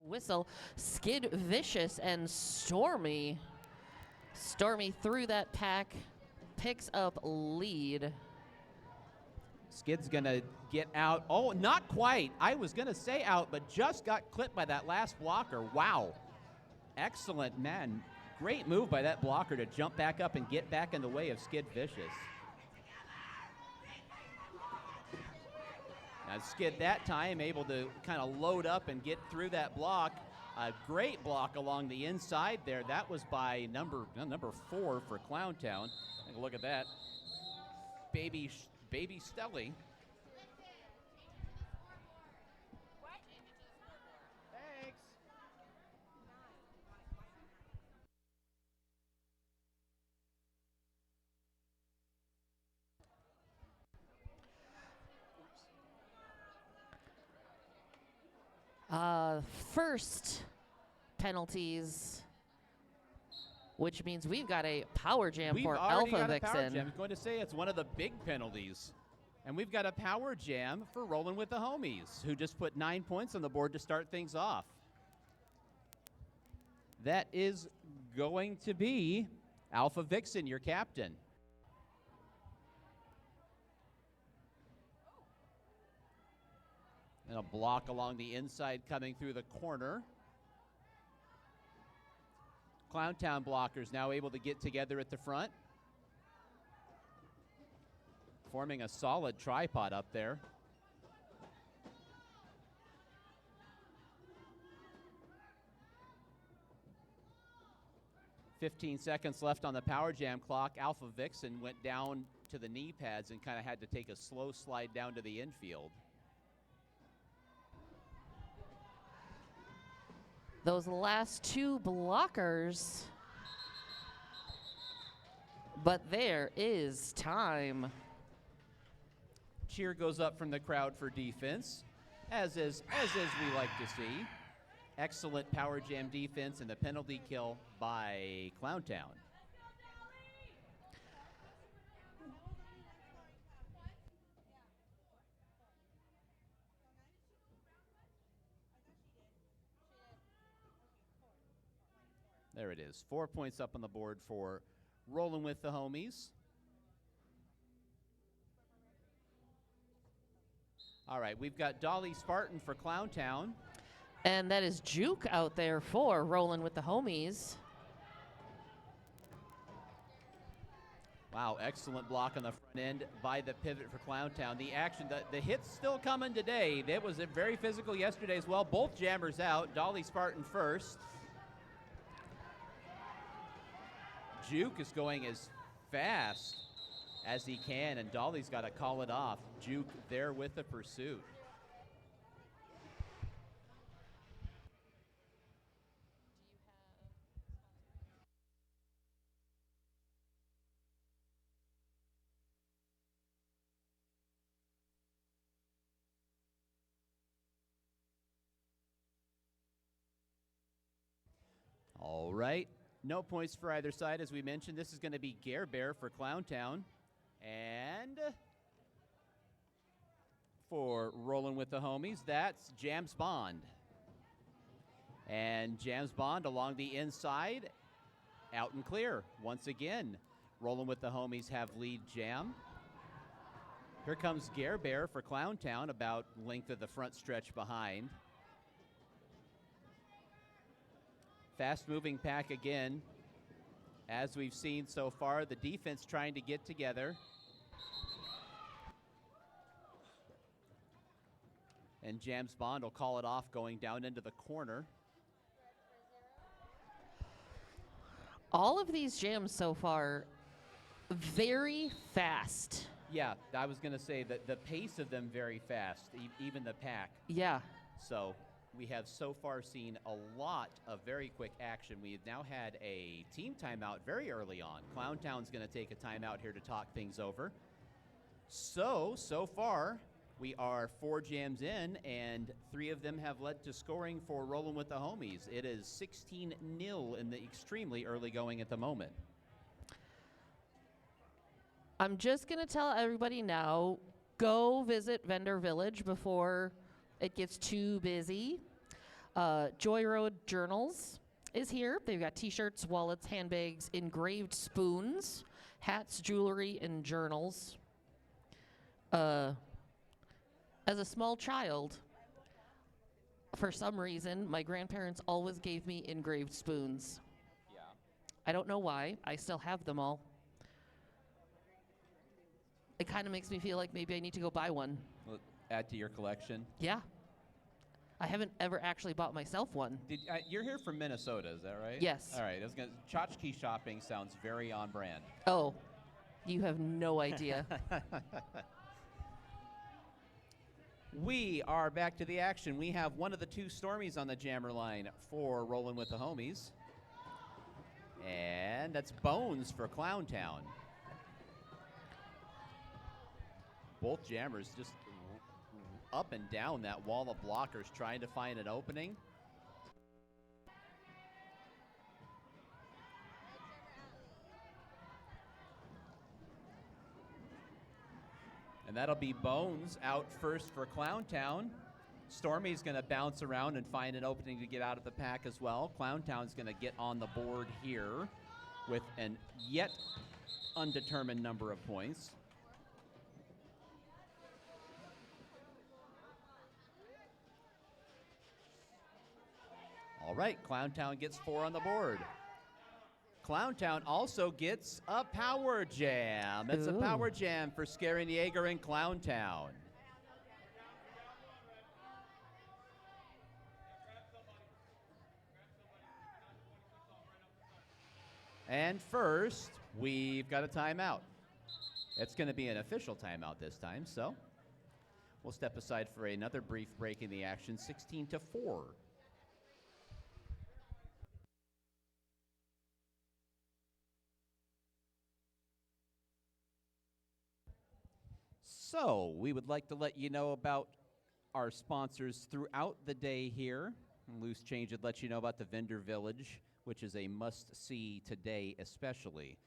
whistle. Skid Vicious and Stormy. Stormy through that pack, picks up lead. Skid's going to get out. Oh, not quite. I was going to say out, but just got clipped by that last blocker. Wow. Excellent, man. Great move by that blocker to jump back up and get back in the way of Skid Vicious. Now Skid that time able to kind of load up and get through that block. A great block along the inside there. That was by number 4 for Clowntown. Take a look at that. Baby Stelly. Thanks. First penalties, which means we've got a power jam for Alpha Vixen. Power jam. I was going to say it's one of the big penalties. And we've got a power jam for Rollin with the Homies, who just put 9 points on the board to start things off. That is going to be Alpha Vixen, your captain. And a block along the inside coming through the corner. Clowntown blockers now able to get together at the front. Forming a solid tripod up there. "15 seconds left on the power jam clock. Alpha Vixen went down to the knee pads and kind of had to take a slow slide down to the infield. Those last two blockers. But there is time. Cheer goes up from the crowd for defense, as is we like to see. Excellent power jam defense and the penalty kill by Clowntown. There it is. 4 points up on the board for Rollin with the Homies. All right, we've got Dolly Spartan for Clowntown. And that is Juke out there for Rollin with the Homies. Wow, excellent block on the front end by the pivot for Clowntown. The action, the hit's still coming today. It was very physical yesterday as well. Both jammers out. Dolly Spartan first. Juke is going as fast as he can, and Dolly's got to call it off. Juke there with the pursuit. All right. No points for either side. As we mentioned, this is going to be Gare Bear for Clowntown. And for Rollin with the Homies, that's James Bond. And James Bond along the inside, out and clear. Once again, Rollin with the Homies have lead jam. Here comes Gare Bear for Clowntown, about length of the front stretch behind. Fast-moving pack again. As we've seen so far, the defense trying to get together. And James Bond will call it off going down into the corner. All of these jams so far, very fast. Yeah, I was going to say that the pace of them very fast, even the pack. Yeah. So we have so far seen a lot of very quick action. We've now had a team timeout very early on. Clowntown's going to take a timeout here to talk things over. So far, we are 4 jams in, and 3 of them have led to scoring for Rollin with the Homies. It is 16-0 in the extremely early going at the moment. I'm just going to tell everybody now, go visit Vendor Village before it gets too busy. Joy Road Journals is here. They've got t-shirts, wallets, handbags, engraved spoons, hats, jewelry, and journals. As a small child, for some reason, my grandparents always gave me engraved spoons. Yeah. I don't know why. I still have them all. It kind of makes me feel like maybe I need to go buy one. Well, add to your collection. Yeah. I haven't ever actually bought myself one. You're here from Minnesota, is that right? Yes. All right. Tchotchke shopping sounds very on brand. Oh, you have no idea. We are back to the action. We have one of the two Stormies on the jammer line for Rollin' with the Homies. And that's Bones for Clowntown. Both jammers just up and down that wall of blockers trying to find an opening. And that'll be Bones out first for Clowntown. Stormy's going to bounce around and find an opening to get out of the pack as well. Clowntown's going to get on the board here with an yet undetermined number of points. All right, Clowntown gets 4 on the board. Clowntown also gets a power jam. It's a power jam for Scary Jaeger in Clowntown. And first, we've got a timeout. It's going to be an official timeout this time, so we'll step aside for another brief break in the action, 16-4. So, we would like to let you know about our sponsors throughout the day here. Loose Change would let you know about the Vendor Village, which is a must-see today especially.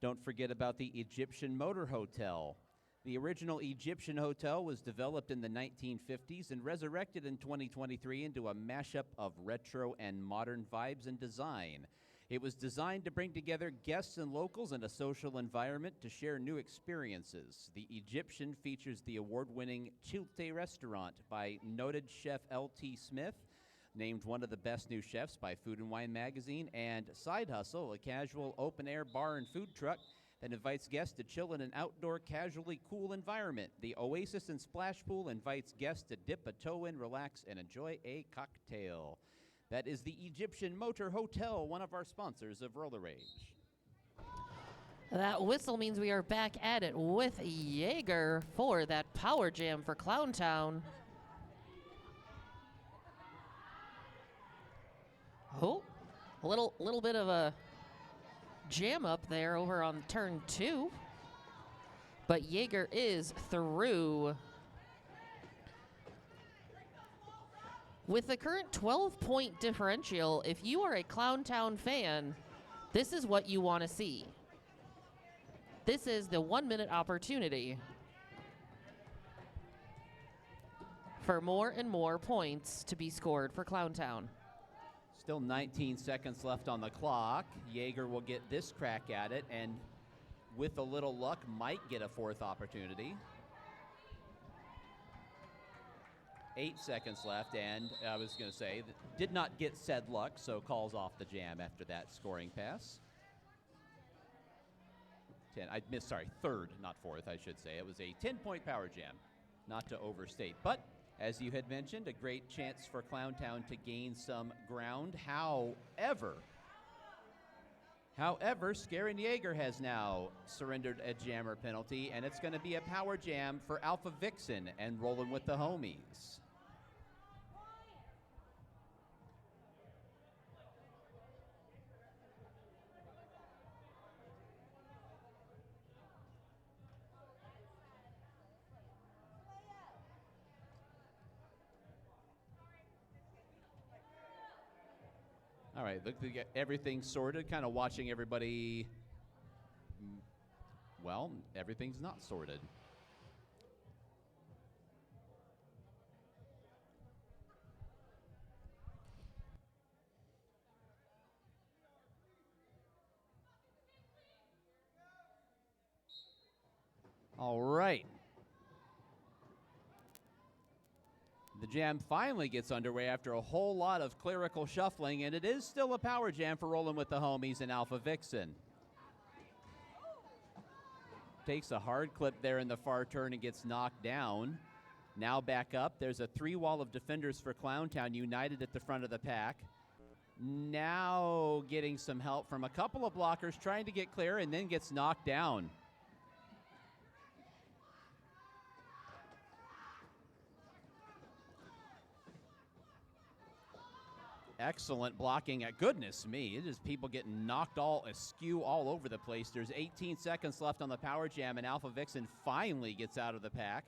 Don't forget about the Egyptian Motor Hotel. The original Egyptian hotel was developed in the 1950s and resurrected in 2023 into a mashup of retro and modern vibes and design. It was designed to bring together guests and locals in a social environment to share new experiences. The Egyptian features the award-winning Chilte restaurant by noted chef L.T. Smith, named one of the best new chefs by Food and Wine magazine, and Side Hustle, a casual open-air bar and food truck that invites guests to chill in an outdoor, casually cool environment. The Oasis and Splash Pool invites guests to dip a toe in, relax, and enjoy a cocktail. That is the Egyptian Motor Hotel, one of our sponsors of Roller Rage. That whistle means we are back at it with Jaeger for that power jam for Clowntown. Oh, a little bit of a jam up there over on turn 2. But Jaeger is through. With the current 12-point differential, if you are a Clowntown fan, this is what you want to see. This is the 1-minute opportunity for more and more points to be scored for Clowntown. Still 19 seconds left on the clock. Jaeger will get this crack at it, and with a little luck, might get a 4th opportunity. 8 seconds left, and I was going to say, did not get said luck, so calls off the jam after that scoring pass. 10, I missed, sorry, 3rd, not 4th, I should say. It was a 10-point power jam, not to overstate. But, as you had mentioned, a great chance for Clowntown to gain some ground. However, Scary Jaeger has now surrendered a jammer penalty, and it's going to be a power jam for Alpha Vixen and Rollin' with the Homies. All right, look to get everything sorted, kind of watching everybody. Well, everything's not sorted. All right. The jam finally gets underway after a whole lot of clerical shuffling, and it is still a power jam for Rollin with the Homies and Alpha Vixen. Takes a hard clip there in the far turn and gets knocked down. Now back up. There's a 3-wall of defenders for Clowntown, united at the front of the pack. Now getting some help from a couple of blockers, trying to get clear, and then gets knocked down. Excellent blocking. Goodness me, it is people getting knocked all askew all over the place. There's 18 seconds left on the power jam, and Alpha Vixen finally gets out of the pack.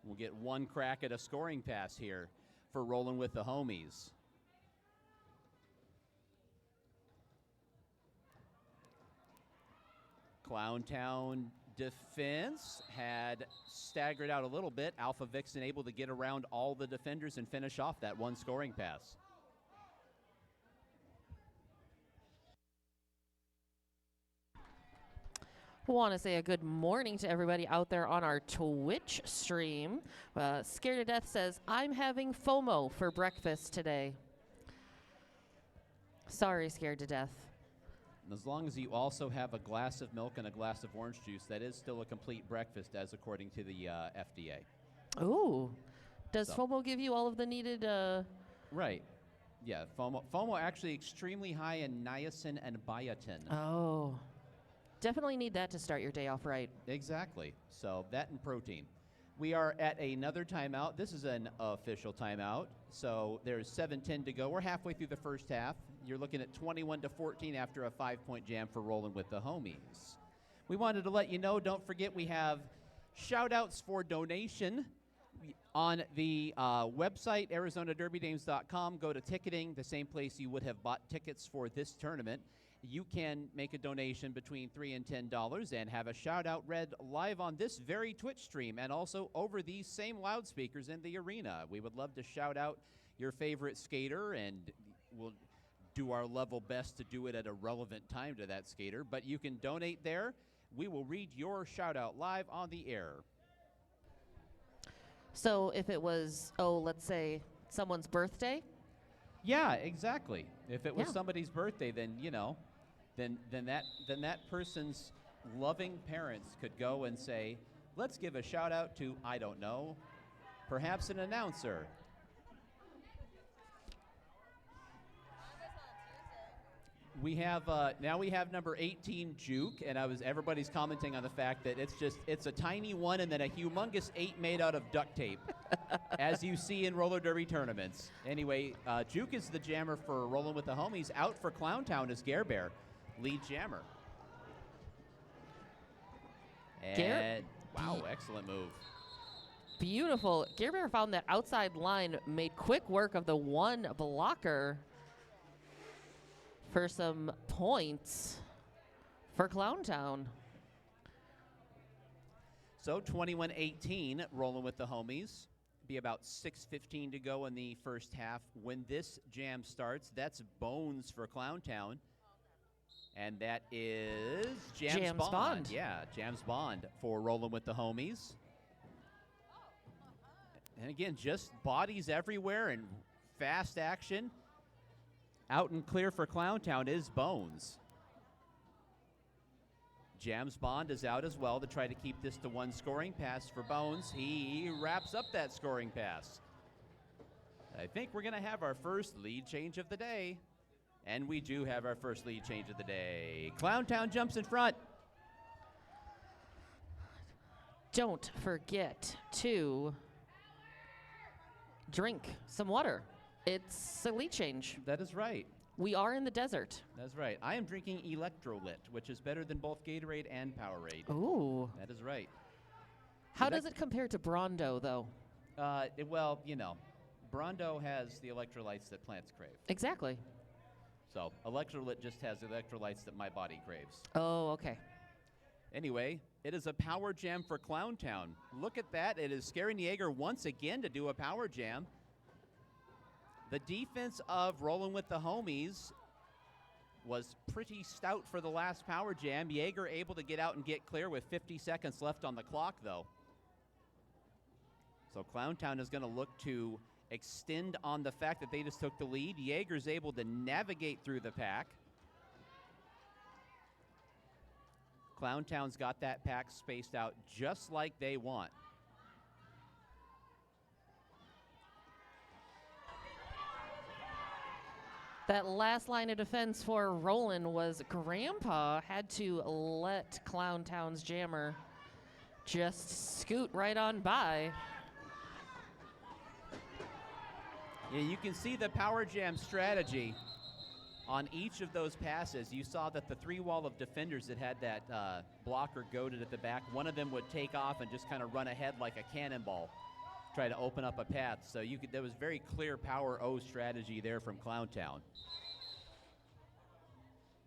We'll get one crack at a scoring pass here for Rollin with the Homies. Clowntown defense had staggered out a little bit. Alpha Vixen able to get around all the defenders and finish off that one scoring pass. Want to say a good morning to everybody out there on our Twitch stream. Scared to Death says, I'm having FOMO for breakfast today. Sorry, Scared to Death. And as long as you also have a glass of milk and a glass of orange juice, that is still a complete breakfast, as according to the FDA. Ooh. Does FOMO give you all of the needed... Right. Yeah, FOMO actually extremely high in niacin and biotin. Oh. Definitely need that to start your day off right. Exactly. So that and protein. We are at another timeout. This is an official timeout. So there's 7:10 to go. We're halfway through the first half. You're looking at 21-14 after a 5-point jam for Rollin with the Homies. We wanted to let you know, don't forget we have shout-outs for donation on the website, ArizonaDerbyDames.com. Go to ticketing, the same place you would have bought tickets for this tournament. You can make a donation between $3 and $10 and have a shout-out read live on this very Twitch stream and also over these same loudspeakers in the arena. We would love to shout out your favorite skater, and we'll do our level best to do it at a relevant time to that skater. But you can donate there. We will read your shout-out live on the air. So if it was, let's say someone's birthday? Yeah, exactly. If it was somebody's birthday, then, you know, then that person's loving parents could go and say, let's give a shout out to, I don't know, perhaps an announcer. We have now we have number 18 Juke, and everybody's commenting on the fact that it's a tiny one and then a humongous 8 made out of duct tape, as you see in roller derby tournaments. Anyway, Juke is the jammer for Rollin with the Homies. Out for Clowntown is Gare Bear, lead jammer. And wow, excellent move. Beautiful. Gare Bear found that outside line, made quick work of the one blocker for some points for Clowntown. So 21-18, Rollin with the Homies. Be about 6:15 to go in the first half. When this jam starts, that's Bones for Clowntown. And that is Jams Bond. Yeah, Jams Bond for Rollin with the Homies. And again, just bodies everywhere and fast action. Out and clear for Clowntown is Bones. Jams Bond is out as well to try to keep this to one scoring pass for Bones. He wraps up that scoring pass. I think we're going to have our first lead change of the day. And we do have our first lead change of the day. Clowntown jumps in front. Don't forget to drink some water. It's a lead change. That is right. We are in the desert. That's right. I am drinking Electrolyte, which is better than both Gatorade and Powerade. Ooh. That is right. How does it compare to Brondo, though? Well, you know, Brondo has the electrolytes that plants crave. Exactly. So Electrolyte just has electrolytes that my body craves. Oh, okay. Anyway, it is a power jam for Clowntown. Look at that. It is Scary Yeager once again to do a power jam. The defense of Rollin with the Homies was pretty stout for the last power jam. Jaeger able to get out and get clear with 50 seconds left on the clock, though. So Clowntown is going to look to extend on the fact that they just took the lead. Jaeger's able to navigate through the pack. Clowntown's got that pack spaced out just like they want. That last line of defense for Rollin was Grandpa had to let Clowntown's jammer just scoot right on by. Yeah, you can see the power jam strategy on each of those passes. You saw that the three wall of defenders that had that blocker goaded at the back, one of them would take off and just kind of run ahead like a cannonball, try to open up a path. So there was very clear power O strategy there from Clowntown.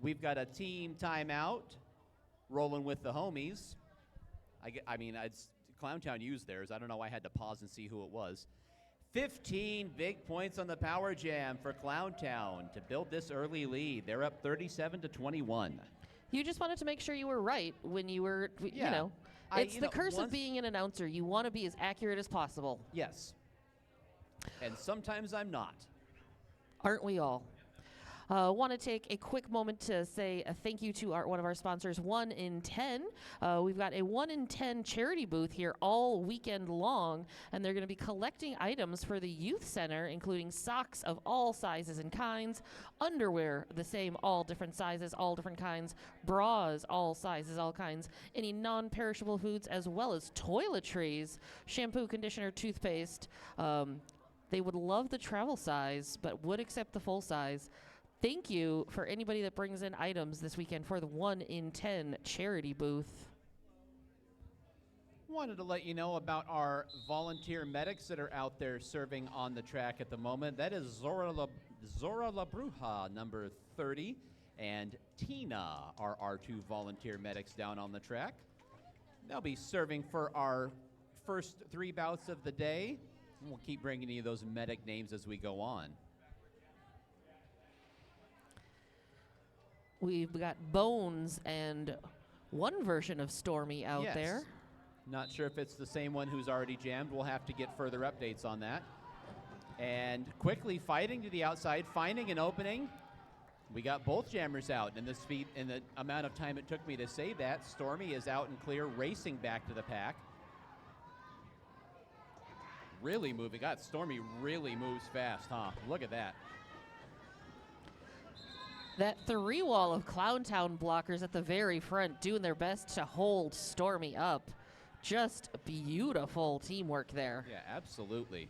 We've got a team timeout, Rolling with the homies. Clowntown used theirs. I don't know why I had to pause and see who it was. 15 big points on the power jam for Clowntown to build this early lead. They're up 37-21. You just wanted to make sure you were right when you were, you know. It's the curse of being an announcer. You want to be as accurate as possible. Yes. And sometimes I'm not. Aren't we all? Want to take a quick moment to say a thank you to one of our sponsors, 1 in 10. We've got a 1 in 10 charity booth here all weekend long, and they're going to be collecting items for the youth center, including socks of all sizes and kinds, underwear the same, all different sizes, all different kinds, bras, all sizes, all kinds, any non-perishable foods, as well as toiletries, shampoo, conditioner, toothpaste. They would love the travel size, but would accept the full size. Thank you for anybody that brings in items this weekend for the 1 in 10 charity booth. Wanted to let you know about our volunteer medics that are out there serving on the track at the moment. That is Zora La Bruja, number 30, and Tina are our 2 volunteer medics down on the track. They'll be serving for our first 3 bouts of the day. And we'll keep bringing you those medic names as we go on. We've got Bones and one version of Stormy out there. Not sure if it's the same one who's already jammed. We'll have to get further updates on that. And quickly fighting to the outside, finding an opening. We got both jammers out, and the amount of time it took me to say that, Stormy is out and clear, racing back to the pack. Really moving. God, Stormy really moves fast, huh? Look at that. That 3 wall of Clowntown blockers at the very front doing their best to hold Stormy up. Just beautiful teamwork there. Yeah, absolutely.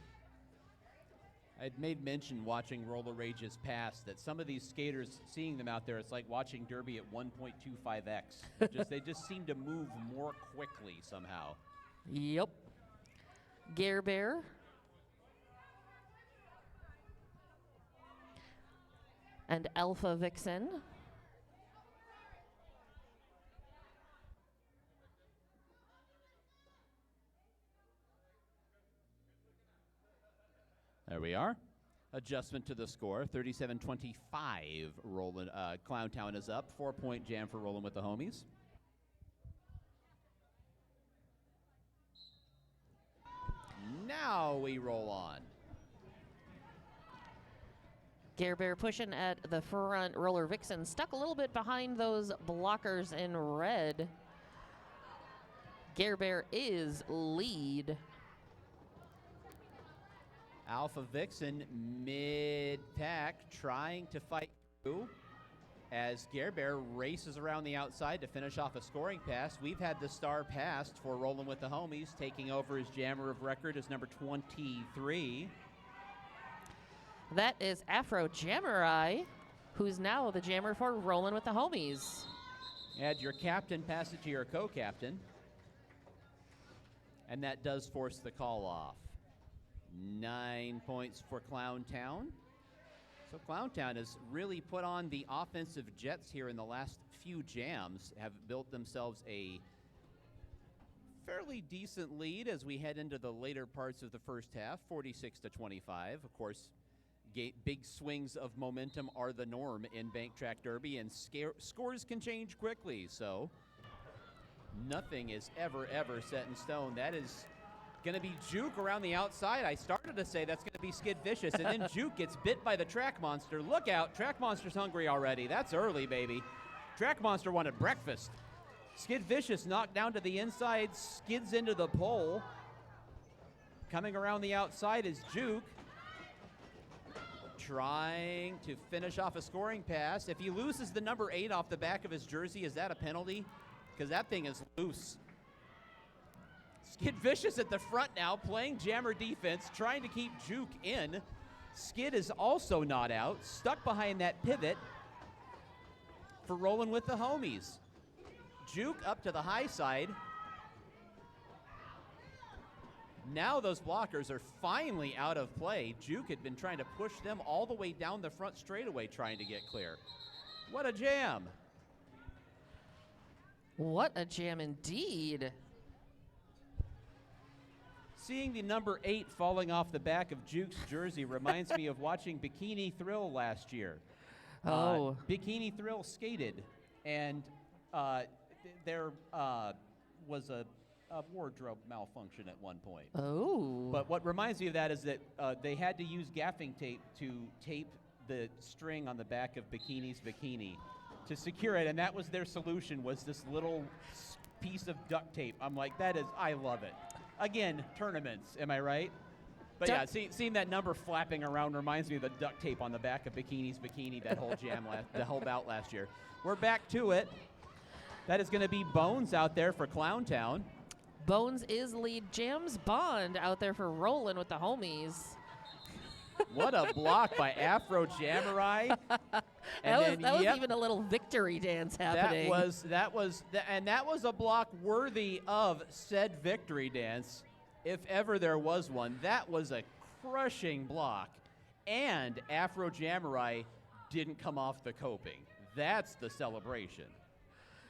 I'd made mention watching Roller Rage's past that some of these skaters, seeing them out there, it's like watching Derby at 1.25x. They just seem to move more quickly somehow. Yep. Gare Bear. And Alpha Vixen. There we are. Adjustment to the score, 37-25. Rollin', Clowntown is up. 4-point jam for Rolling with the homies. Now we roll on. Gare Bear pushing at the front. Roller Vixen stuck a little bit behind those blockers in red. Gare Bear is lead. Alpha Vixen mid-pack trying to fight through as Gare Bear races around the outside to finish off a scoring pass. We've had the star passed for Rolling with the homies. Taking over as jammer of record is number 23. That is Afro Jammerai, who's now the jammer for Rolling with the homies. Add your captain, pass it to your co-captain. And that does force the call off. 9 points for Clowntown. So Clowntown has really put on the offensive jets here in the last few jams, have built themselves a fairly decent lead as we head into the later parts of the first half, 46-25. Of course, big swings of momentum are the norm in Bank Track Derby, and scores can change quickly. So nothing is ever set in stone. That is going to be Juke around the outside. I started to say that's going to be Skid Vicious, and then Juke gets bit by the Track Monster. Look out, Track Monster's hungry already. That's early, baby. Track Monster wanted breakfast. Skid Vicious knocked down to the inside, skids into the pole. Coming around the outside is Juke, trying to finish off a scoring pass. If he loses the number 8 off the back of his jersey, is that a penalty? Because that thing is loose. Skid Vicious at the front now, playing jammer defense, trying to keep Juke in. Skid is also not out, stuck behind that pivot for Rollin with the homies. Juke up to the high side. Now those blockers are finally out of play. Juke had been trying to push them all the way down the front straightaway trying to get clear. What a jam. What a jam indeed. Seeing the number 8 falling off the back of Juke's jersey reminds me of watching Bikini Thrill last year. Oh. Bikini Thrill skated, and there was a wardrobe malfunction at one point. Oh. But what reminds me of that is that they had to use gaffing tape to tape the string on the back of Bikini's bikini to secure it, and that was their solution, was this little piece of duct tape. I'm like, I love it. Again, tournaments, am I right? But yeah, seeing that number flapping around reminds me of the duct tape on the back of Bikini's bikini, that whole jam, the whole bout last year. We're back to it. That is going to be Bones out there for Clowntown. Bones is lead. Jams Bond out there for Rollin with the homies. What a block by Afro Jamurai. That was even a little victory dance happening. That was a block worthy of said victory dance, if ever there was one. That was a crushing block, and Afro Jamurai didn't come off the coping. That's the celebration.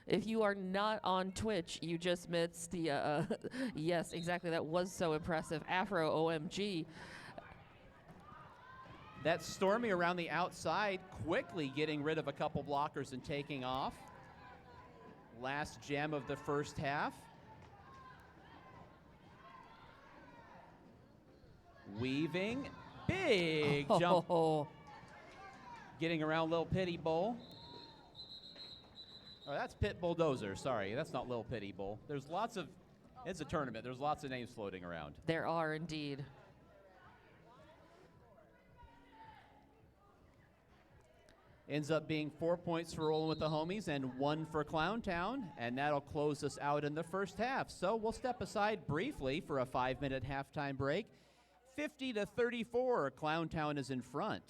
If you are not on Twitch, you just missed the, yes, exactly, that was so impressive. Afro OMG. That's Stormy around the outside, quickly getting rid of a couple blockers and taking off. Last jam of the first half. Weaving, big jump. Getting around Lil Pity Bull. Oh, that's Pit Bulldozer. Sorry, that's not Lil Pity Bull. There's lots of, it's a tournament. There's lots of names floating around. There are indeed. Ends up being 4 points for Rollin with the homies and 1 for Clowntown, and that'll close us out in the first half. So we'll step aside briefly for a 5-minute halftime break. 50-34, Clowntown is in front.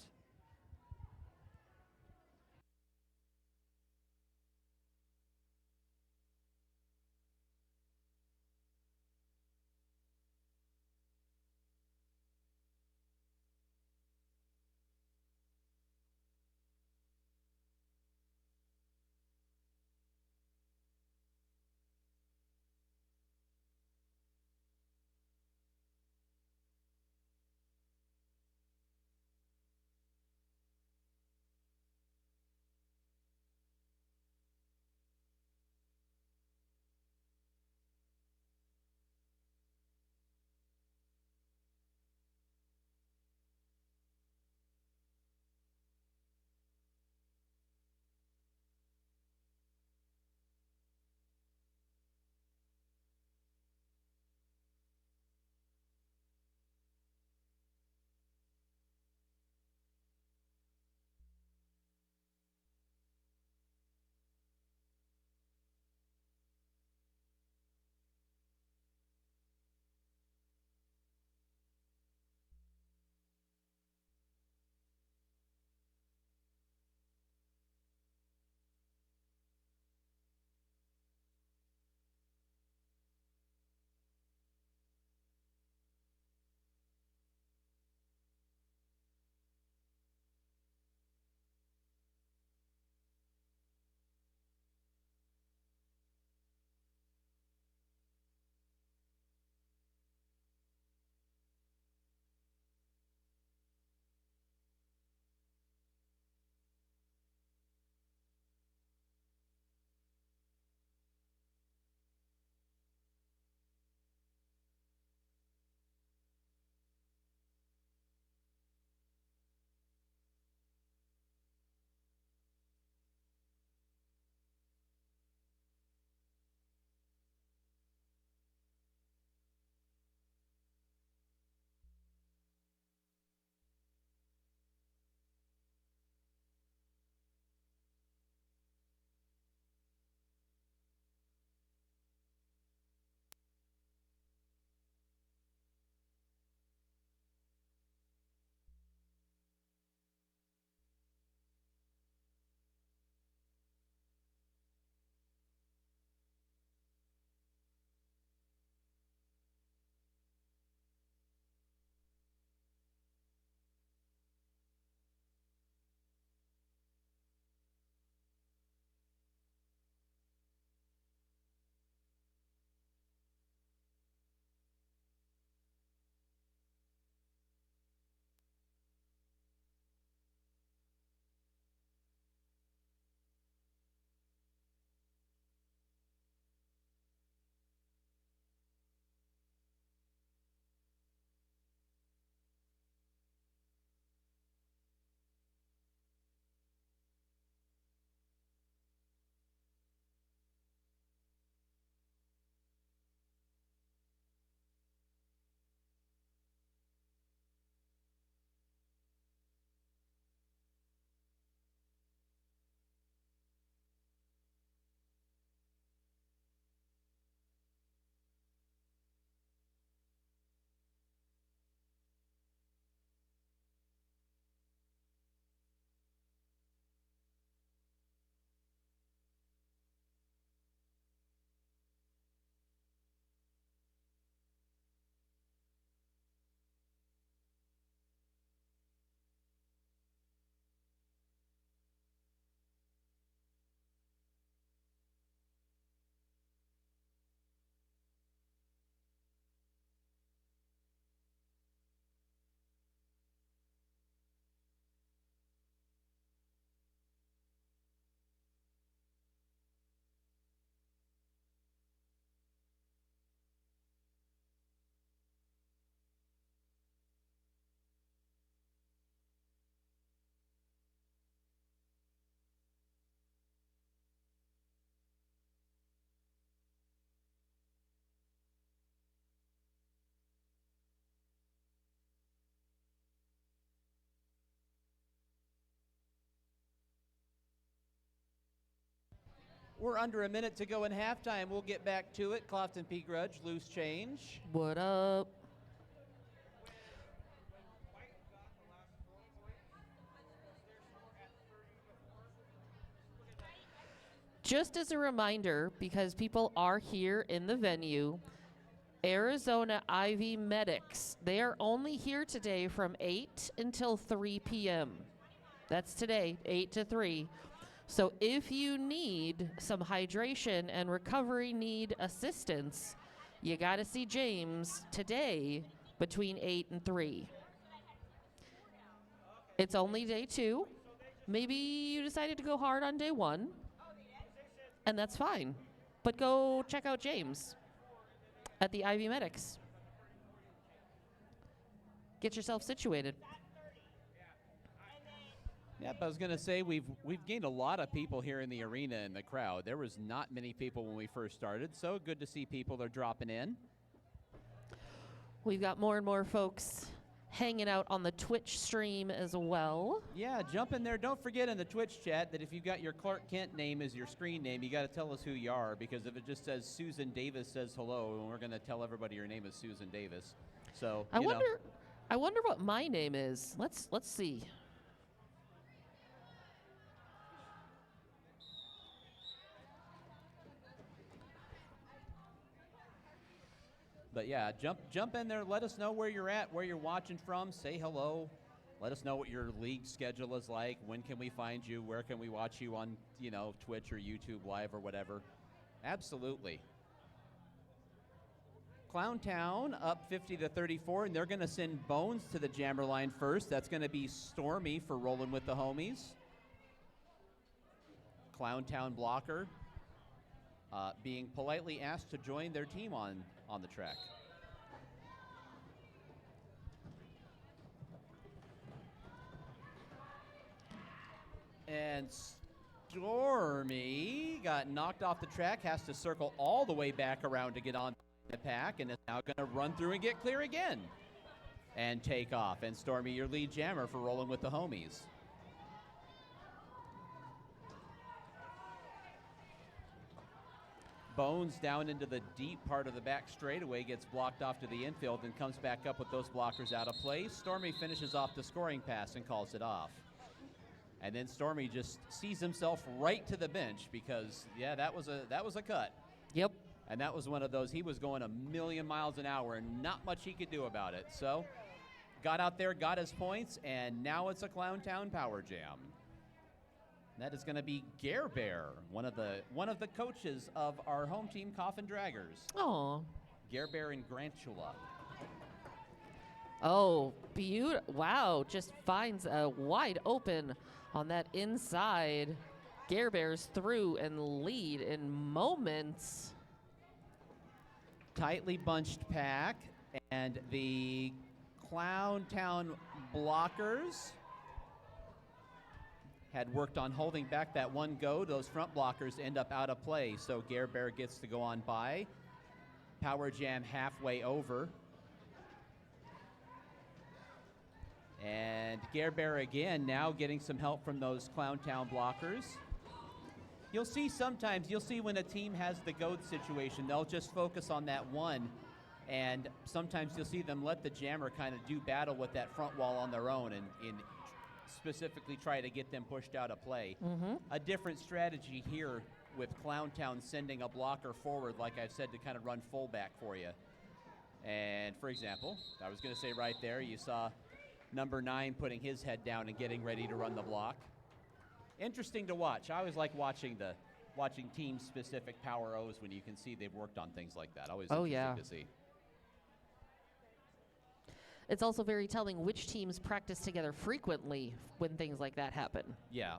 We're under a minute to go in halftime. We'll get back to it. Clofton Peak Grudge, loose change. What up? Just as a reminder, because people are here in the venue, Arizona IV Medics, they are only here today from 8 until 3 p.m. That's today, 8 to 3. So if you need some hydration and recovery need assistance, you got to see James today between 8 and 3. It's only day 2. Maybe you decided to go hard on day 1, and that's fine. But go check out James at the IV Medics. Get yourself situated. Yep, I was going to say we've gained a lot of people here in the arena in the crowd. There was not many people when we first started, so good to see people are dropping in. We've got more and more folks hanging out on the Twitch stream as well. Yeah, jump in there. Don't forget in the Twitch chat that if you've got your Clark Kent name as your screen name, you got to tell us who you are, because if it just says Susan Davis says hello, we're going to tell everybody your name is Susan Davis. So I wonder what my name is. Let's see. But yeah, jump in there. Let us know where you're at, where you're watching from. Say hello. Let us know what your league schedule is like. When can we find you? Where can we watch you on, Twitch or YouTube Live or whatever? Absolutely. Clowntown up 50-34, and they're going to send Bones to the jammer line first. That's going to be Stormy for Rolling with the Homies. Clowntown blocker being politely asked to join their team on the track. And Stormy got knocked off the track, has to circle all the way back around to get on the pack, and is now going to run through and get clear again and take off. And Stormy, your lead jammer for Rolling with the Homies. Bones down into the deep part of the back straightaway, gets blocked off to the infield and comes back up with those blockers out of place. Stormy finishes off the scoring pass and calls it off. And then Stormy just sees himself right to the bench because, yeah, that was a cut. Yep. And that was one of those, he was going 1,000,000 miles an hour and not much he could do about it. So got out there, got his points, and now it's a Clowntown Power Jam. That is going to be Gare Bear, one of the coaches of our home team, Coffin Draggers. Oh. Gare Bear and Grantula. Oh, beautiful. Wow, just finds a wide open on that inside. Gare Bears through and lead in moments. Tightly bunched pack, and the Clowntown blockers had worked on holding back that one go. Those front blockers end up out of play, so Gare Bear gets to go on by. Power Jam halfway over. And Gare Bear again now getting some help from those Clowntown blockers. You'll see when a team has the goad situation, they'll just focus on that one, and sometimes you'll see them let the jammer kind of do battle with that front wall on their own and specifically try to get them pushed out of play. Mm-hmm. A different strategy here with Clowntown sending a blocker forward, like I've said, to kind of run fullback for you. And for example, I was going to say right there, you saw number 9 putting his head down and getting ready to run the block. Interesting to watch. I always like watching team-specific power O's when you can see they've worked on things like that. Always interesting to see. It's also very telling which teams practice together frequently when things like that happen. Yeah.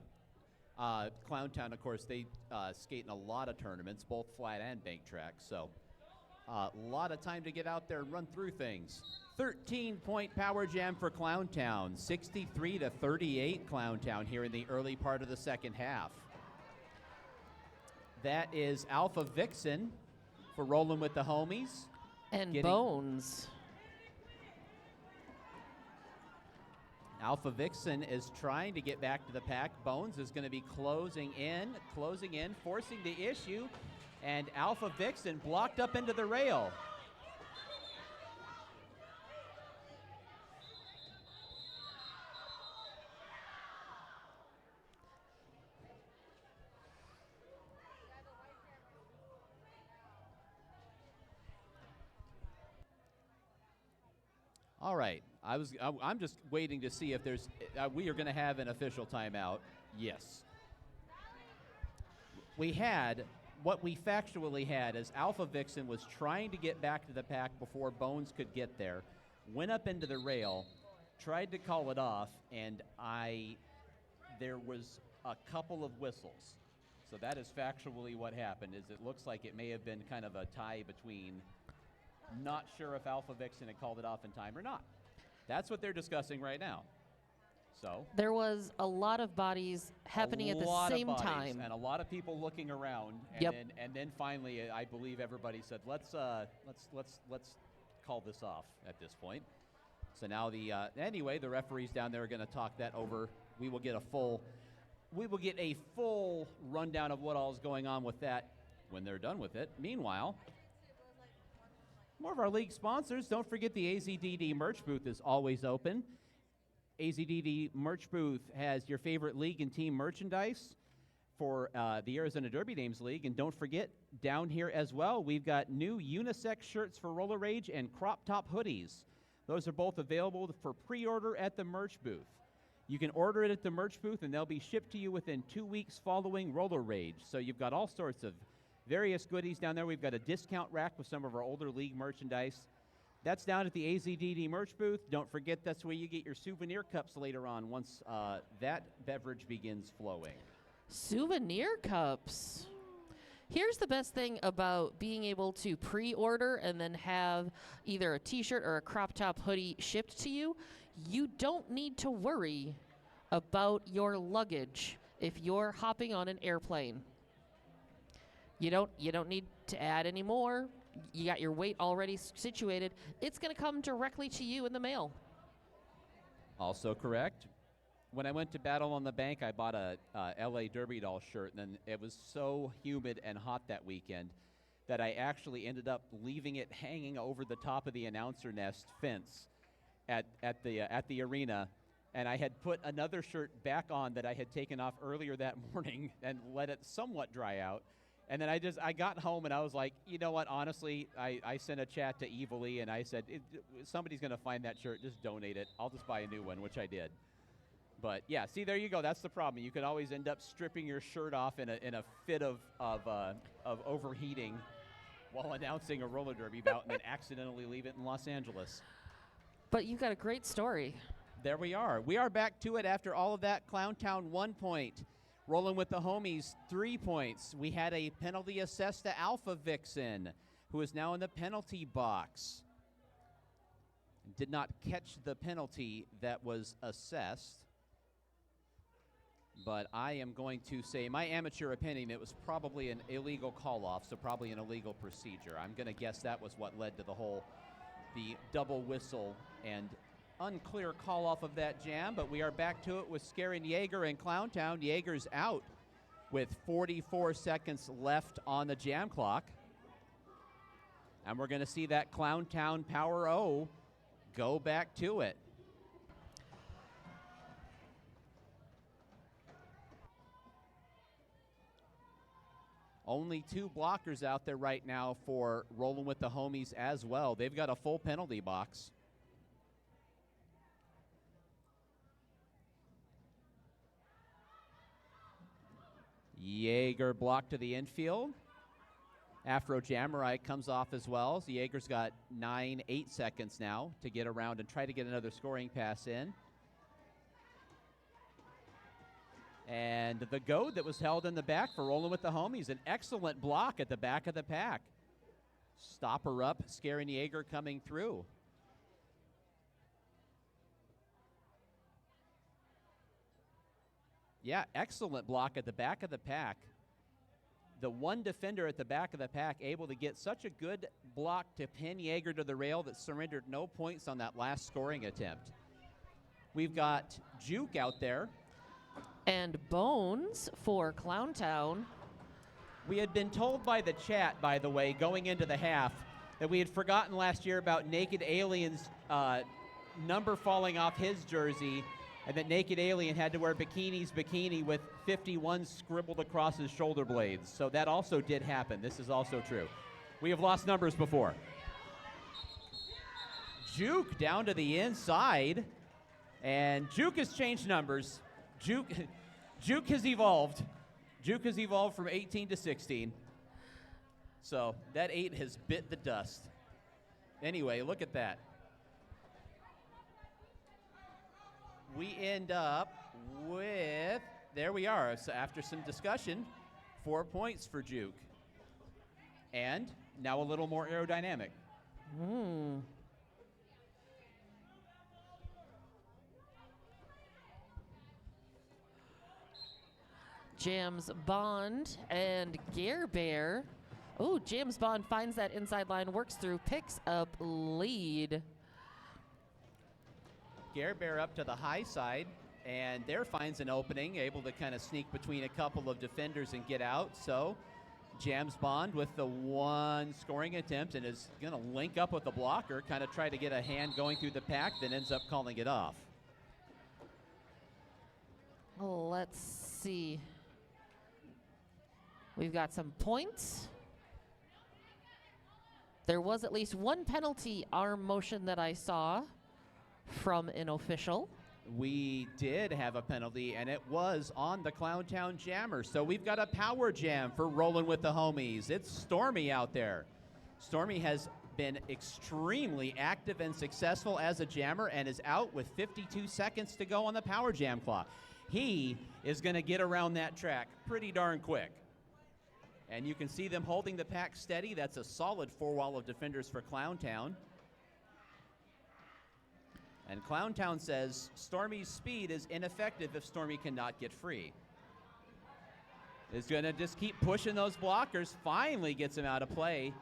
Clowntown, of course, they skate in a lot of tournaments, both flat and bank tracks, so a lot of time to get out there and run through things. 13-point power jam for Clowntown, 63-38 Clowntown here in the early part of the second half. That is Alpha Vixen for Rolling with the Homies. And Bones. Alpha Vixen is trying to get back to the pack. Bones is going to be closing in, forcing the issue, and Alpha Vixen blocked up into the rail. All right, I'm just waiting to see if there's, we are going to have an official timeout. Yes. What we factually had is Alpha Vixen was trying to get back to the pack before Bones could get there, went up into the rail, tried to call it off, and there was a couple of whistles. So that is factually what happened, is it looks like it may have been kind of a tie between. Not sure if Alpha Vixen had called it off in time or not. That's what they're discussing right now. So there was a lot of bodies happening at the same time, and a lot of people looking around. And then finally, I believe everybody said, "Let's call this off at this point." So now anyway, the referees down there are going to talk that over. We will get a full rundown of what all is going on with that when they're done with it. Meanwhile, more of our league sponsors. Don't forget the AZDD merch booth is always open. AZDD merch booth has your favorite league and team merchandise for the Arizona Derby Dames League. And don't forget, down here as well, we've got new unisex shirts for Roller Rage and crop top hoodies. Those are both available for pre-order at the merch booth. You can order it at the merch booth, and they'll be shipped to you within 2 weeks following Roller Rage. So you've got all sorts of various goodies down there. We've got a discount rack with some of our older league merchandise. That's down at the AZDD merch booth. Don't forget, that's where you get your souvenir cups later on once that beverage begins flowing. Souvenir cups. Here's the best thing about being able to pre-order and then have either a t-shirt or a crop top hoodie shipped to you. You don't need to worry about your luggage if you're hopping on an airplane. You don't need to add any more. You got your weight already situated. It's going to come directly to you in the mail. Also correct. When I went to Battle on the Bank, I bought a LA Derby Doll shirt, and then it was so humid and hot that weekend that I actually ended up leaving it hanging over the top of the announcer nest fence at the arena. And I had put another shirt back on that I had taken off earlier that morning and let it somewhat dry out. And then I got home and I was like, you know what, honestly, I sent a chat to Evilly and I said, somebody's going to find that shirt, just donate it. I'll just buy a new one, which I did. But yeah, see, there you go. That's the problem. You could always end up stripping your shirt off in a fit of overheating while announcing a roller derby bout and then accidentally leave it in Los Angeles. But you've got a great story. There we are. We are back to it after all of that. Clowntown 1 point. Rolling with the homies, 3 points. We had a penalty assessed to Alpha Vixen, who is now in the penalty box. Did not catch the penalty that was assessed. But I am going to say, my amateur opinion, it was probably an illegal call-off, so probably an illegal procedure. I'm going to guess that was what led to the double whistle and unclear call-off of that jam, but we are back to it with Scarin Yeager and Clowntown. Yeager's out with 44 seconds left on the jam clock. And we're going to see that Clowntown Power O go back to it. Only 2 blockers out there right now for Rolling with the Homies as well. They've got a full penalty box. Yeager blocked to the infield. Afro Jamurai comes off as well. So Yeager's got 8 seconds now to get around and try to get another scoring pass in. And the goad that was held in the back for Rolling with the Homies. An excellent block at the back of the pack. Stopper up, Scarin Yeager coming through. Yeah, excellent block at the back of the pack. The one defender at the back of the pack able to get such a good block to pin Yeager to the rail that surrendered no points on that last scoring attempt. We've got Juke out there. And Bones for Clowntown. We had been told by the chat, by the way, going into the half, that we had forgotten last year about Naked Alien's number falling off his jersey, and that Naked Alien had to wear bikini with 51 scribbled across his shoulder blades. So that also did happen. This is also true. We have lost numbers before. Juke down to the inside, and Juke has changed numbers. Juke has evolved. Juke has evolved from 18 to 16. So that 8 has bit the dust. Anyway, look at that. We end up with, there we are. So after some discussion, 4 points for Juke. And now a little more aerodynamic. James Bond and Gare Bear. Oh, James Bond finds that inside line, works through, picks up lead. Gare Bear up to the high side, and there finds an opening, able to kind of sneak between a couple of defenders and get out. So James Bond with the one scoring attempt and is going to link up with the blocker, kind of try to get a hand going through the pack, then ends up calling it off. Let's see. We've got some points. There was at least one penalty arm motion that I saw from an official. We did have a penalty, and it was on the Clowntown Jammer. So we've got a power jam for Rollin with the homies. It's Stormy out there. Stormy has been extremely active and successful as a jammer and is out with 52 seconds to go on the power jam clock. He is going to get around that track pretty darn quick. And you can see them holding the pack steady. That's a solid 4-wall of defenders for Clowntown. And Clowntown says Stormy's speed is ineffective if Stormy cannot get free. Is going to just keep pushing those blockers. Finally gets him out of play.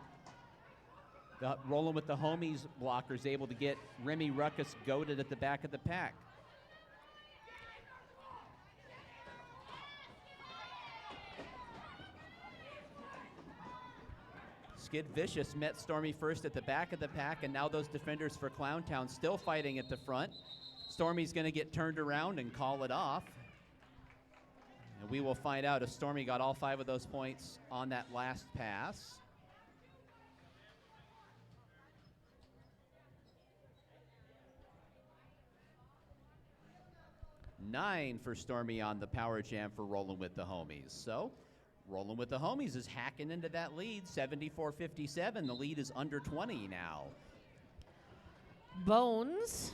Rolling with the homies blockers, able to get Remy Ruckus goaded at the back of the pack. Skid Vicious met Stormy first at the back of the pack, and now those defenders for Clowntown still fighting at the front. Stormy's going to get turned around and call it off. And we will find out if Stormy got all 5 of those points on that last pass. Nine for Stormy on the power jam for Rollin with the homies. So Rollin with the homies is hacking into that lead, 74-57. The lead is under 20 now. Bones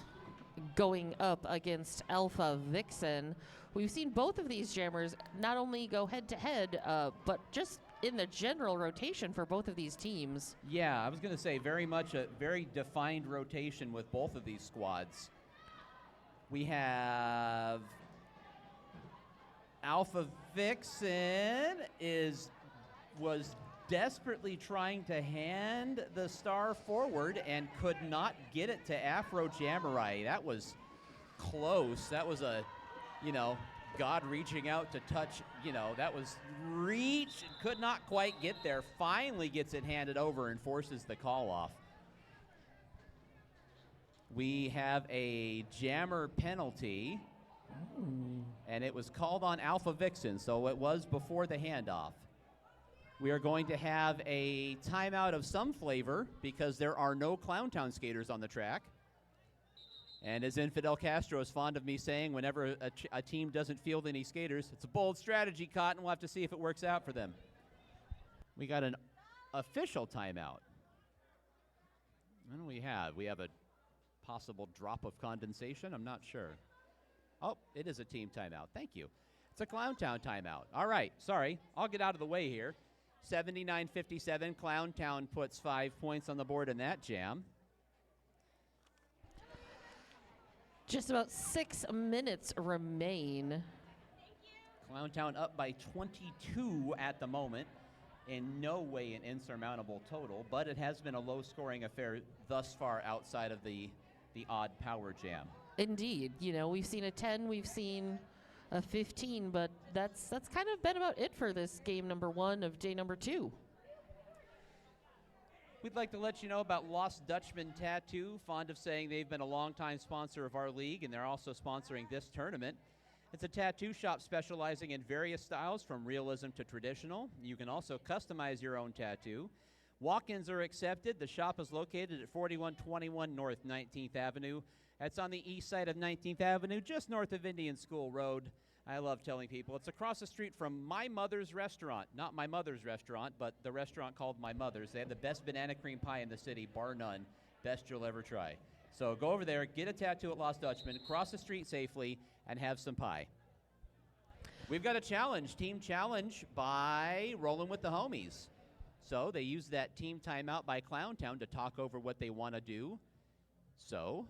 going up against Alpha Vixen. We've seen both of these jammers not only go head-to-head, but just in the general rotation for both of these teams. Yeah, I was going to say very much a very defined rotation with both of these squads. We have Alpha Vixen was desperately trying to hand the star forward and could not get it to Afro Jamurai. That was close. That was a, God reaching out to touch, that was reach and could not quite get there. Finally gets it handed over and forces the call off. We have a jammer penalty. And it was called on Alpha Vixen, so it was before the handoff. We are going to have a timeout of some flavor because there are no Clowntown skaters on the track. And as Infidel Castro is fond of me saying, whenever a team doesn't field any skaters, it's a bold strategy, Cotton. We'll have to see if it works out for them. We got an official timeout. What do we have? We have a possible drop of condensation? I'm not sure. Oh, it is a team timeout. Thank you. It's a Clowntown timeout. All right, sorry. I'll get out of the way here. 79-57. Clowntown puts 5 points on the board in that jam. Just about 6 minutes remain. Clowntown up by 22 at the moment. In no way an insurmountable total, but it has been a low-scoring affair thus far outside of the odd power jam. Indeed. You know, we've seen a 10, we've seen a 15, but that's kind of been about it for this game number 1 of day number 2. We'd like to let you know about Lost Dutchman Tattoo, fond of saying they've been a longtime sponsor of our league, and they're also sponsoring this tournament. It's a tattoo shop specializing in various styles from realism to traditional. You can also customize your own tattoo. Walk-ins are accepted. The shop is located at 4121 North 19th Avenue. That's on the east side of 19th Avenue, just north of Indian School Road. I love telling people it's across the street from My Mother's Restaurant. Not My Mother's Restaurant, but the restaurant called My Mother's. They have the best banana cream pie in the city, bar none. Best you'll ever try. So go over there, get a tattoo at Lost Dutchman, cross the street safely, and have some pie. We've got a challenge, team challenge by Rollin with the Homies. So they use that team timeout by Clowntown to talk over what they want to do. So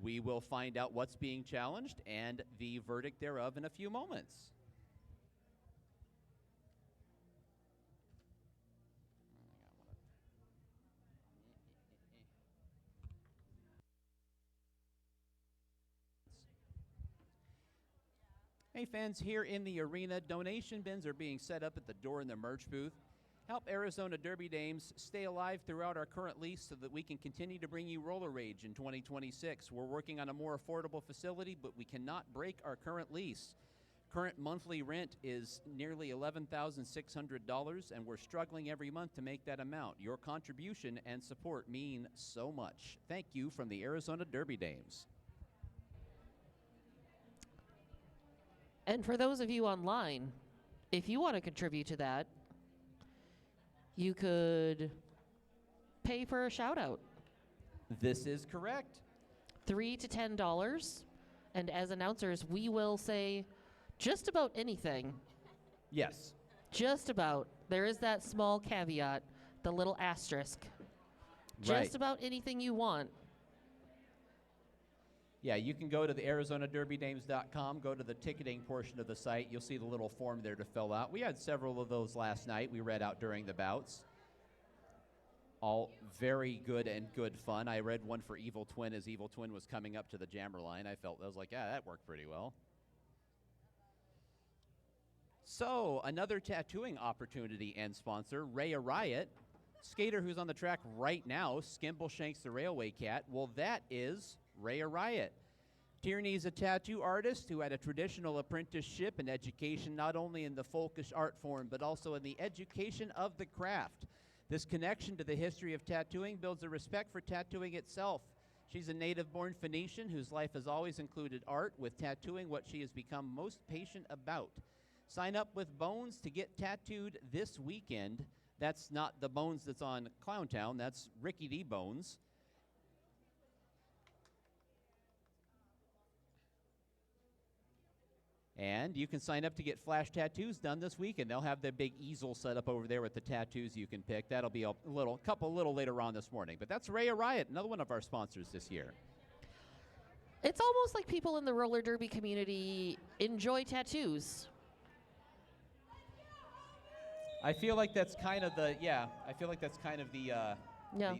we will find out what's being challenged and the verdict thereof in a few moments. Hey fans, here in the arena, donation bins are being set up at the door in the merch booth. Help Arizona Derby Dames stay alive throughout our current lease so that we can continue to bring you Roller Rage in 2026. We're working on a more affordable facility, but we cannot break our current lease. Current monthly rent is nearly $11,600, and we're struggling every month to make that amount. Your contribution and support mean so much. Thank you from the Arizona Derby Dames. And for those of you online, if you want to contribute to that, you could pay for a shout out. This is correct. $3 to $10. And as announcers, we will say just about anything. Yes. Just about. There is that small caveat, the little asterisk. Right. Just about anything you want. Yeah, you can go to the ArizonaDerbyDames.com, go to the ticketing portion of the site. You'll see the little form there to fill out. We had several of those last night. We read out during the bouts. All very good and good fun. I read one for Evil Twin as Evil Twin was coming up to the jammer line. I was like, yeah, that worked pretty well. So, another tattooing opportunity and sponsor, Raya Riot. Skater who's on the track right now, Skimbleshanks the Railway Cat. Well, that is Raya Riot. Tierney's a tattoo artist who had a traditional apprenticeship and education not only in the folkish art form but also in the education of the craft. This connection to the history of tattooing builds a respect for tattooing itself. She's a native-born Phoenician whose life has always included art, with tattooing what she has become most patient about. Sign up with Bones to get tattooed this weekend. That's not the Bones that's on Clowntown, that's Ricky D. Bones. And you can sign up to get flash tattoos done this weekend. They'll have the big easel set up over there with the tattoos you can pick. That'll be a couple later on this morning. But that's Raya Riot, another one of our sponsors this year. It's almost like people in the roller derby community enjoy tattoos. I feel like that's kind of the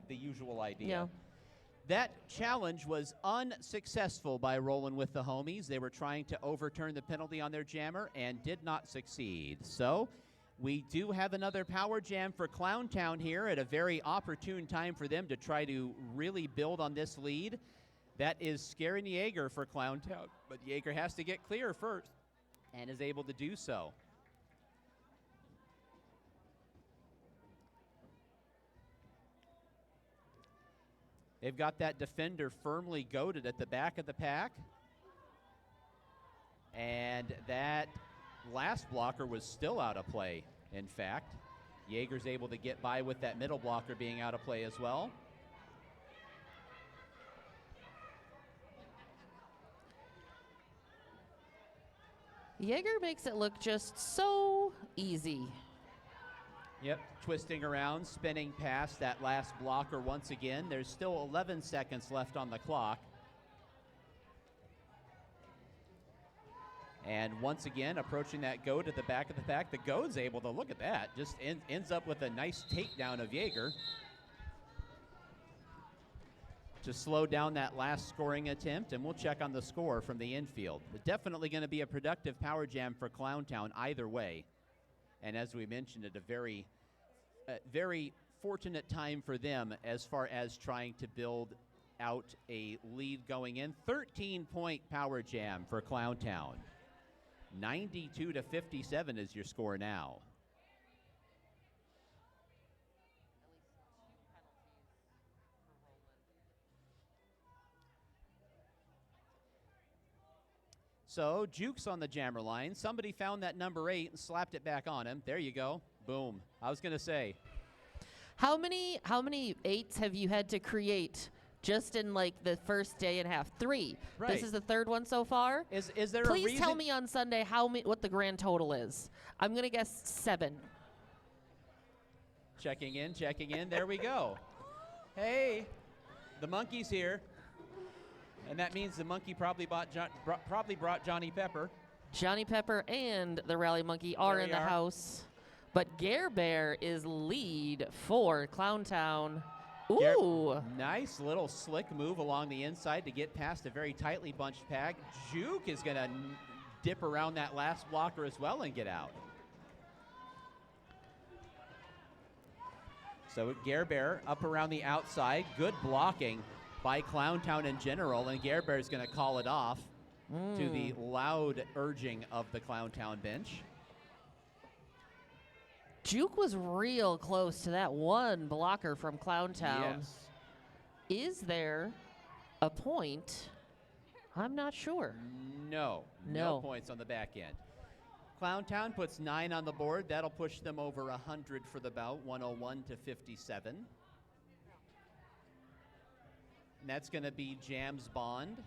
usual idea. Yeah. That challenge was unsuccessful by Rollin with the Homies. They were trying to overturn the penalty on their jammer and did not succeed. So we do have another power jam for Clowntown here at a very opportune time for them to try to really build on this lead. That is Scarin' Yeager for Clowntown, but Yeager has to get clear first and is able to do so. They've got that defender firmly goated at the back of the pack. And that last blocker was still out of play, in fact. Yeager's able to get by with that middle blocker being out of play as well. Yeager makes it look just so easy. Yep, twisting around, spinning past that last blocker once again. There's still 11 seconds left on the clock. And once again, approaching that goad at the back of the pack. The goad's able to, look at that, just ends up with a nice takedown of Yeager. to slow down that last scoring attempt, and we'll check on the score from the infield. But definitely going to be a productive power jam for Clowntown either way. And as we mentioned, at a very fortunate time for them as far as trying to build out a lead going in. 13-point power jam for Clowntown. 92-57 is your score now. So Juke's on the jammer line. Somebody found that number 8 and slapped it back on him. There you go. Boom. I was going to say. How many 8s have you had to create just in like the first day and a half? 3. Right. This is the 3rd one so far. Is there Please a reason? tell me on Sunday what the grand total is. I'm going to guess 7. Checking in. There we go. Hey, the monkey's here. And that means the monkey probably brought Johnny Pepper. Johnny Pepper and the Rally Monkey are in the house. But Gare Bear is lead for Clowntown. Ooh. Nice little slick move along the inside to get past a very tightly bunched pack. Juke is going to dip around that last blocker as well and get out. So Gare Bear up around the outside. Good blocking by Clowntown in general, and Gare Bear is going to call it off to the loud urging of the Clowntown bench. Juke was real close to that one blocker from Clowntown. Yes. Is there a point? I'm not sure. No points on the back end. Clowntown puts 9 on the board. That'll push them over 100 for the bout, 101-57. And that's going to be Jam's Bond.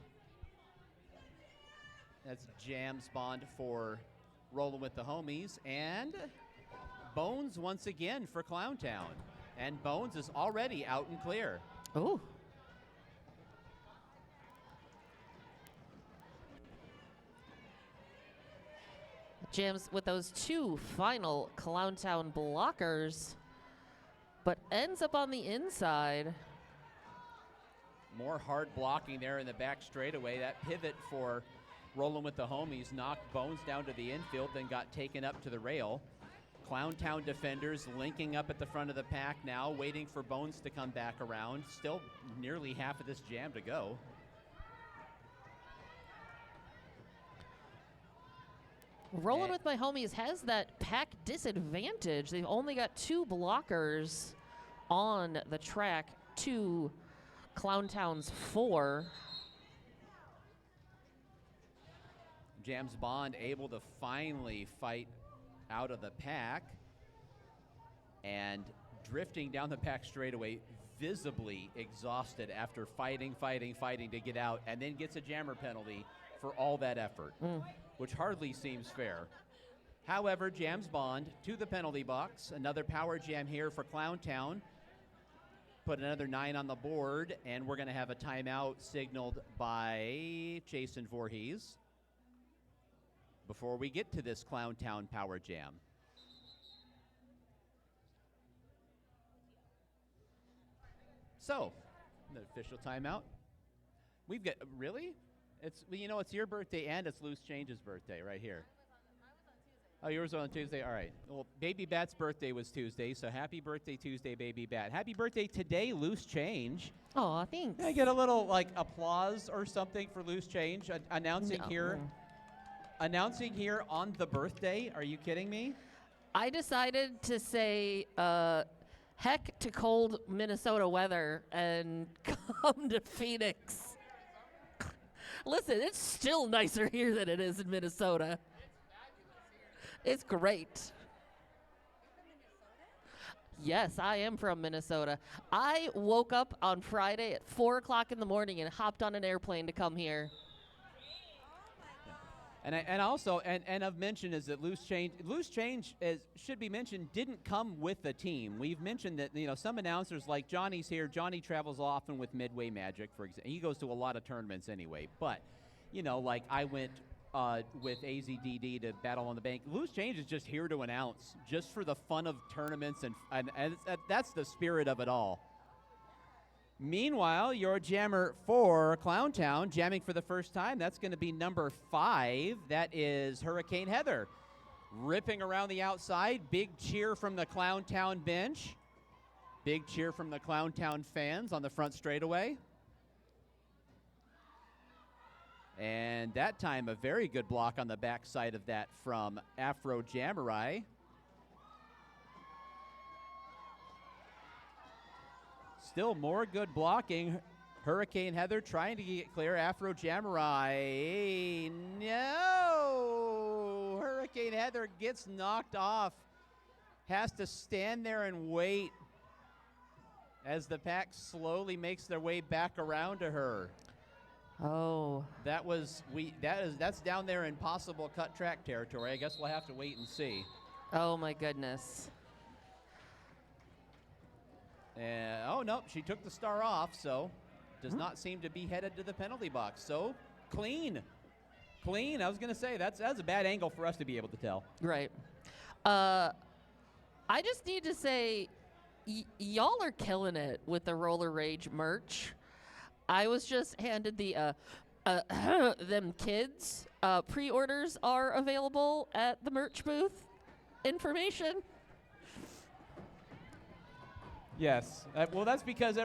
That's Jam's Bond for Rollin' with the Homies. And Bones once again for Clowntown. And Bones is already out and clear. Oh. Jams with those 2 final Clowntown blockers, but ends up on the inside. More hard blocking there in the back straightaway. That pivot for Rollin' with the Homies knocked Bones down to the infield, then got taken up to the rail. Clowntown defenders linking up at the front of the pack now, waiting for Bones to come back around. Still nearly half of this jam to go. Rollin' with my Homies has that pack disadvantage. They've only got 2 blockers on the track to Clowntown's 4. Jam's Bond able to finally fight out of the pack and drifting down the pack straightaway, visibly exhausted after fighting to get out, and then gets a jammer penalty for all that effort, which hardly seems fair. However, Jam's Bond to the penalty box. Another power jam here for Clowntown. Put another 9 on the board, and we're going to have a timeout signaled by Jason Voorhees before we get to this Clowntown power jam. So, the official timeout. We've got, really? It's your birthday and it's Loose Change's birthday right here. Oh, yours was on Tuesday? All right. Well, Baby Bat's birthday was Tuesday, so happy birthday Tuesday, Baby Bat. Happy birthday today, Loose Change. Oh, thanks. Can I get a little, applause or something for Loose Change? Announcing here on the birthday. Are you kidding me? I decided to say heck to cold Minnesota weather and come to Phoenix. Listen, it's still nicer here than it is in Minnesota. It's great. Yes, I am from Minnesota. I woke up on Friday at 4 o'clock in the morning and hopped on an airplane to come here. And also I've mentioned is that Loose Change should be mentioned, didn't come with the team. We've mentioned that some announcers like Johnny's here. Johnny travels often with Midway Magic, for example. He goes to a lot of tournaments anyway. But I went with AZDD to Battle on the Bank. Loose Change is just here to announce, just for the fun of tournaments, and that's the spirit of it all. Meanwhile, your jammer for Clowntown, jamming for the first time, that's going to be number 5. That is Hurricane Heather. Ripping around the outside. Big cheer from the Clowntown bench. Big cheer from the Clowntown fans on the front straightaway. And that time, a very good block on the backside of that from Afro Jamurai. Still more good blocking. Hurricane Heather trying to get clear. Afro Jamurai. No! Hurricane Heather gets knocked off. Has to stand there and wait as the pack slowly makes their way back around to her. Oh. That's down there in possible cut track territory. I guess we'll have to wait and see. Oh my goodness. Oh no, she took the star off, so does not seem to be headed to the penalty box. So clean. I was gonna say that's a bad angle for us to be able to tell. Right. I just need to say, y'all are killing it with the Roller Rage merch. I was just handed the them kids pre-orders are available at the merch booth. Information. Yes. Well, that's because I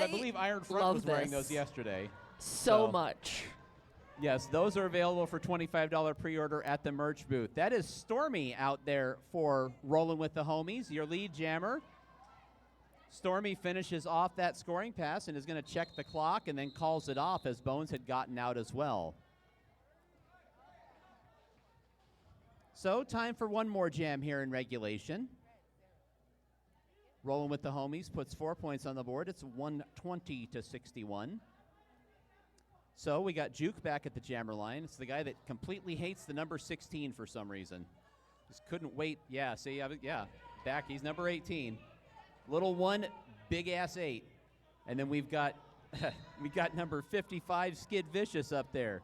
believe Iron Front was wearing those yesterday. So much. Yes, those are available for $25 pre-order at the merch booth. That is Stormy out there for Rollin' with the Homies, your lead jammer. Stormy finishes off that scoring pass and is going to check the clock and then calls it off as Bones had gotten out as well. So time for one more jam here in regulation. Rollin' with the Homies puts 4 points on the board. It's 120-61. So we got Juke back at the jammer line. It's the guy that completely hates the number 16 for some reason. Just couldn't wait. Yeah, see, yeah, back. He's number 18. Little 1, big ass 8. And then we've got number 55, Skid Vicious up there.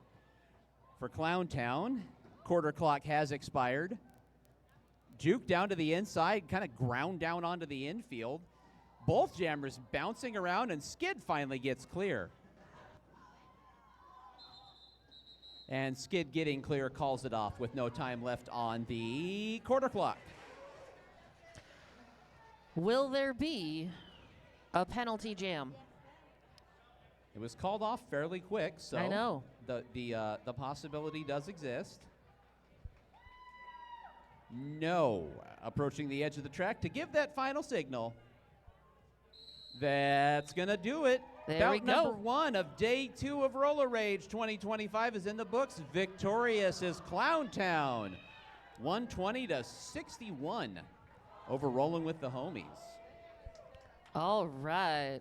For Clowntown, quarter clock has expired. Juke down to the inside, kind of ground down onto the infield. Both jammers bouncing around, and Skid finally gets clear. And Skid getting clear calls it off with no time left on the quarter clock. Will there be a penalty jam? It was called off fairly quick, so I know. The possibility does exist. No. Approaching the edge of the track to give that final signal. That's going to do it. There we Bout go. number 1 of day 2 of Roller Rage 2025 is in the books. Victorious is Clowntown. 120-61 over Rollin' with the Homies. All right.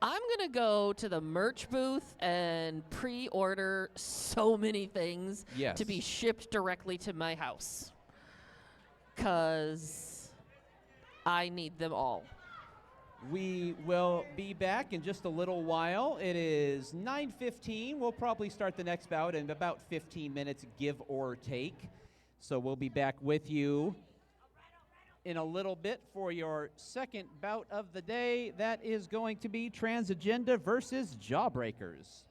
I'm going to go to the merch booth and pre-order so many things to be shipped directly to my house. Because I need them all. We will be back in just a little while. It is 9:15. We'll probably start the next bout in about 15 minutes, give or take. So we'll be back with you in a little bit for your second bout of the day. That is going to be Transagenda versus Jawbreakers.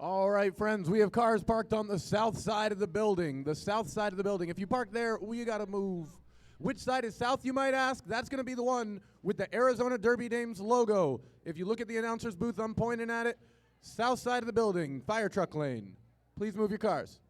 All right, friends, we have cars parked on the south side of the building. The south side of the building. If you park there, we got to move. Which side is south, you might ask? That's going to be the one with the Arizona Derby Dames logo. If you look at the announcer's booth, I'm pointing at it. South side of the building, fire truck lane. Please move your cars.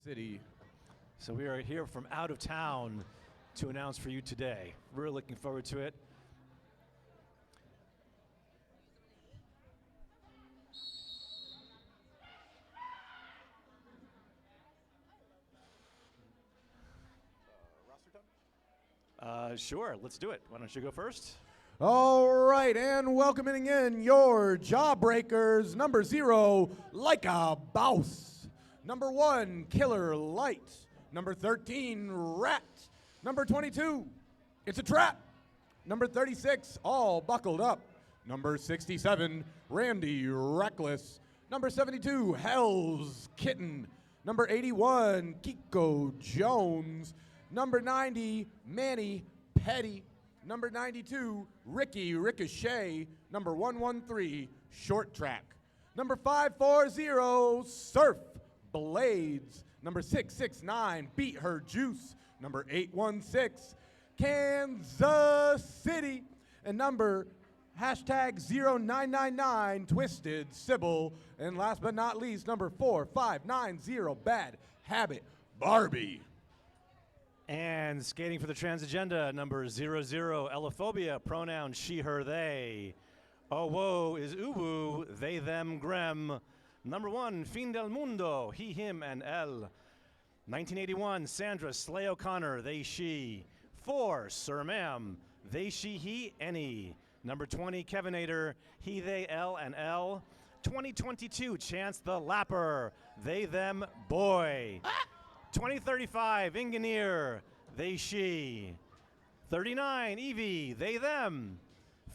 City. So we are here from out of town to announce for you today. Really looking forward to it. Sure, let's do it. Why don't you go first? All right, and welcoming in your Jawbreakers, number 0, Like a Boss. Number 1, Killer Light. Number 13, Rat. Number 22, It's a Trap. Number 36, All Buckled Up. Number 67, Randy Reckless. Number 72, Hell's Kitten. Number 81, Kiko Jones. Number 90, Manny Petty. Number 92, Ricky Ricochet. Number 113, Short Track. Number 540, Surf Blades. Number 669, Beat Her Juice. Number 816, Kansas City. And number #0999, Twisted Sybil. And last but not least, number 4590, Bad Habit Barbie. And skating for the trans agenda, number 00, Elophobia, pronoun she, her, they. Oh, whoa is uwu, they, them, grem. Number 1, Fin del Mundo, he, him, and el. 1981, Sandra Slay O'Connor, they, she. 4, Sir Ma'am, they, she, he, any. Number 20, Kevinator, he, they, L, and L. 2022, Chance the Lapper, they, them, boy. 2035, Engineer, they, she. 39, Evie, they, them.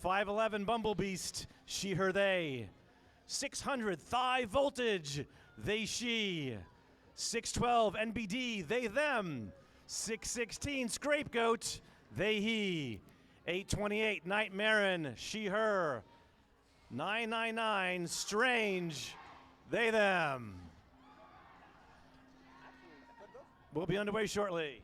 511, Bumblebeast, she, her, they. 600, Thigh Voltage, they, she. 612, NBD, they, them. 616, Scapegoat, they, he. 828, Nightmarin, she, her. 999, Strange, they, them. We'll be underway shortly.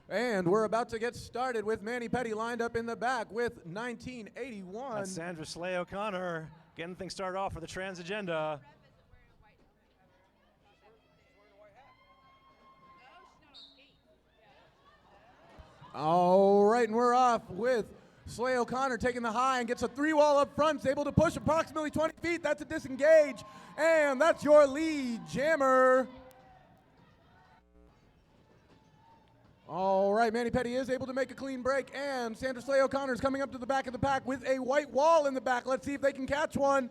And we're about to get started with Manny Petty lined up in the back with 1981. That's Sandra Slay O'Connor getting things started off for the trans agenda. All right, and we're off with Slay O'Connor taking the high and gets a 3-wall up front. Is able to push approximately 20 feet. That's a disengage. And that's your lead jammer. All right, Manny Petty is able to make a clean break, and Sandra Slay O'Connor is coming up to the back of the pack with a white wall in the back. Let's see if they can catch one.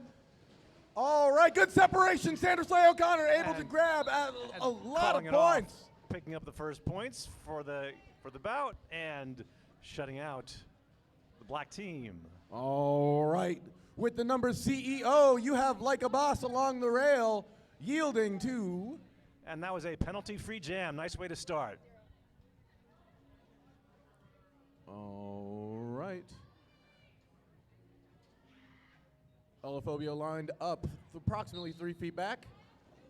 All right, good separation. Sandra Slay O'Connor able to grab a lot of points. Picking up the first points for the bout and shutting out the black team. All right, with the number CEO, you have Like a Boss along the rail, yielding to. And that was a penalty-free jam. Nice way to start. All right. Elophobia lined up approximately 3 feet back.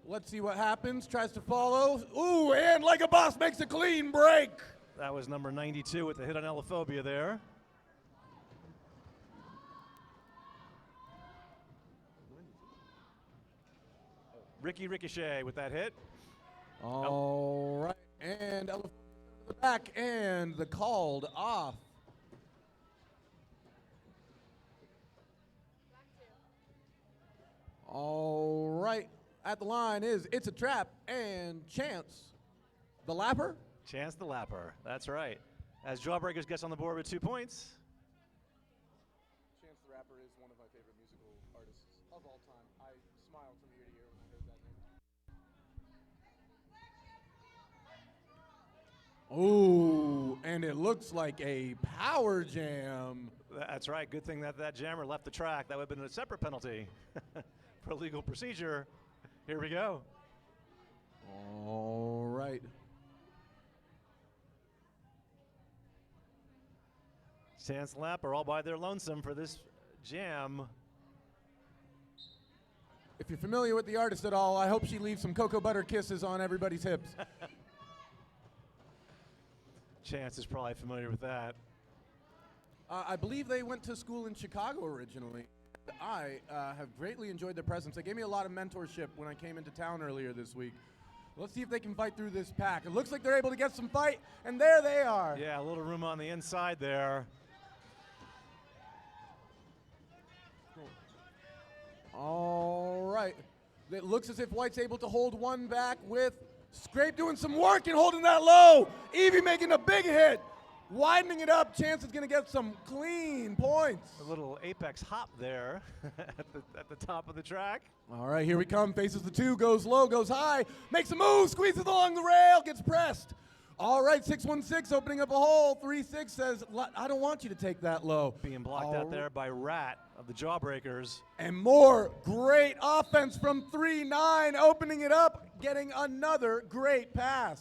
Let's see what happens. Tries to follow. Ooh, and Like a Boss makes a clean break. That was number 92 with the hit on Elophobia there. Ricky Ricochet with that hit. All right, and Elophobia to the back, and the called off. at the line is It's a Trap and Chance the Lapper. Chance the Lapper. That's right. As Jawbreakers gets on the board with 2 points. Chance the Rapper is one of my favorite musical artists of all time. I smiled from ear to ear when I heard that name. Oh, and it looks like a power jam. That's right. Good thing that that jammer left the track. That would have been a separate penalty for legal procedure. Here we go. All right. Chance Lap are all by their lonesome for this jam. If you're familiar with the artist at all, I hope she leaves some cocoa butter kisses on everybody's hips. Chance is probably familiar with that. I believe they went to school in Chicago originally. I have greatly enjoyed their presence. They gave me a lot of mentorship when I came into town earlier this week. Let's see if they can fight through this pack. It looks like they're able to get some fight, and there they are. Yeah, a little room on the inside there. All right. It looks as if White's able to hold one back with Scrape doing some work and holding that low. Evie making a big hit. Widening it up. Chance is going to get some clean points. A little apex hop there at the top of the track. All right, here we come. Faces the 2, goes low, goes high, makes a move, squeezes along the rail, gets pressed. All right, 616 opening up a hole. 36 says, I don't want you to take that low. Being blocked out there by Rat of the Jawbreakers. And more great offense from 3-9, opening it up, getting another great pass.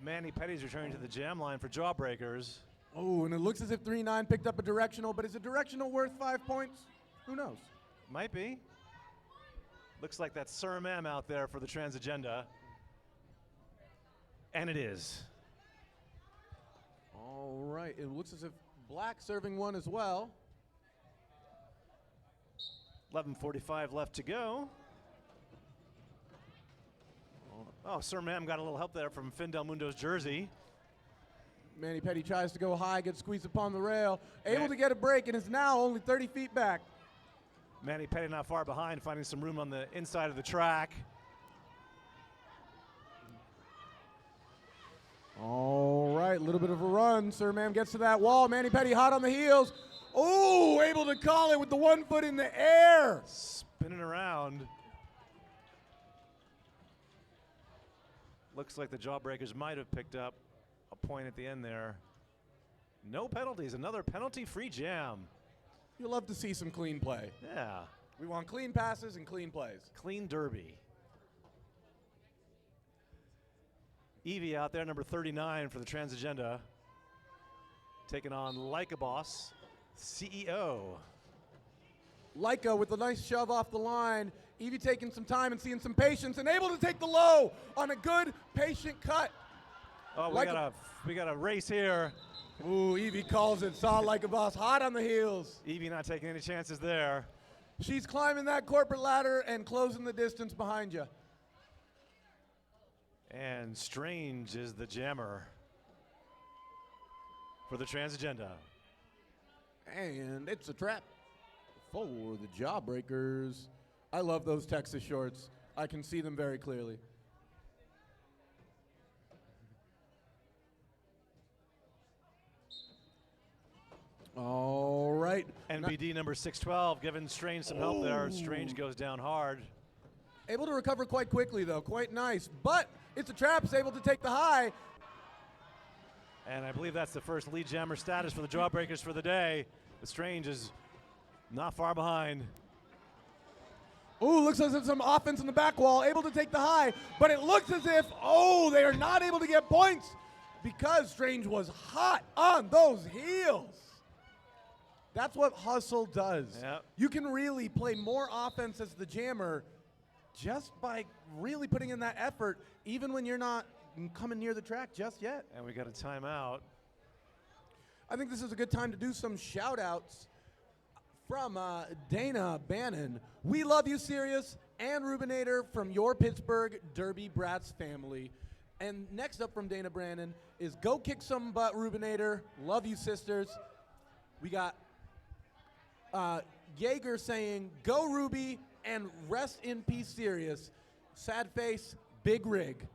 Manny Petty's returning to the jam line for Jawbreakers. Oh, and it looks as if 3-9 picked up a directional, but is a directional worth 5 points? Who knows? Might be. Looks like that's Sir Ma'am out there for the trans agenda. And it is. All right, it looks as if Black serving one as well. 11:45 left to go. Oh, Sir Ma'am got a little help there from Finn Del Mundo's jersey. Manny Petty tries to go high, gets squeezed upon the rail, able to get a break, and is now only 30 feet back. Manny Petty not far behind, finding some room on the inside of the track. All right, a little bit of a run. Sir Ma'am gets to that wall. Manny Petty hot on the heels. Oh, able to call it with the 1 foot in the air. Spinning around. Looks like the Jawbreakers might have picked up a point at the end there. No penalties, another penalty-free jam. You love to see some clean play. Yeah. We want clean passes and clean plays. Clean derby. Evie out there, number 39 for the trans agenda. Taking on Like a Boss, CEO. Leica with a nice shove off the line. Evie taking some time and seeing some patience and able to take the low on a good patient cut. Oh, we got a race here. Ooh, Evie calls it. Saw Like a Boss hot on the heels. Evie not taking any chances there. She's climbing that corporate ladder and closing the distance behind you. And Strange is the jammer for the trans agenda. And it's a trap for the Jawbreakers. I love those Texas shorts. I can see them very clearly. All right. NBD number 612 giving Strange some help there. Strange goes down hard. Able to recover quite quickly, though. Quite nice. But it's a trap. Is able to take the high. And I believe that's the first lead jammer status for the Jawbreakers for the day. The Strange is not far behind. Ooh, looks as if some offense in the back wall, able to take the high, but it looks as if, they are not able to get points because Strange was hot on those heels. That's what hustle does. Yep. You can really play more offense as the jammer just by really putting in that effort, even when you're not coming near the track just yet. And we got a timeout. I think this is a good time to do some shout-outs from Dana Bannon. We love you, Sirius and Rubinator from your Pittsburgh Derby Brats family. And next up from Dana Bannon is Go Kick Some Butt, Rubinator. Love you, sisters. We got Jaeger saying, "Go Ruby," and "Rest in peace, Sirius." Sad face, big rig.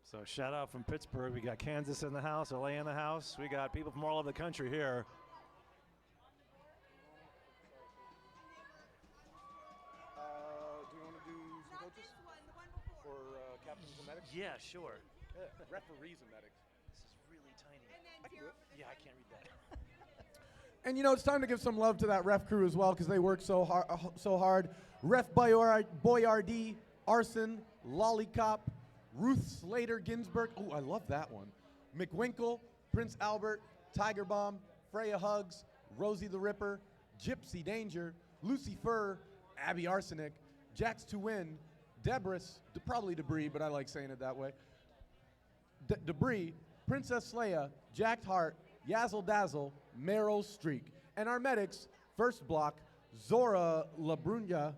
So shout out from Pittsburgh. We got Kansas in the house, LA in the house. We got people from all over the country here. Do you want to do some coaches? Or captains and medics? Yeah, sure. Referees and medics. This is really tiny. Yeah, I can't read that. And you know, it's time to give some love to that ref crew as well, because they work so hard. Ref Boyardee, Arson, Lollipop, Ruth Slater Ginsburg. Oh, I love that one. McWinkle, Prince Albert, Tiger Bomb, Freya Hugs, Rosie the Ripper, Gypsy Danger, Lucy Fur, Abby Arsenic, Jax to Win, Debris, probably Debris, but I like saying it that way. Debris, Princess Leia, Jacked Heart, Yazzle Dazzle, Meryl Streak. And our medics, first block, Zora Labrunya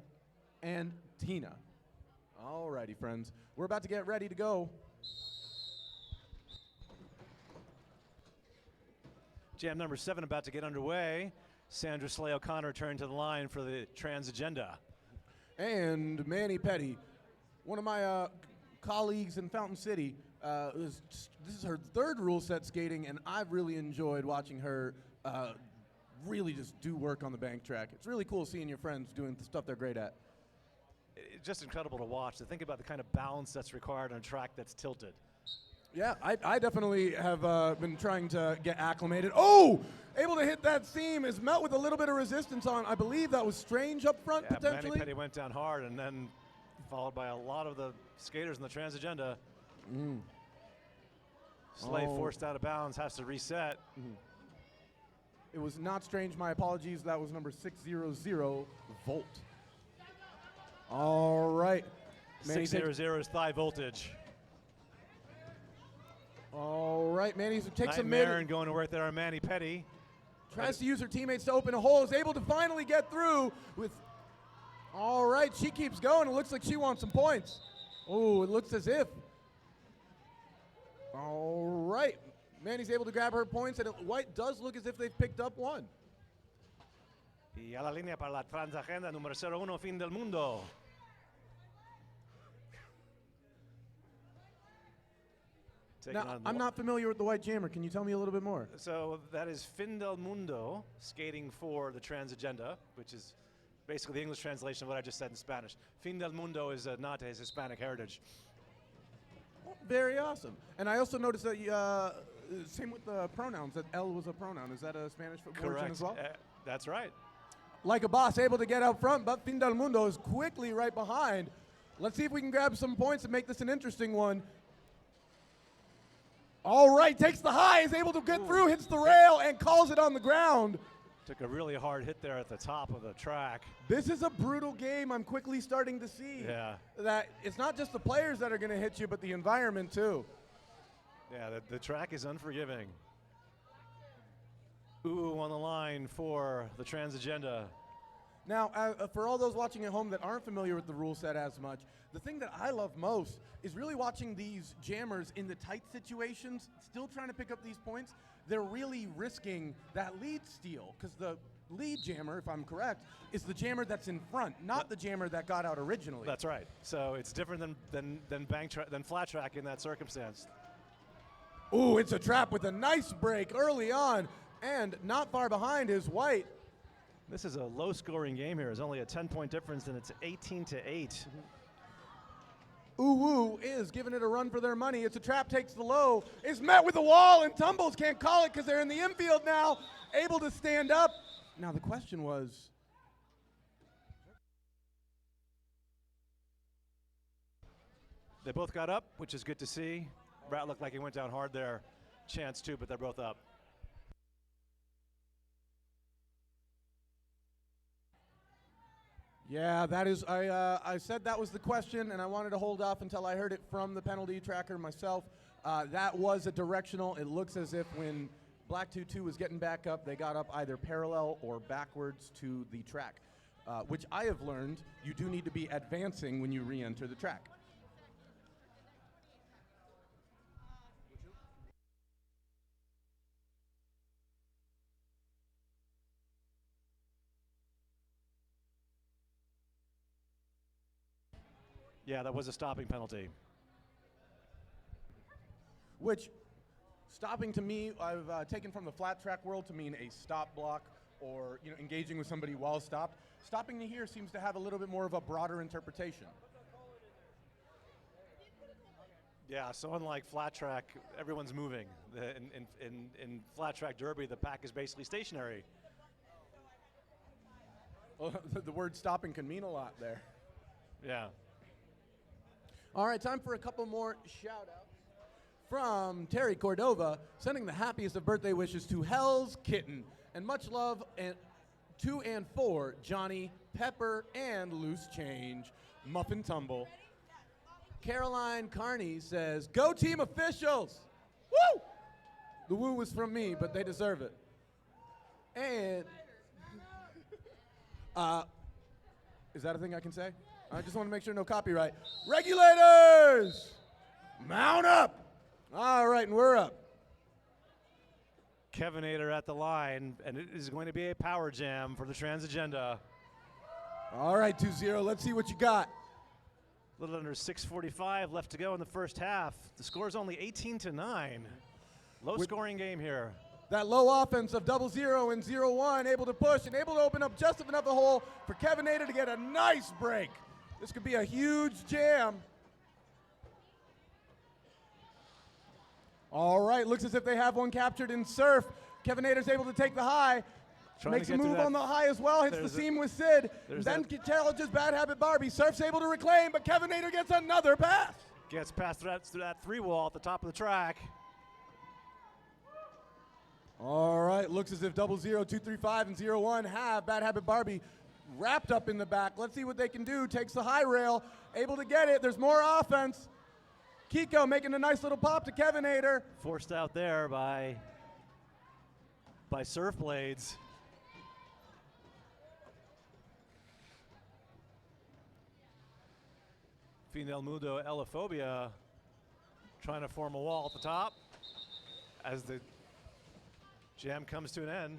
and Tina. Alrighty, friends. We're about to get ready to go. Jam number 7 about to get underway. Sandra Slay O'Connor turned to the line for the trans agenda. And Manny Petty, one of my colleagues in Fountain City, this is her third rule set skating, and I've really enjoyed watching her really just do work on the bank track. It's really cool seeing your friends doing the stuff they're great at. It's just incredible to watch, to think about the kind of balance that's required on a track that's tilted. Yeah, I definitely have been trying to get acclimated. Oh! Able to hit that seam, is met with a little bit of resistance on, I believe that was Strange up front, Yeah, potentially. Manny Petty went down hard, and then followed by a lot of the skaters in the trans agenda. Slay forced out of bounds, has to reset. It was not Strange, my apologies. That was number 600, Volt. All right. Manny 600 is thigh voltage. All right, Manny takes a Nightmare mid. and going to work there on Manny Petty. Tries to use her teammates to open a hole. Is able to finally get through with. All right, she keeps going. It looks like she wants some points. Oh, it looks as if. All right. Manny's able to grab her points, and White does look as if they've picked up one. Y a la línea para la trans agenda número 01, Fin del Mundo. Now, I'm not familiar with the White Jammer. Can you tell me a little bit more? So that is Fin del Mundo, skating for the trans agenda, which is basically the English translation of what I just said in Spanish. Fin del Mundo is a nod to his Hispanic heritage. Very awesome. And I also noticed that same with the pronouns, that L was a pronoun. Is that a Spanish origin as well? That's right. Like a boss, able to get out front, but Fin del Mundo is quickly right behind. Let's see if we can grab some points and make this an interesting one. All right, takes the high, is able to get through, hits the rail, and calls it on the ground. Took a really hard hit there at the top of the track. This is a brutal game. I'm quickly starting to see that it's not just the players that are going to hit you, but the environment too. Yeah, the track is unforgiving. Ooh, on the line for the trans agenda. Now, for all those watching at home that aren't familiar with the rule set as much, the thing that I love most is really watching these jammers in the tight situations, still trying to pick up these points. They're really risking that lead steal, because the lead jammer, if I'm correct, is the jammer that's in front, not the jammer that got out originally. That's right. So it's different than flat track in that circumstance. Ooh, it's a trap with a nice break early on, and not far behind is White. This is a low-scoring game here. There's only a 10-point difference, and it's 18-8. Uwu is giving it a run for their money. It's a trap, takes the low, is met with a wall, and tumbles. Can't call it because they're in the infield now, able to stand up. Now the question was, they both got up, which is good to see. Brat looked like he went down hard there. Chance too, but they're both up. yeah, that is, I said that was the question, and I wanted to hold off until I heard it from the penalty tracker myself. That was a directional. It looks as if when Black 2-2 was getting back up, they got up either parallel or backwards to the track, which I have learned you do need to be advancing when you re-enter the track. Yeah, that was a stopping penalty. Which, stopping to me, I've taken from the flat track world to mean a stop block or engaging with somebody while stopped. Stopping to here seems to have a little bit more of a broader interpretation. Yeah, so unlike flat track, everyone's moving. In flat track derby, the pack is basically stationary. Well, the word stopping can mean a lot there. Yeah. All right, time for a couple more shout-outs. From Terry Cordova, sending the happiest of birthday wishes to Hell's Kitten. And much love to and for Johnny, Pepper, and Loose Change. Muffin Tumble. Caroline Carney says, "Go team officials!" Woo! The woo was from me, but they deserve it. And, is that a thing I can say? I just want to make sure no copyright. Regulators! Mount up! All right, and we're up. Kevinator at the line, and it is going to be a power jam for the Trans Agenda. All right, 2-0, let's see what you got. A little under 6:45 left to go in the first half. The score is only 18-9. Low scoring game here. That low offense of 0-0 and 0-1, able to push and able to open up just enough a hole for Kevinator to get a nice break. This could be a huge jam. All right, looks as if they have one captured in Surf. Kevinator's able to take the high. Makes a move on the high as well, hits the seam with Sid. Then challenges Bad Habit Barbie. Surf's able to reclaim, but Kevinator gets another pass. Gets past through that three wall at the top of the track. All right, looks as if 0-0, 2-3-5, and 0-1 have Bad Habit Barbie wrapped up in the back. Let's see what they can do. Takes the high rail, able to get it. There's more offense. Kiko making a nice little pop to Kevinator. Forced out there by Surf Blades. Final Mundo Elaphobia trying to form a wall at the top as the jam comes to an end.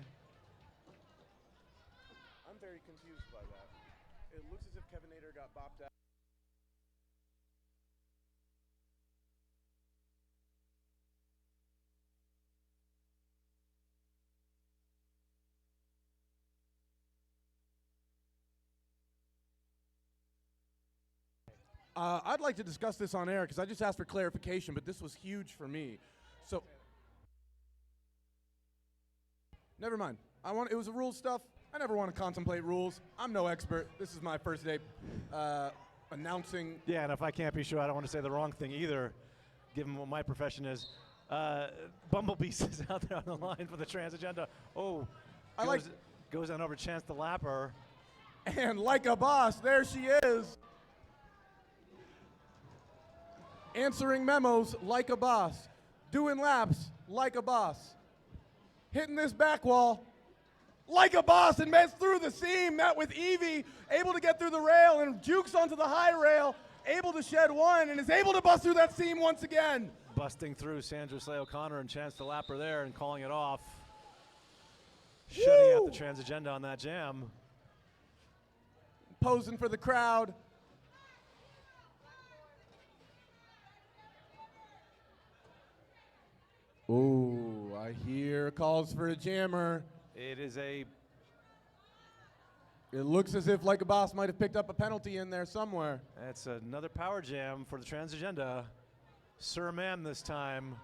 I'm very confused by that. It looks as if Kevinator got bopped out. I'd like to discuss this on air because I just asked for clarification, but this was huge for me. So, never mind. It was a rules stuff. I never want to contemplate rules. I'm no expert. This is my first day announcing. Yeah, and if I can't be sure, I don't want to say the wrong thing either, given what my profession is. Bumblebeast is out there on the line for the Trans Agenda. Oh, goes on over Chance the Lapper. And like a boss, there she is. Answering memos like a boss. Doing laps like a boss. Hitting this back wall like a boss and messed through the seam. Met with Evie, able to get through the rail and jukes onto the high rail. Able to shed one and is able to bust through that seam once again. Busting through Sandra Slay O'Connor and Chance the Lapper there and calling it off. Shutting out the Trans Agenda on that jam. Posing for the crowd. Ooh, I hear calls for a jammer. It looks as if Like a Boss might have picked up a penalty in there somewhere. That's another power jam for the Trans Agenda. Sir Ma'am this time.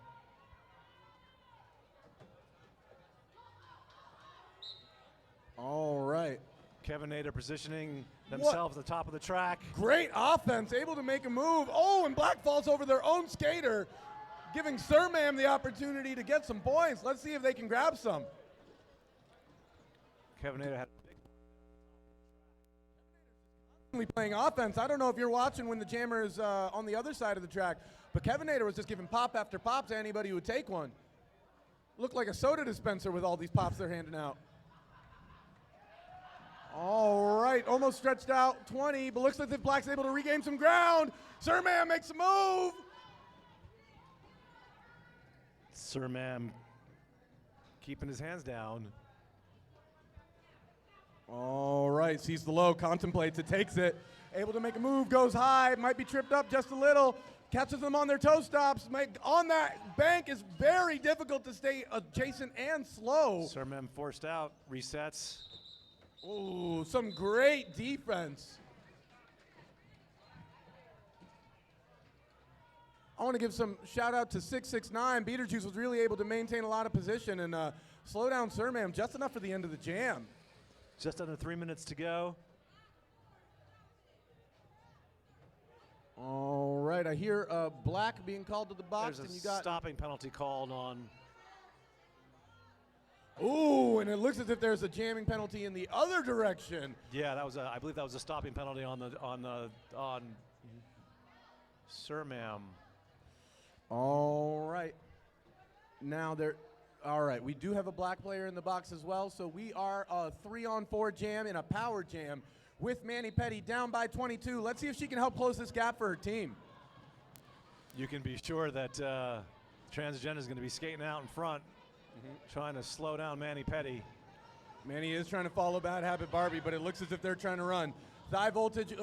All right. Kevinator positioning themselves at the top of the track. Great offense, able to make a move. Oh, and Black falls over their own skater, giving Sir Ma'am the opportunity to get some points. Let's see if they can grab some. Kevinator had playing offense. I don't know if you're watching when the jammer is on the other side of the track, but Kevinator was just giving pop after pop to anybody who would take one. Looked like a soda dispenser with all these pops they're handing out. All right, almost stretched out 20, but looks like if Black's able to regain some ground. Sir Ma'am makes a move. Sir Ma'am keeping his hands down. All right, sees the low, contemplates it, takes it. able to make a move, goes high, might be tripped up just a little, catches them on their toe stops. On that bank is very difficult to stay adjacent and slow. Surmem forced out, resets. Ooh, some great defense. I want to give some shout out to 669. Beetlejuice was really able to maintain a lot of position and slow down Surmam just enough for the end of the jam. Just under 3 minutes to go. All right, I hear black being called to the box. There's a and you got stopping penalty called on. Ooh, and it looks as if there's a jamming penalty in the other direction. Yeah, that was I believe that was a stopping penalty on Surmam. All right. Now all right, we do have a black player in the box as well, so we are a 3-on-4 jam in a power jam with Manny Petty down by 22. Let's see if she can help close this gap for her team. You can be sure that Transagenda is going to be skating out in front, trying to slow down Manny Petty. Manny is trying to follow Bad Habit Barbie, but it looks as if they're trying to run. High voltage it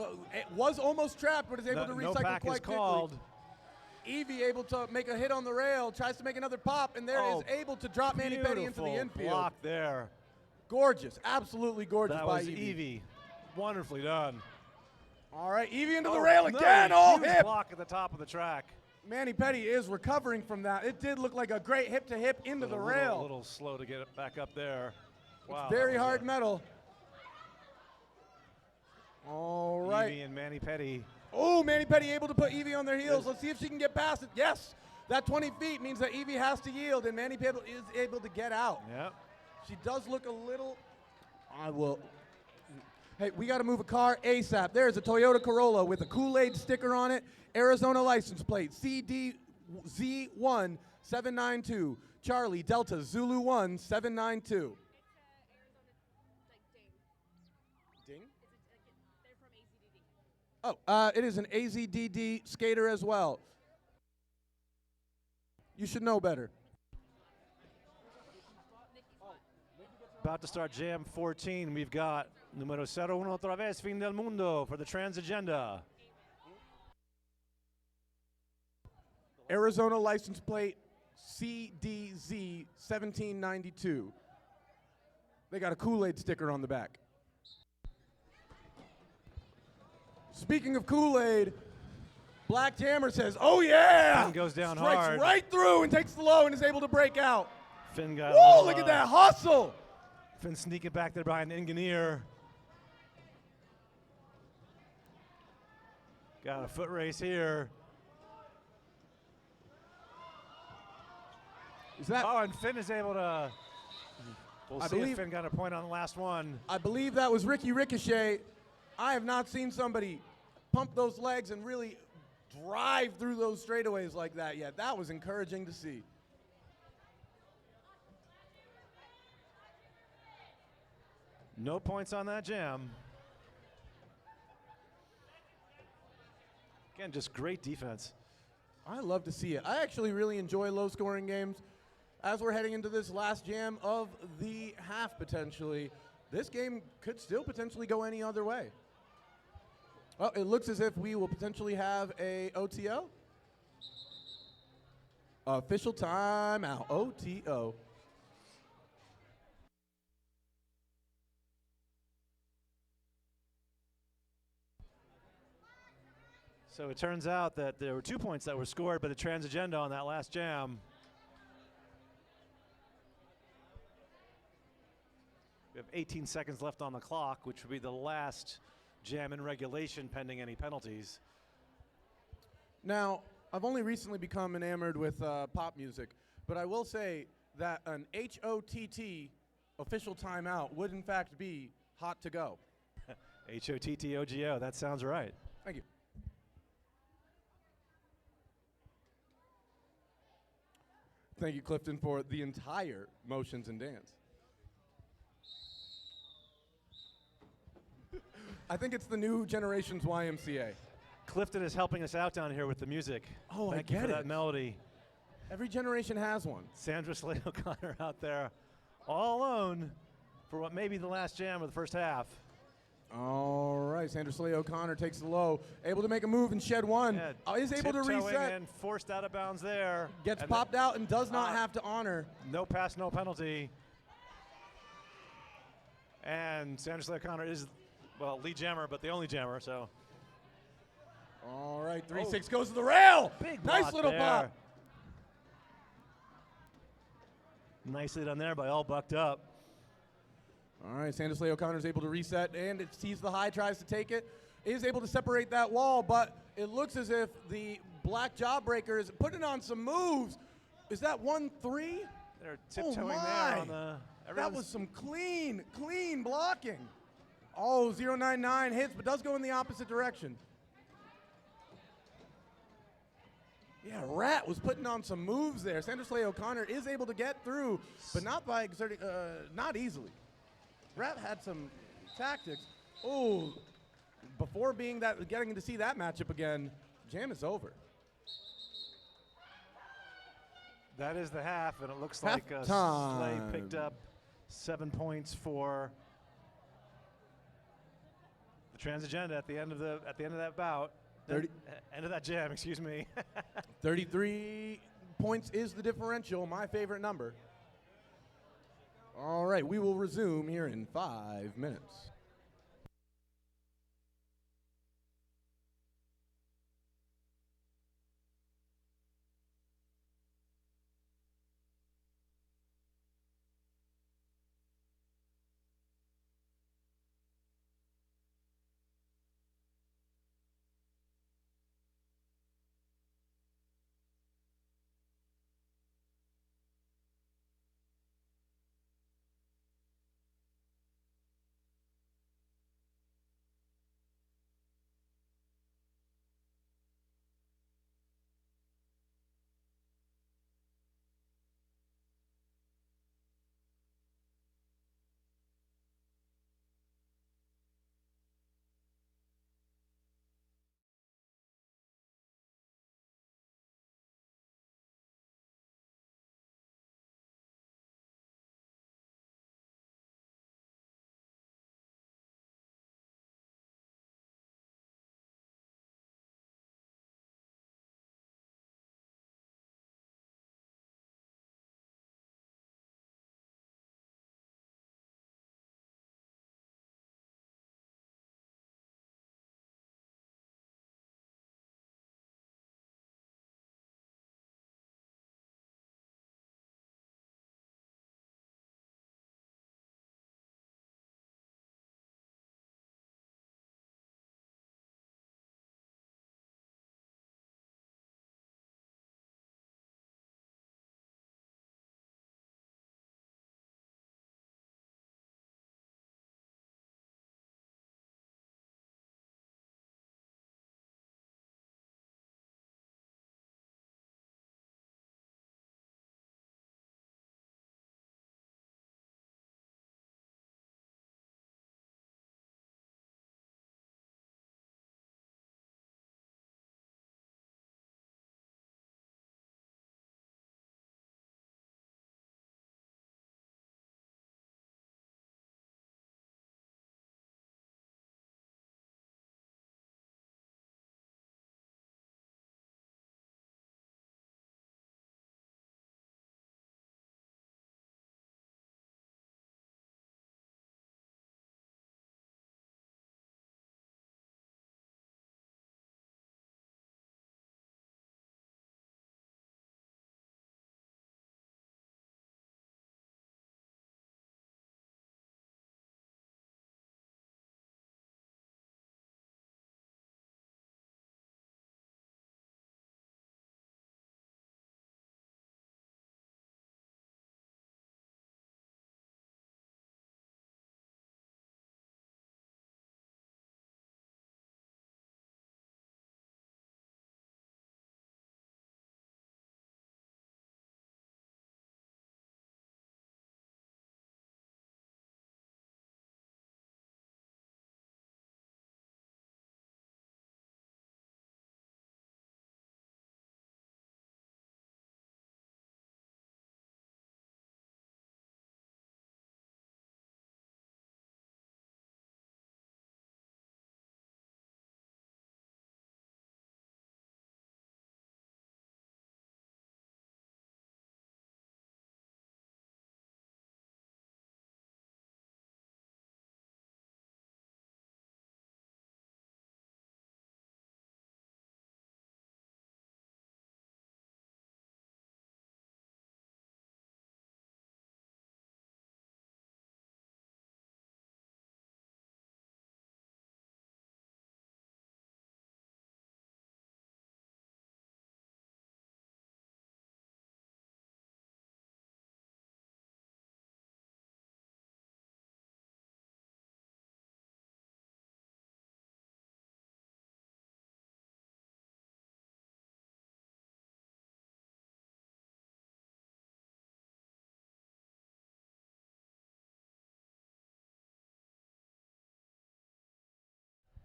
was almost trapped, but is able to recycle no pack quite is quickly. called. Evie able to make a hit on the rail, tries to make another pop, and there is able to drop Manny Petty into the infield. Block there. Gorgeous, absolutely gorgeous That by was Evie. Wonderfully done. All right, Evie into the rail again. Huge Hip. block at the top of the track. Manny Petty is recovering from that. It did look like a great hip-to-hip into the rail. A little slow to get it back up there. Wow, it's very hard metal. All right. Evie and Manny Petty. Oh, Manny Petty able to put Evie on their heels. Let's see if she can get past it. Yes, that 20 feet means that Evie has to yield, and Manny Petty is able to get out. Yep. She does look a little. I will. Hey, we got to move a car ASAP. There's a Toyota Corolla with a Kool-Aid sticker on it, Arizona license plate, CDZ1792, Charlie Delta Zulu 1792. Ding? They're from AZDD. Oh, it is an AZDD skater as well. You should know better. About to start Jam 14. We've got numero 01 otra vez, fin del mundo for the Transagenda. Arizona license plate CDZ 1792. They got a Kool-Aid sticker on the back. Speaking of Kool-Aid, Black Jammer says, oh yeah! Finn goes down Strikes hard. right through and takes the low and is able to break out. Finn got Whoa, look at that hustle! Finn sneaking back there behind the engineer. Got a foot race here. Is that? Oh, and Finn is able to. We'll I see believe- if Finn got a point on the last one. I believe that was Ricky Ricochet. I have not seen somebody pump those legs and really drive through those straightaways like that yet. That was encouraging to see. No points on that jam. Again, just great defense. I love to see it. I actually really enjoy low-scoring games. As we're heading into this last jam of the half, potentially, this game could still potentially go any other way. Well, it looks as if we will potentially have a OTO. Official timeout, OTO. So it turns out that there were 2 points that were scored by the Transagenda on that last jam. We have 18 seconds left on the clock, which would be the last jam in regulation pending any penalties. Now, I've only recently become enamored with pop music, but I will say that an HOTT official timeout would in fact be hot to go. HOTTOGO, that sounds right. Thank you. Thank you, Clifton, for the entire motions and dance. I think it's the new generation's YMCA. Clifton is helping us out down here with the music. Oh, Thank I you for get that it. melody. Every generation has one. Sandra Slade O'Connor out there all alone for what may be the last jam of the first half. All right, Sandra Slay O'Connor takes the low, able to make a move and shed one. Yeah, Is able to tiptoeing reset. and forced out of bounds there. Gets And popped out and does not have to honor. No pass, no penalty. And Sandra Slay O'Connor is, well, lead jammer, but the only jammer, so. All right, 3-6 goes to the rail. Big Nice block little there. pop. Nicely done there by All Bucked Up. All right, Sandra Slay O'Connor is able to reset and it sees the high, tries to take it. Is able to separate that wall, but it looks as if the black jawbreaker is putting on some moves. Is that 1-3? They're tiptoeing my. there on the. That was some clean blocking. Oh, 099 hits, but does go in the opposite direction. Yeah, Rat was putting on some moves there. Sandra Slay O'Connor is able to get through, but not by exerting, not easily. Rat had some tactics. Oh, before getting to see that matchup again, jam is over. That is the half, and it looks Half like time. Slay picked up 7 points for the trans agenda at the end of that bout. 30 End of that jam, excuse me. 33 points is the differential, my favorite number. All right, we will resume here in 5 minutes.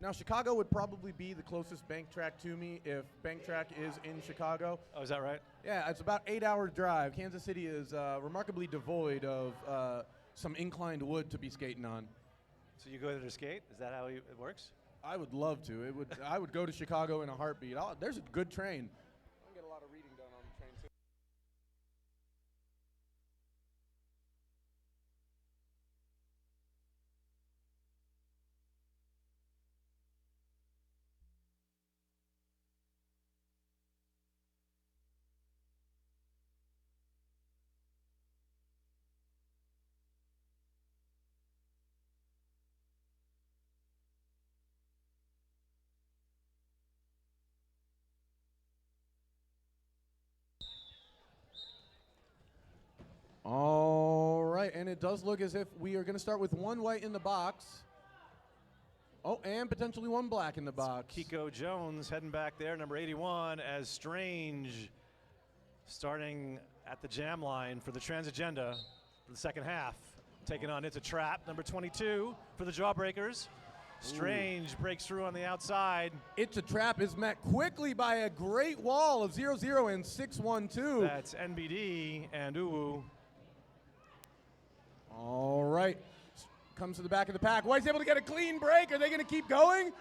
Now, Chicago would probably be the closest bank track to me if bank track is in Chicago. Oh, is that right? Yeah, it's about 8-hour drive. Kansas City is remarkably devoid of some inclined wood to be skating on. So you go there to skate? Is that how it works? I would love to. I would go to Chicago in a heartbeat. There's a good train. I can get a lot of reading done on the train too. All right, and it does look as if we are going to start with one white in the box. Oh, and potentially one black in the box. Kiko Jones heading back there, number 81, as Strange starting at the jam line for the Transagenda for the second half. Taking on It's a Trap, number 22 for the Jawbreakers. Strange breaks through on the outside. It's a Trap is met quickly by a great wall of 0-0 and 6-1-2. That's NBD and Uwu. All right. Comes to the back of the pack. White's able to get a clean break. Are they going to keep going?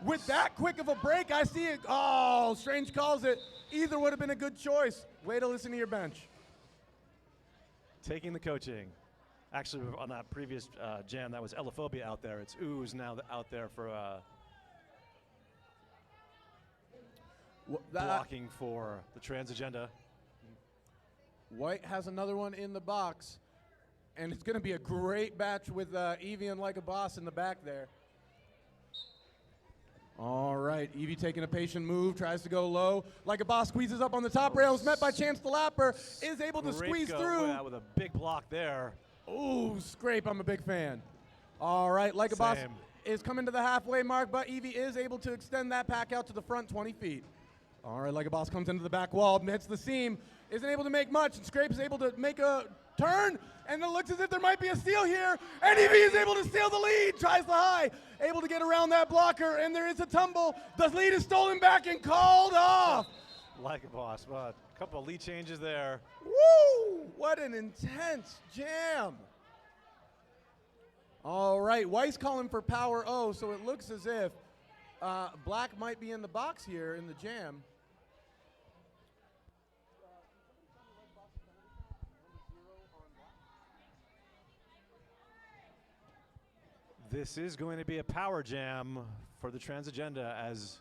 With that quick of a break, I see it. Oh, Strange calls it. Either would have been a good choice. Way to listen to your bench. Taking the coaching. Actually, on that previous jam, that was Elophobia out there. It's Ooze now out there for blocking for the Transagenda. White has another one in the box. And it's going to be a great batch with Evie and Like a Boss in the back there. All right, Evie taking a patient move, tries to go low. Like a Boss squeezes up on the top rail, is met by Chance the Lapper, is able to squeeze through. With a big block there. Ooh, scrape, I'm a big fan. All right, Like a Boss is coming to the halfway mark, but Evie is able to extend that pack out to the front 20 feet. All right, Like a Boss comes into the back wall, hits the seam, isn't able to make much, and Scrape is able to make a turn, and it looks as if there might be a steal here, and Evie is able to steal the lead, tries the high, able to get around that blocker, and there is a tumble. The lead is stolen back and called off. Like a Boss, but a couple of lead changes there. Woo! What an intense jam. All right, Weiss calling for power O, so it looks as if Black might be in the box here in the jam. This is going to be a power jam for the Transagenda as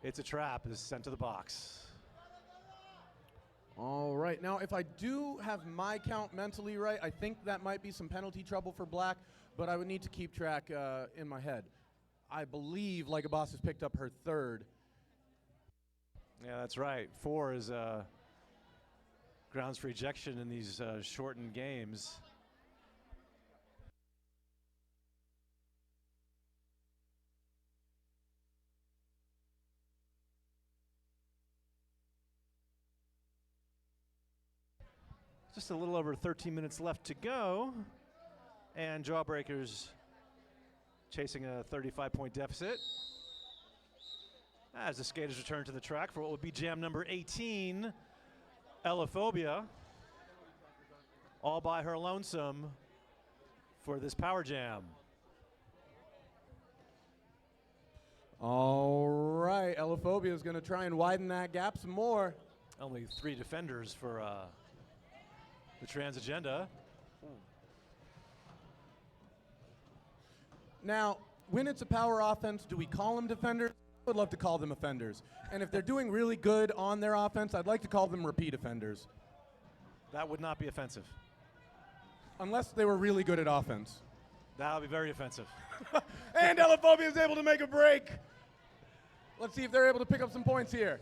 It's a Trap is sent to the box. All right, now if I do have my count mentally right, I think that might be some penalty trouble for Black, but I would need to keep track in my head. I believe Like a Boss has picked up her third. Yeah, that's right. 4 is grounds for ejection in these shortened games. Just a little over 13 minutes left to go, and Jawbreakers chasing a 35-point deficit as the skaters return to the track for what would be jam number 18, Elophobia, all by her lonesome for this power jam. All right, Elophobia is going to try and widen that gap some more. Only 3 defenders for the Transagenda. Now, when it's a power offense, do we call them defenders? I would love to call them offenders. And if they're doing really good on their offense, I'd like to call them repeat offenders. That would not be offensive. Unless they were really good at offense. That would be very offensive. And Elophobia is able to make a break. Let's see if they're able to pick up some points here.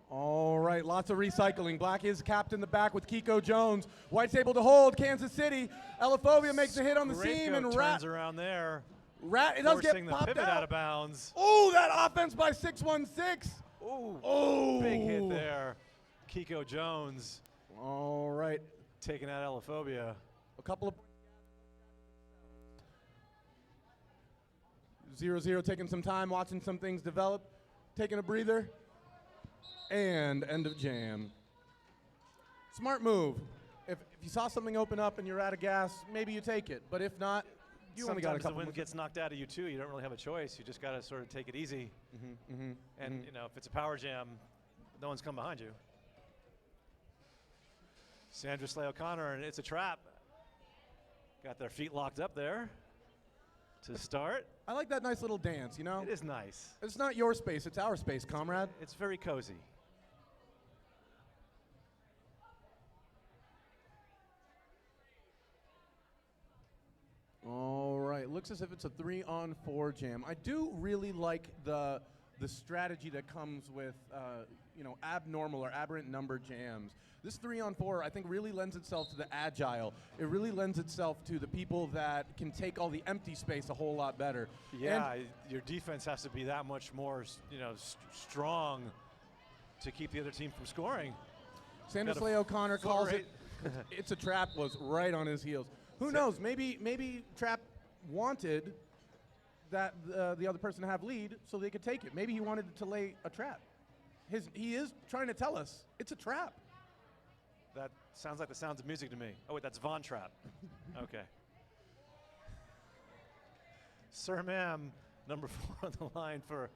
All right, lots of recycling. Black is capped in the back with Kiko Jones. White's able to hold Kansas City. Elophobia makes a hit on the seam, and turns around there. Rat, it does get forcing the popped pivot out of bounds. Oh, that offense by 616. Oh, big hit there. Kiko Jones. All right. Taking out Elophobia. A couple of 0-0 taking some time, watching some things develop, taking a breather, and end of jam. Smart move. If you saw something open up and you're out of gas, maybe you take it. But if not, you only got a Sometimes the couple wind more. gets knocked out of you too. You don't really have a choice. You just got to sort of take it easy. And you know, if it's a power jam, no one's come behind you. Sandra Slay O'Connor, and it's a trap. Got their feet locked up there to start. I like that nice little dance, you know? It is nice. It's not your space, it's our space, comrade. It's very cozy. All right, looks as if it's a 3-on-4 jam. I do really like the strategy that comes with abnormal or aberrant number jams. This 3-on-4, I think, really lends itself to the agile. It really lends itself to the people that can take all the empty space a whole lot better. Yeah, your defense has to be that much more, strong to keep the other team from scoring. Sandra Got a Slay O'Connor foot calls rate. it. It's a trap was right on his heels. Who knows? Maybe Trap wanted that the other person to have lead so they could take it. Maybe he wanted to lay a trap. He is trying to tell us it's a trap. That sounds like the sounds of music to me. Oh, wait, that's Von Trapp. Okay. Sir Ma'am, number 4 on the line for,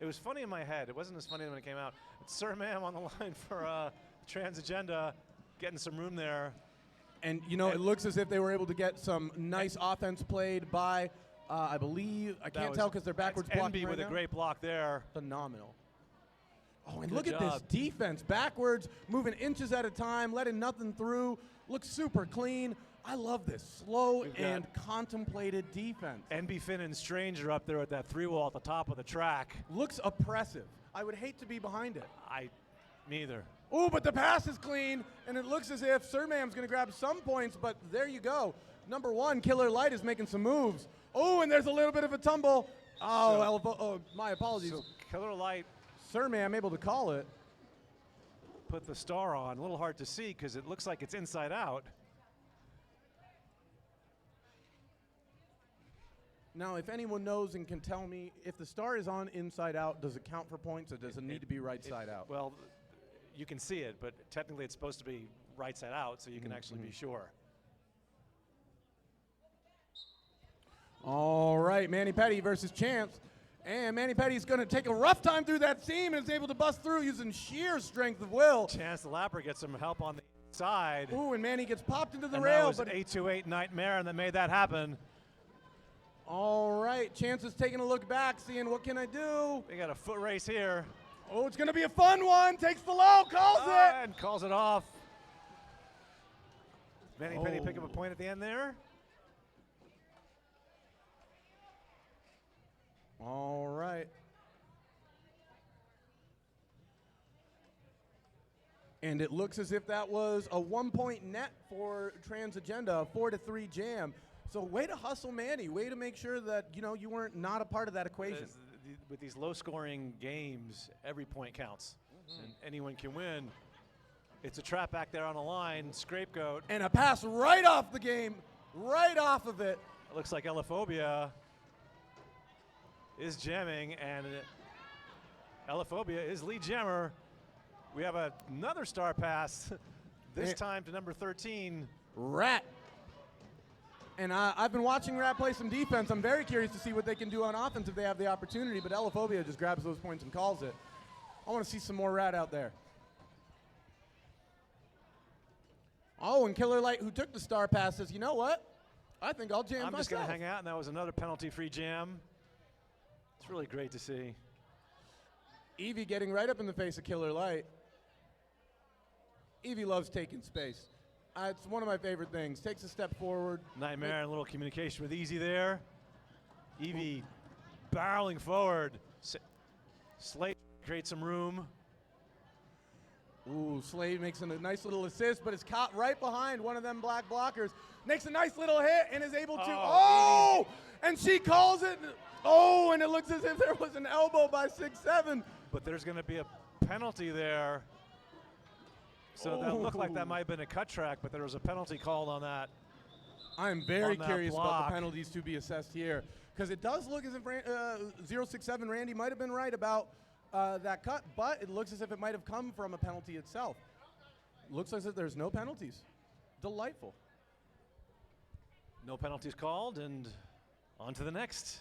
it was funny in my head. It wasn't as funny when it came out. It's Sir Ma'am on the line for Trans Agenda, getting some room there. And, it looks as if they were able to get some nice offense played by, I believe, I can't tell because they're backwards blocking NB right with now. a great block there. Phenomenal. Oh, and Good look at this job. defense. Backwards, moving inches at a time, letting nothing through. Looks super clean. I love this. Slow We've got and contemplated defense. NB Finn and Stranger up there at that 3-wall at the top of the track. Looks oppressive. I would hate to be behind it. Neither. Oh, but the pass is clean, and it looks as if Surmam's going to grab some points, but there you go. Number 1, Killer Light is making some moves. Oh, and there's a little bit of a tumble. My apologies. So Killer Light Surmam able to call it. put the star on. A little hard to see because it looks like it's inside out. Now, if anyone knows and can tell me, if the star is on inside out, does it count for points or does it need to be right side out? Well, you can see it, but technically it's supposed to be right side out, so you can actually be sure. All right, Manny Petty versus Chance. And Manny Petty's going to take a rough time through that seam and is able to bust through using sheer strength of will. Chance the Lapper gets some help on the side. Ooh, and Manny gets popped into the And rail. that was But 828 Nightmare, and that made that happen. all right, Chance is taking a look back, seeing what can I do. They got a foot race here. Oh, it's going to be a fun one. Takes the low, calls it. And calls it off. Manny Petty pick up a point at the end there. All right. And it looks as if that was a 1-point net for Trans Agenda, a 4-3 jam. So way to hustle, Manny. Way to make sure that, you weren't not a part of that equation. With these low-scoring games, every point counts, and anyone can win. It's a trap back there on the line, Scapegoat. And a pass right off the game, right off of it. It looks like Elaphobia is jamming, and Elaphobia is lead jammer. We have another star pass, this time to number 13. Rat. And I've been watching Rat play some defense. I'm very curious to see what they can do on offense if they have the opportunity, but Elaphobia just grabs those points and calls it. I want to see some more Rat out there. Oh, and Killer Light, who took the star pass, says, you know what? I think I'll jam I'm myself. just going to hang out, and that was another penalty-free jam. It's really great to see. Evie getting right up in the face of Killer Light. Evie loves taking space. It's one of my favorite things. Takes a step forward. Nightmare and a little communication with Easy there. Evie barreling forward. Slate creates some room. Ooh, Slade makes a nice little assist, but is caught right behind one of them black blockers. Makes a nice little hit and is able to, and she calls it. Oh, and it looks as if there was an elbow by 6'7". But there's going to be a penalty there. So that looked like that might have been a cut track, but there was a penalty called on that. I'm very on that curious about block. the penalties to be assessed here. Because it does look as if 067 Randy might have been right about that cut, but it looks as if it might have come from a penalty itself. Looks as if there's no penalties. Delightful. No penalties called, and on to the next.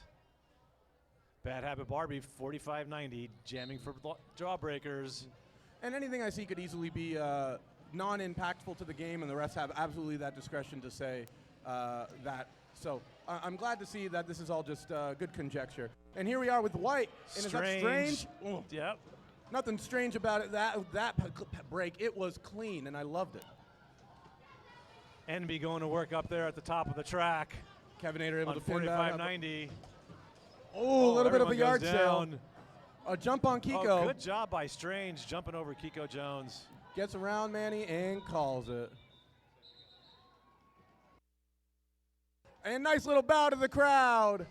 Bad Habit Barbie, 45-90, jamming for jawbreakers. And anything I see could easily be non-impactful to the game, and the refs have absolutely that discretion to say that. So I'm glad to see that this is all just good conjecture. And here we are with White. And is that strange? Oh. Yep. Nothing strange about it. That break, it was clean, and I loved it. Enby going to work up there at the top of the track. Kevin Ader able on to pin that. 45-90. Oh, a little bit of a yard sale. down. A jump on Kiko. Oh, good job by Strange jumping over Kiko Jones. Gets around Manny and calls it. And nice little bow to the crowd.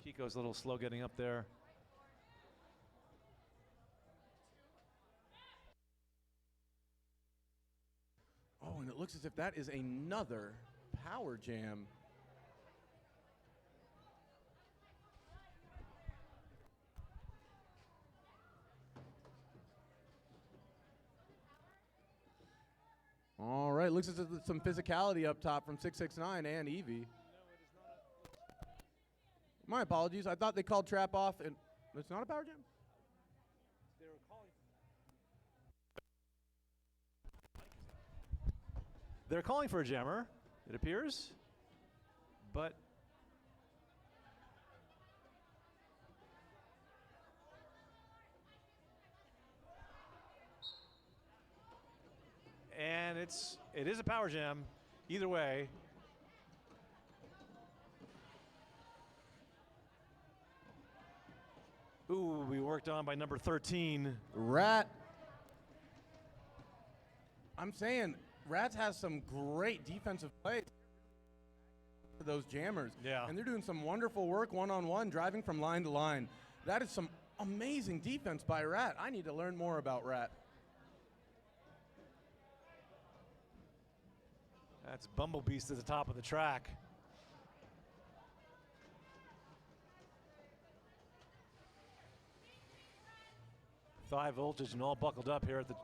Kiko's a little slow getting up there. Oh, and it looks as if that is another power jam. All right, looks as if there's some physicality up top from 669 and Evie. My apologies. I thought they called trap off, and it's not a power jam? They're calling for a jammer, it appears, but and it is a power jam either way. Ooh, we worked on by number 13. Rat. I'm saying Rats has some great defensive plays for those jammers. Yeah. And they're doing some wonderful work one-on-one, driving from line to line. That is some amazing defense by Rat. I need to learn more about Rat. That's Bumblebeast at the top of the track. Thigh voltage and all buckled up here at the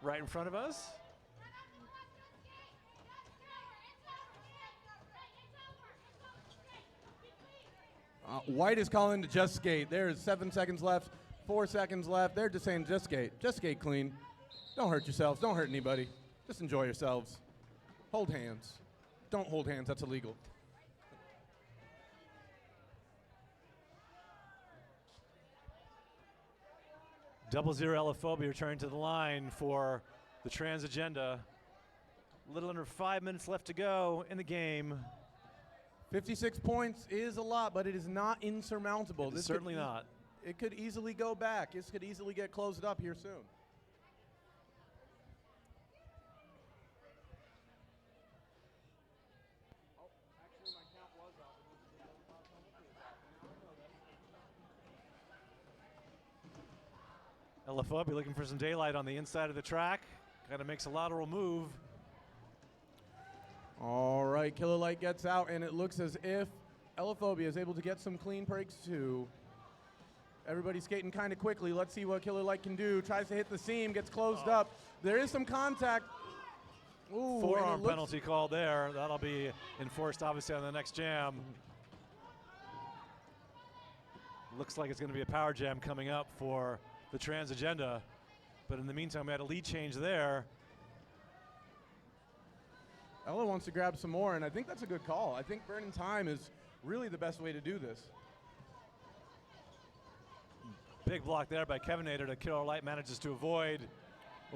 right in front of us. White is calling to just skate. There's 7 seconds left, 4 seconds left. They're just saying just skate. Just skate clean. Don't hurt yourselves. Don't hurt anybody. Just enjoy yourselves. Hold hands. Don't hold hands. That's illegal. Double Zero Elephobia returning to the line for the trans agenda. A little under 5 minutes left to go in the game. 56 points is a lot, but it is not insurmountable. It's certainly not. It could easily go back. This could easily get closed up here soon. Elephobia looking for some daylight on the inside of the track. Kind of makes a lateral move. All right, Killer Light gets out, and it looks as if Elephobia is able to get some clean breaks too. Everybody's skating kind of quickly. Let's see what Killer Light can do. Tries to hit the seam, gets closed up. There is some contact. Ooh, Forearm penalty called there. That'll be enforced obviously on the next jam. Looks like it's going to be a power jam coming up for the trans agenda. But in the meantime, we had a lead change there. Ella wants to grab some more, and I think that's a good call. I think burning time is really the best way to do this. Big block there by Kevin Ader that Killer Light manages to avoid.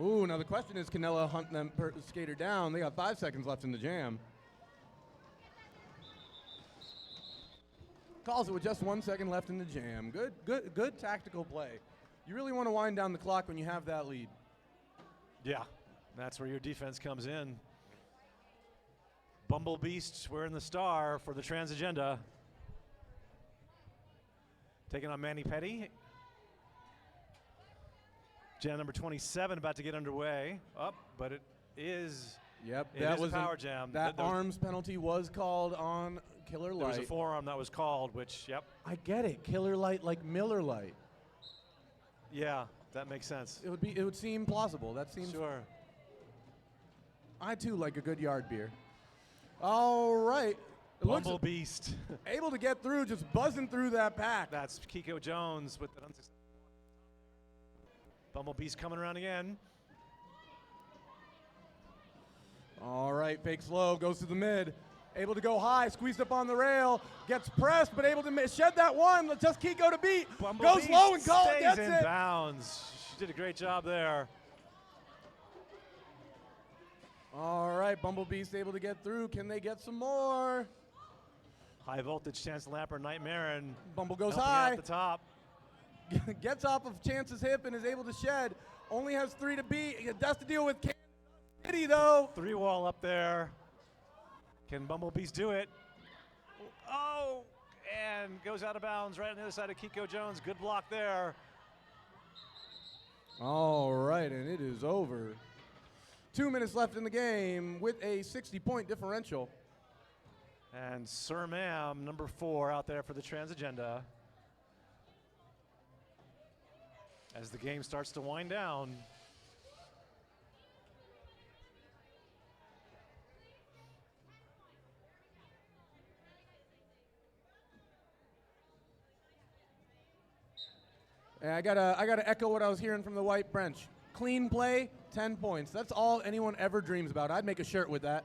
Ooh, now the question is, can Ella hunt them skater down? They got 5 seconds left in the jam. Calls it with just 1 second left in the jam. Good tactical play. You really want to wind down the clock when you have that lead. Yeah, that's where your defense comes in. Bumblebeast wearing the star for the trans agenda. Taking on Manny Petty. Jam number 27 about to get underway. Up, but it is. Yep, It that is was a power jam. That arms penalty was called on Killer There was a Light. forearm that was called, which, yep. I get it. Killer Light like Miller Light. Yeah, that makes sense. It would seem plausible. That seems. Sure. I too like a good yard beer. All right. It looks Bumble Beast. able to get through, just buzzing through that pack. That's Kiko Jones with the unsuccessful. Bumble Beast coming around again. All right, fake slow, goes to the mid. Able to go high, squeezed up on the rail, gets pressed, but able to shed that one. Just Kiko to beat. Bumble Goes Beast low and stays gets in it. bounds. She did a great job there. All right, Bumble Beast able to get through. Can they get some more? High voltage Chance the Lapper, Nightmare, and Bumble goes helping high. out the top. Gets off of Chance's hip and is able to shed. Only has 3 to beat. He has to deal with Kansas City, though. 3-wall up there. Can Bumble Beast do it? Oh, and goes out of bounds right on the other side of Kiko Jones. Good block there. All right, and it is over. 2 minutes left in the game with a 60-point differential. And Sir Ma'am, number 4, out there for the Trans Agenda. As the game starts to wind down. And I gotta echo what I was hearing from the white bench. Clean play, 10 points. That's all anyone ever dreams about. I'd make a shirt with that.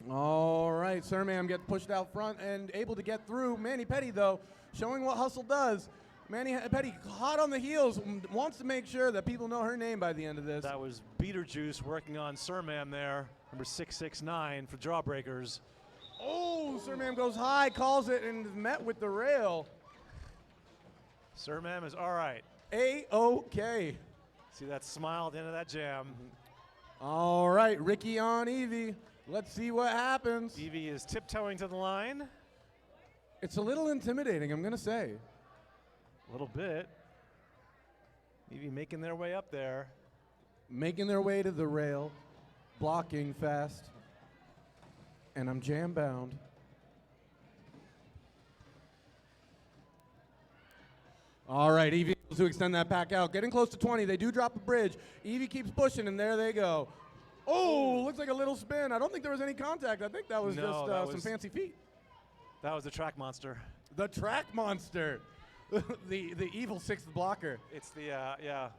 All right, Surmam gets pushed out front and able to get through. Manny Petty, though, showing what hustle does. Manny Petty hot on the heels, wants to make sure that people know her name by the end of this. That was Beetlejuice working on Sir Ma'am there, number 669 for Jawbreakers. Oh, Surmam goes high, calls it, and is met with the rail. Sir Ma'am is all right. A-OK. See that smile at the end of that jam. All right, Ricky on Evie. Let's see what happens. Evie is tiptoeing to the line. It's a little intimidating, I'm going to say. A little bit. Evie making their way up there. Making their way to the rail, blocking fast. And I'm jam bound. All right, Evie able to extend that pack out. Getting close to 20. They do drop a bridge. Evie keeps pushing, and there they go. Oh, looks like a little spin. I don't think there was any contact. I think that was No, just that some was- fancy feet. That was the track monster. The track monster. the evil sixth blocker. It's the, yeah.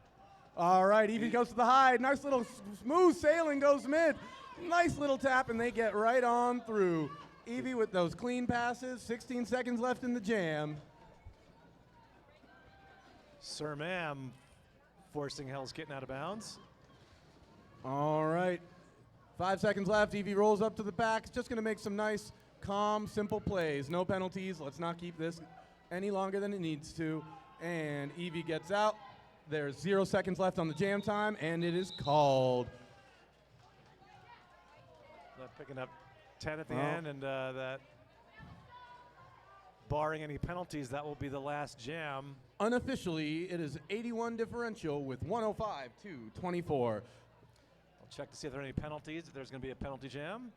All right, Evie goes to the high. Nice little smooth sailing goes mid. Nice little tap, and they get right on through. Evie with those clean passes. 16 seconds left in the jam. Sir Ma'am forcing Hell's Kitten out of bounds. All right. 5 seconds left. Evie rolls up to the back. It's just going to make some nice, calm, simple plays. No penalties. Let's not keep this any longer than it needs to. And Evie gets out. There's 0 seconds left on the jam time, and it is called. Picking up 10 at the Oh. end, and that, barring any penalties, that will be the last jam. Unofficially, it is 81 differential with 105 to 24. I'll check to see if there are any penalties, if there's going to be a penalty jam.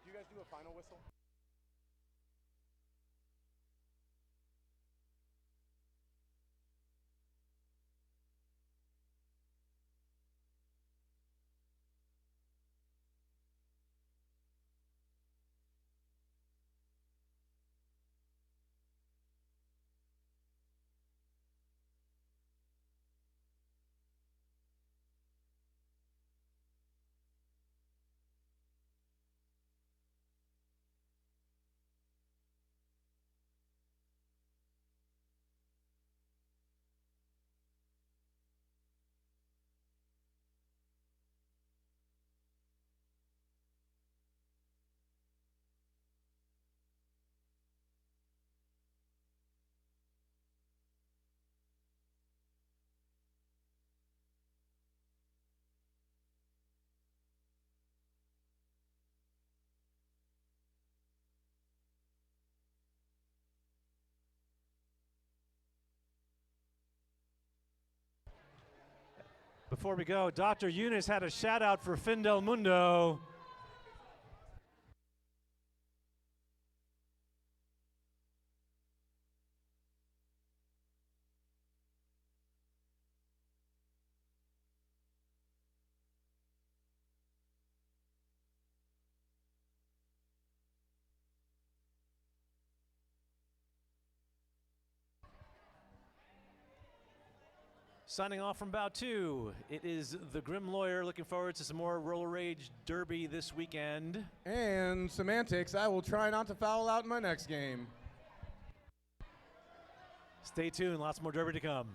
Do you guys do a final whistle? Before we go, Dr. Eunice had a shout out for Findel Mundo. Signing off from Bout 2, it is the Grim Lawyer. Looking forward to some more Roller Rage Derby this weekend. And semantics, I will try not to foul out in my next game. Stay tuned, lots more Derby to come.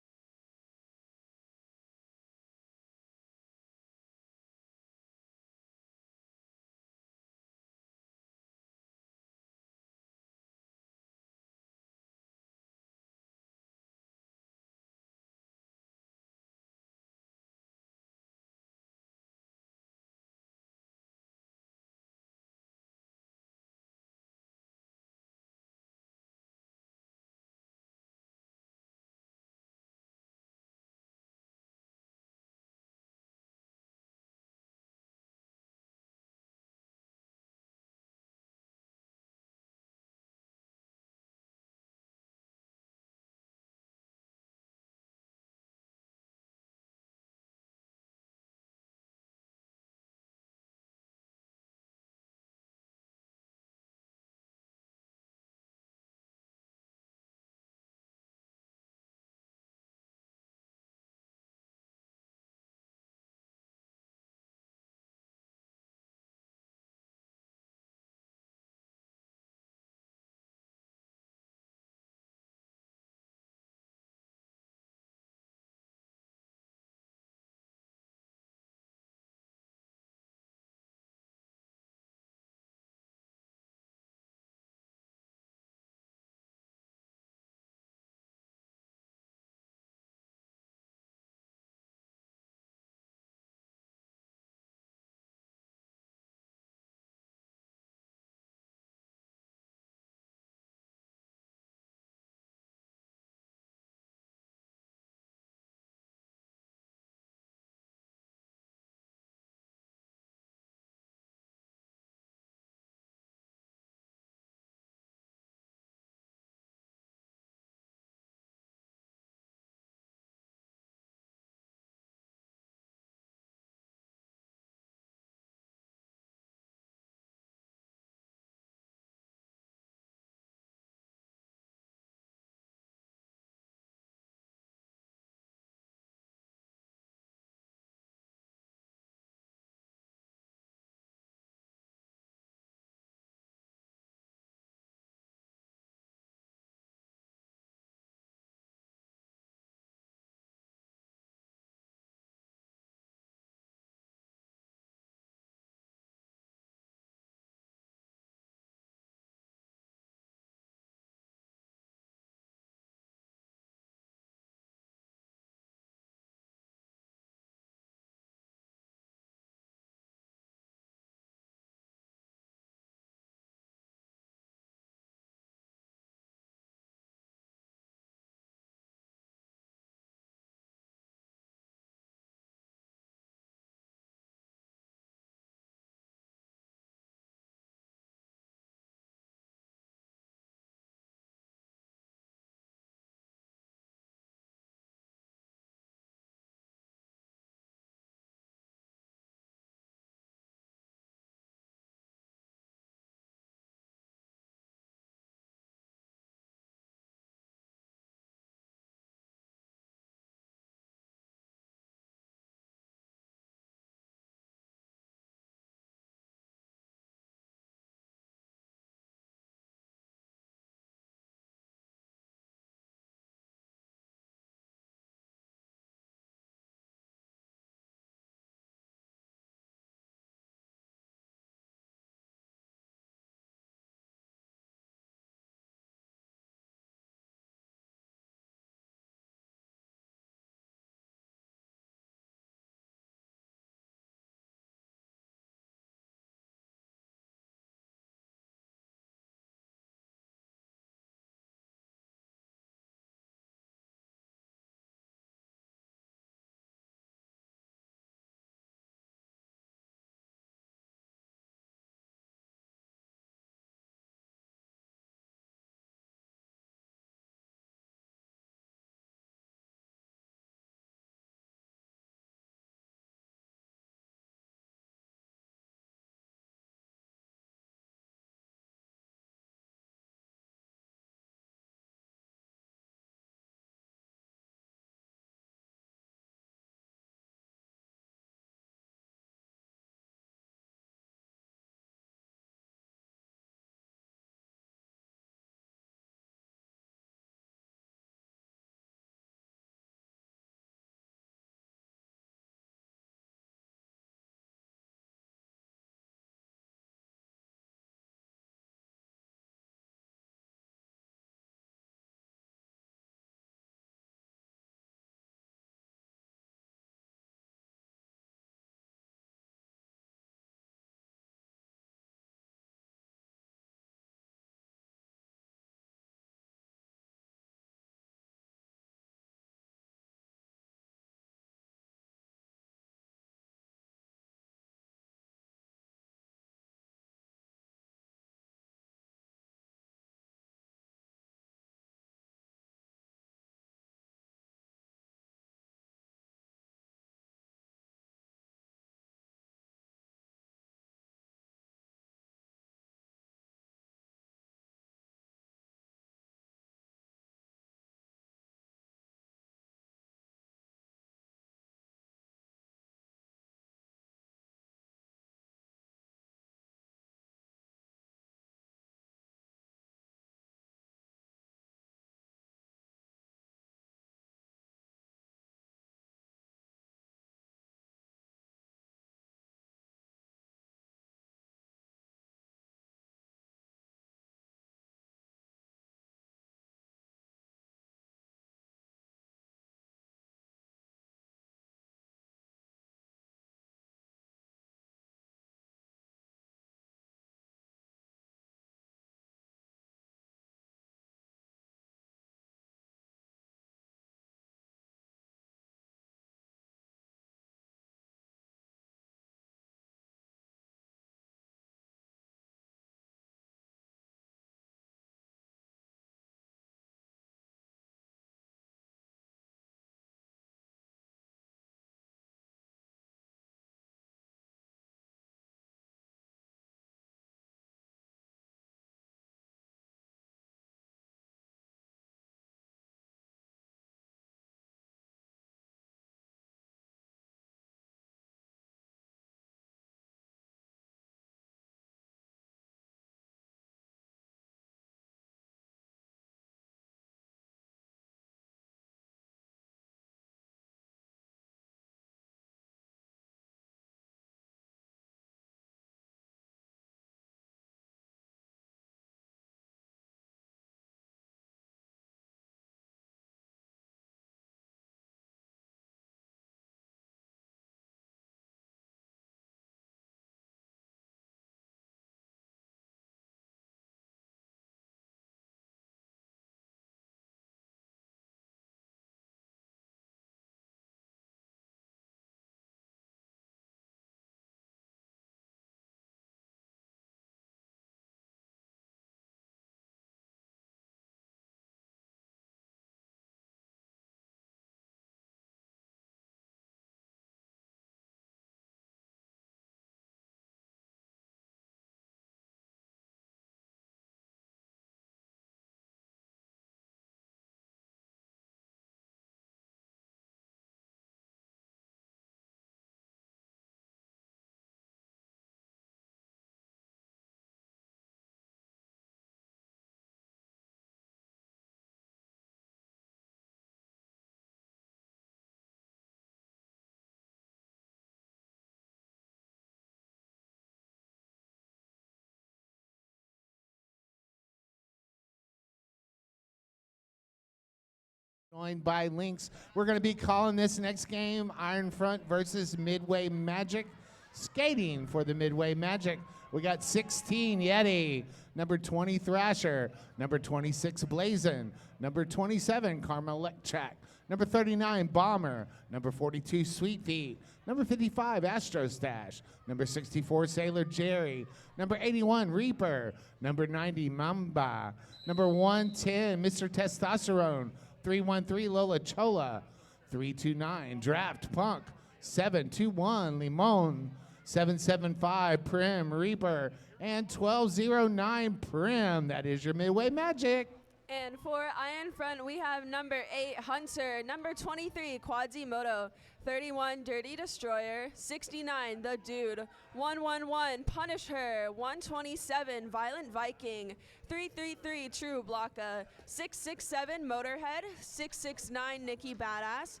Joined by Lynx. We're going to be calling this next game Iron Front versus Midway Magic. Skating for the Midway Magic, we got 16 Yeti, number 20 Thrasher, number 26 Blazin, number 27 Karma Electrac, number 39 Bomber, number 42 Sweet Feet, number 55 Astrostash, number 64 Sailor Jerry, number 81 Reaper, number 90 Mamba, number 110 Mr. Testosterone, 313 Lola Chola, 329 Draft Punk, 721 Limon, 775 Prim Reaper, and 1209 Prim. That is your Midway Magic. And for Iron Front, we have number 8 Hunter, number 23 Quasimodo, 31 Dirty Destroyer, 69 The Dude, 111 Punish Her, 127 Violent Viking, 333 True Blocka, 667 Motorhead, 669 Nikki Badass,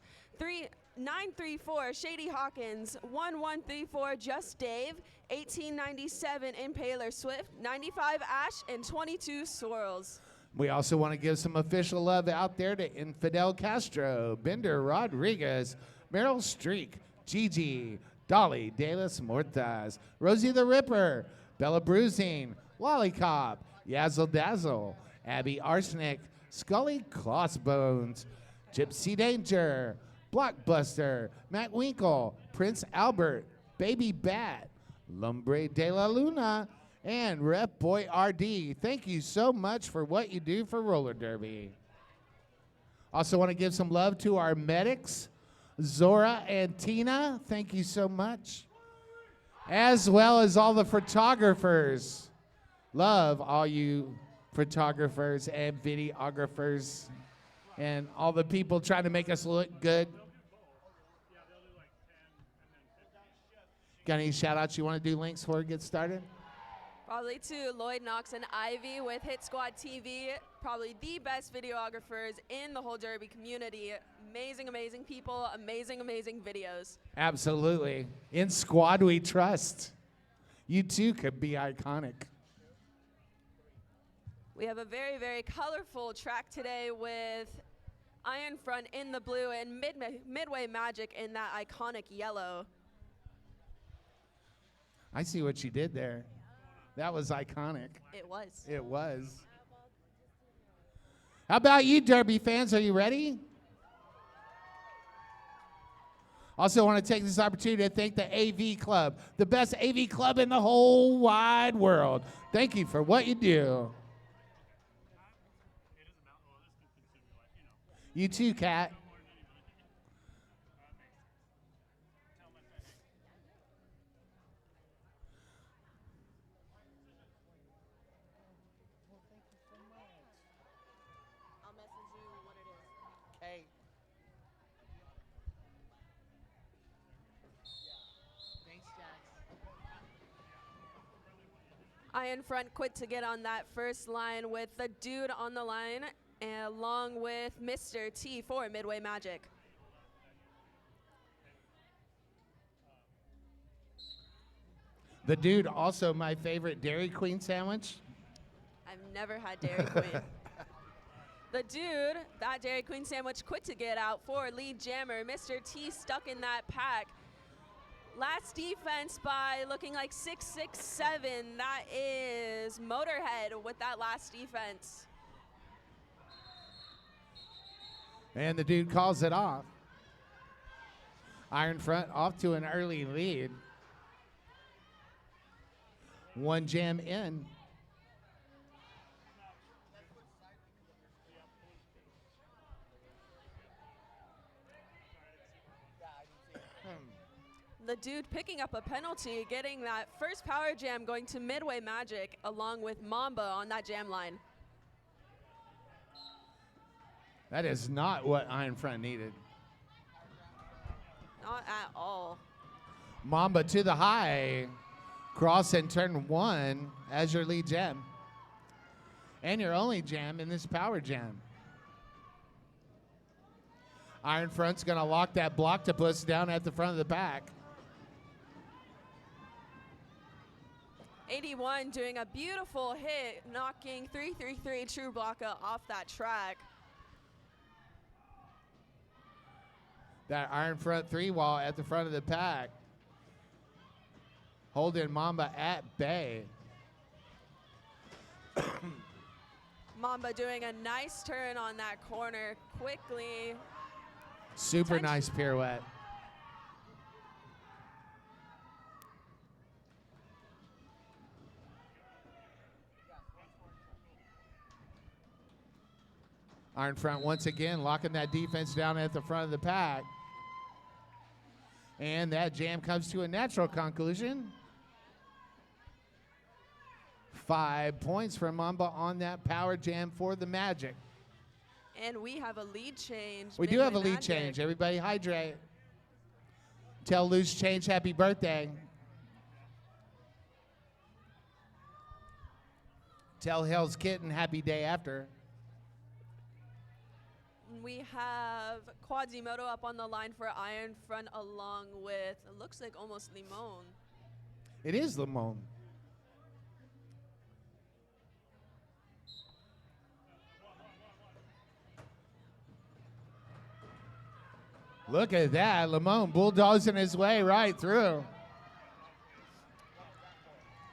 934 Shady Hawkins, 1134 Just Dave, 1897 Impaler Swift, 95 Ash, and 22 Swirls. We also want to give some official love out there to Infidel Castro, Bender Rodriguez, Meryl Streak, Gigi, Dolly De Las Muertas, Rosie the Ripper, Bella Bruising, Lollipop, Yazzle Dazzle, Abby Arsenic, Scully Crossbones, Gypsy Danger, Blockbuster, Matt Winkle, Prince Albert, Baby Bat, Lumbre de la Luna, and Rep Boy RD. Thank you so much for what you do for roller derby. Also want to give some love to our medics, Zora and Tina. Thank you so much. As well as all the photographers. Love all you photographers and videographers and all the people trying to make us look good. Got any shout outs you want to do, Lynx, before we get started? Probably to Lloyd Knox and Ivy with Hit Squad TV, probably the best videographers in the whole derby community. Amazing, amazing people, amazing, amazing videos. Absolutely. In squad we trust. You too could be iconic. We have a very, very colorful track today with Iron Front in the blue and Midway Magic in that iconic yellow. I see what you did there. That was iconic. It was. It was. How about you, Derby fans? Are you ready? Also want to take this opportunity to thank the AV Club, the best AV club in the whole wide world. Thank you for what you do. You too, Kat. Iron Front quit to get on that first line with the Dude on the line, and along with Mr. T for Midway Magic. The Dude, also my favorite Dairy Queen sandwich. I've never had Dairy Queen. The Dude, that Dairy Queen sandwich quit to get out for lead jammer. Mr. T stuck in that pack. Last defense by looking like 6-6-7. That is Motorhead with that last defense. And the Dude calls it off. Iron Front off to an early lead. One jam in. The Dude picking up a penalty, getting that first power jam going to Midway Magic along with Mamba on that jam line. That is not what Iron Front needed. Not at all. Mamba to the high. Cross and turn one as your lead jam. And your only jam in this power jam. Iron Front's going to lock that Blocktopus down at the front of the pack. 81 doing a beautiful hit, knocking 333 True Blocka off that track. that iron front 3 wall at the front of the pack, holding Mamba at bay. Mamba doing a nice turn on that corner quickly. Super nice pirouette. Iron front once again locking that defense down at the front of the pack. And that jam comes to a natural conclusion. 5 points from Mamba on that power jam for the Magic. And we have a lead change. We do have a Midway lead Magic. change. Everybody hydrate. Tell Loose Change happy birthday. Tell Hell's Kitten happy day after. We have Quasimodo up on the line for Iron Front along with, it looks like almost Limon. It is Limon. Look at that. Limon bulldozing his way right through.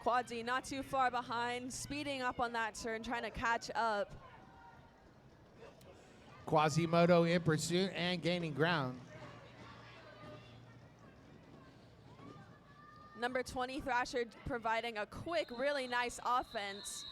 Quadzi not too far behind, speeding up on that turn, trying to catch up. Quasimodo in pursuit and gaining ground. Number 20 Thrasher providing a quick, really nice offense.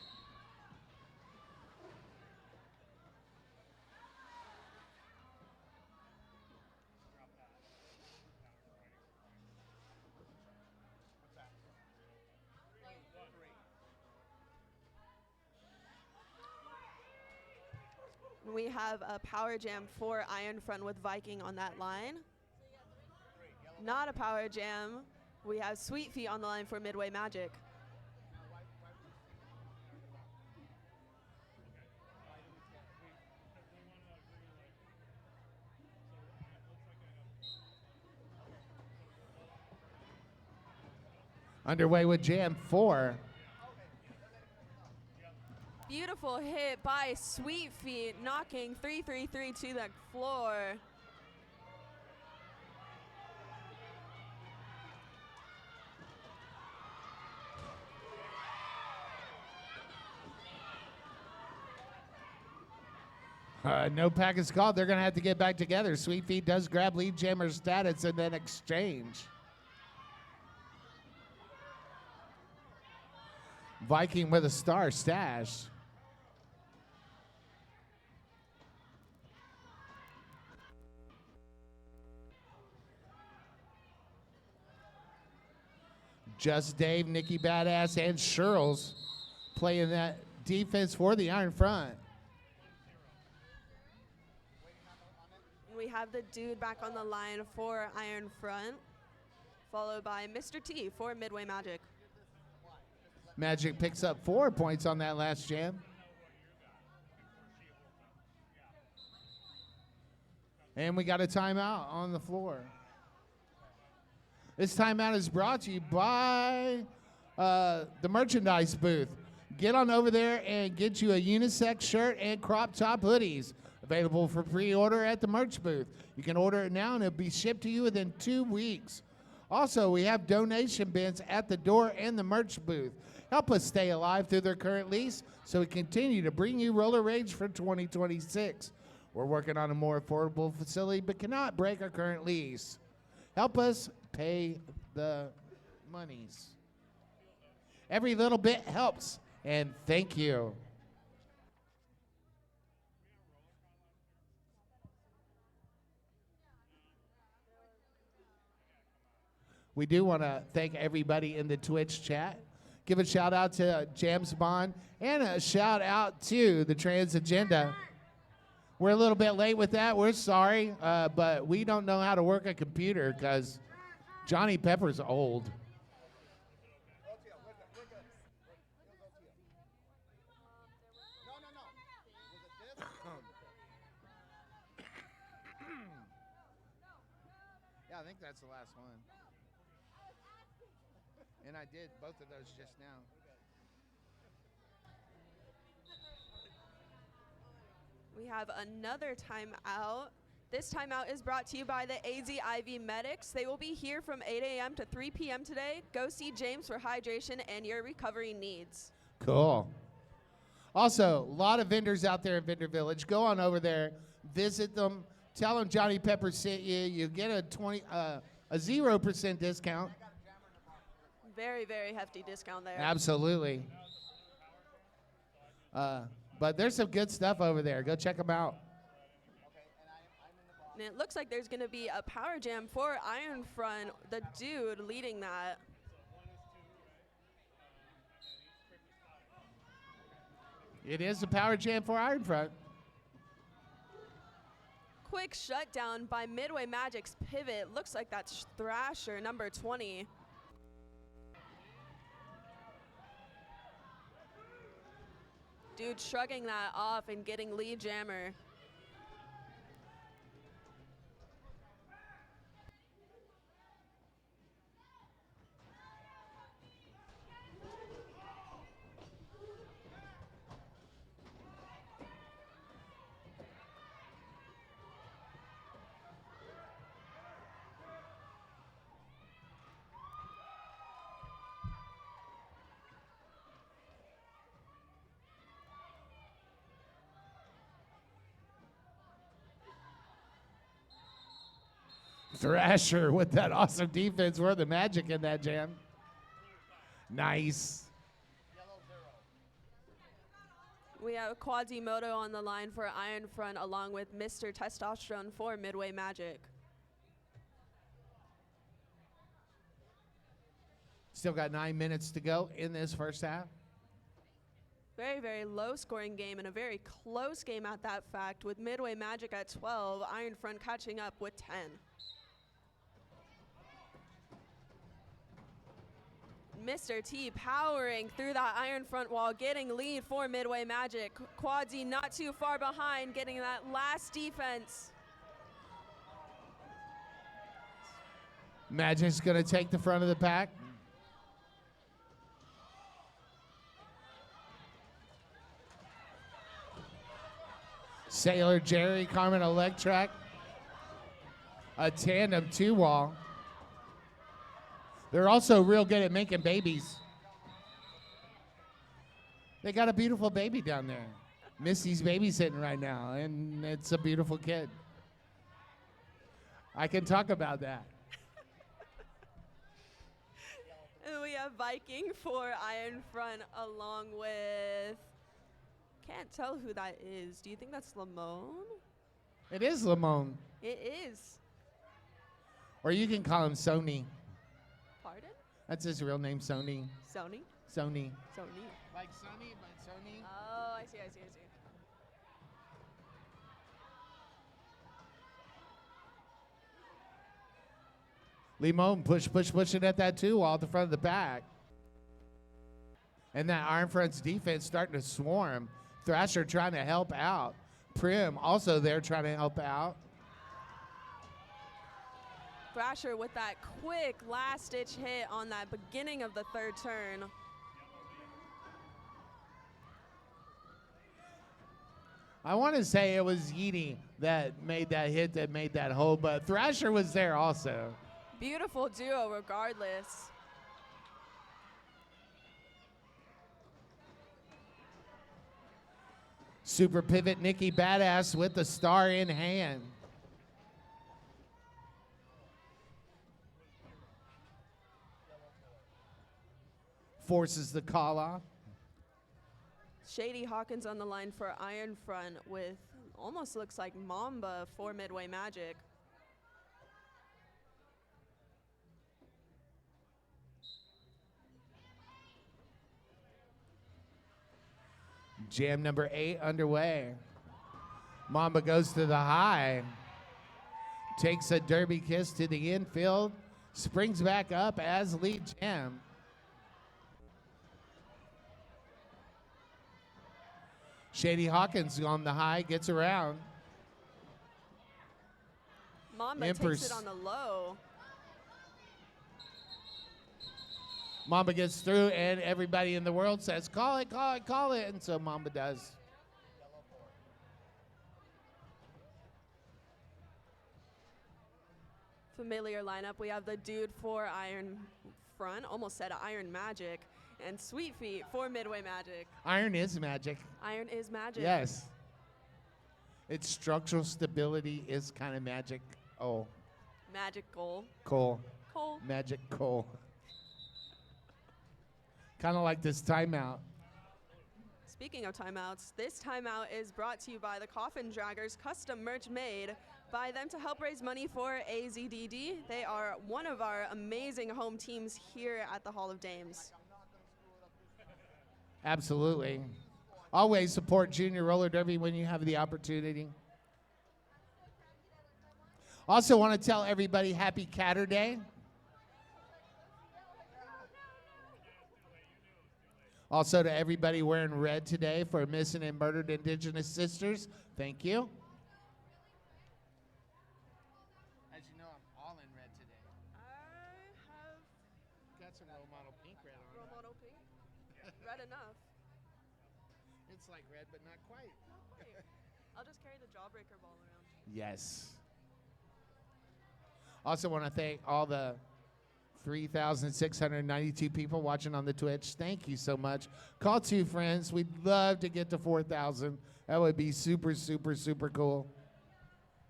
We have a power jam for Iron Front with Viking on that line. Not a power jam. We have Sweet Feet on the line for Midway Magic. Underway with Jam 4. Beautiful hit by Sweet Feet, knocking 333 to the floor. No pack is called. They're going to have to get back together. Sweet Feet does grab lead jammer status and then exchange. Viking with a star stash. Just Dave, Nikki Badass, and Shirls playing that defense for the Iron Front. We have the dude back on the line for Iron Front, followed by Mr. T for Midway Magic. Magic picks up 4 points on that last jam. And we got a timeout on the floor. This timeout is brought to you by the merchandise booth. Get on over there and get you a unisex shirt and crop top hoodies. Available for pre-order at the merch booth. You can order it now and it'll be shipped to you within 2 weeks. Also, we have donation bins at the door and the merch booth. Help us stay alive through their current lease so we continue to bring you Roller Rage for 2026. We're working on a more affordable facility but cannot break our current lease. Help us pay the monies. Every little bit helps, and thank you. We do want to thank everybody in the Twitch chat. Give a shout out to James Bond and a shout out to the Trans Agenda. We're a little bit late with that. We're sorry, but we don't know how to work a computer because Johnny Pepper's old. Yeah, I think that's the last one. And I did both of those just now. We have another timeout This timeout is brought to you by the AZIV Medics. They will be here from 8 a.m. to 3 p.m. today. Go see James for hydration and your recovery needs. Cool. Also, a lot of vendors out there in Vendor Village. Go on over there, visit them, tell them Johnny Pepper sent you. You get a 0% discount. Very, very hefty discount there. Absolutely. But there's some good stuff over there. Go check them out. And it looks like there's going to be a power jam for Iron Front, the dude leading that. It is a power jam for Iron Front. Quick shutdown by Midway Magic's pivot. Looks like that's Thrasher, number 20. Dude shrugging that off and getting lead jammer. Thrasher with that awesome defense. We're the Magic in that jam. Nice. We have Quasimodo on the line for Iron Front along with Mr. Testosterone for Midway Magic. Still got 9 minutes to go in this first half. Very, very low scoring game and a very close game at that fact, with Midway Magic at 12, Iron Front catching up with 10. Mr. T powering through that Iron Front wall, getting lead for Midway Magic. Quadzy not too far behind, getting that last defense. Magic's going to take the front of the pack. Sailor Jerry, Carmen Electrac. A tandem 2-wall. They're also real good at making babies. They got a beautiful baby down there. Missy's babysitting right now, and it's a beautiful kid. I can talk about that. And we have Viking for Iron Front along with, can't tell who that is. Do you think that's Lamone? It is Lamone. It is. Or you can call him Sony. Pardon? That's his real name, Sony. Sony? Sony. Sony. Like Sony, but Sony. Oh, I see. Limon pushing at that 2-wall at the front of the pack. And that Iron Front's defense starting to swarm. Thrasher trying to help out. Prim also there trying to help out. Thrasher with that quick last-ditch hit on that beginning of the third turn. I want to say it was Yeedy that made that hit, that made that hole, but Thrasher was there also. Beautiful duo regardless. Super pivot Nikki Badass with the star in hand. Forces the call off. Shady Hawkins on the line for Iron Front with almost looks like Mamba for Midway Magic. Jam number 8 underway. Mamba goes to the high. Takes a derby kiss to the infield. Springs back up as lead jam. Shady Hawkins on the high, gets around. Mamba Empress. takes it on the low. Mamba gets through, and everybody in the world says, call it, call it, call it. And so Mamba does. familiar lineup. We have the Dude for Iron Front, almost said Iron Magic, and Sweet Feet for Midway Magic. Iron is magic. Iron is magic. Yes. Its structural stability is kind of magic. Oh, Magic goal. coal. Cole. Magic coal. Kind of like this timeout. Speaking of timeouts, this timeout is brought to you by the Coffin Draggers, custom merch made by them to help raise money for AZDD. They are one of our amazing home teams here at the Hall of Dames. Absolutely. Always support junior roller derby when you have the opportunity. Also want to tell everybody happy Catterday. Also to everybody wearing red today for missing and murdered Indigenous sisters, thank you. As you know, I'm all in red today. I have Got some role model pink red on. role model pink. Red enough. It's like red, but not quite. Not quite. I'll just carry the jawbreaker ball around. Yes. Also want to thank all the 3,692 people watching on the Twitch. Thank you so much. Call 2 friends. We'd love to get to 4,000. That would be super, super, super cool.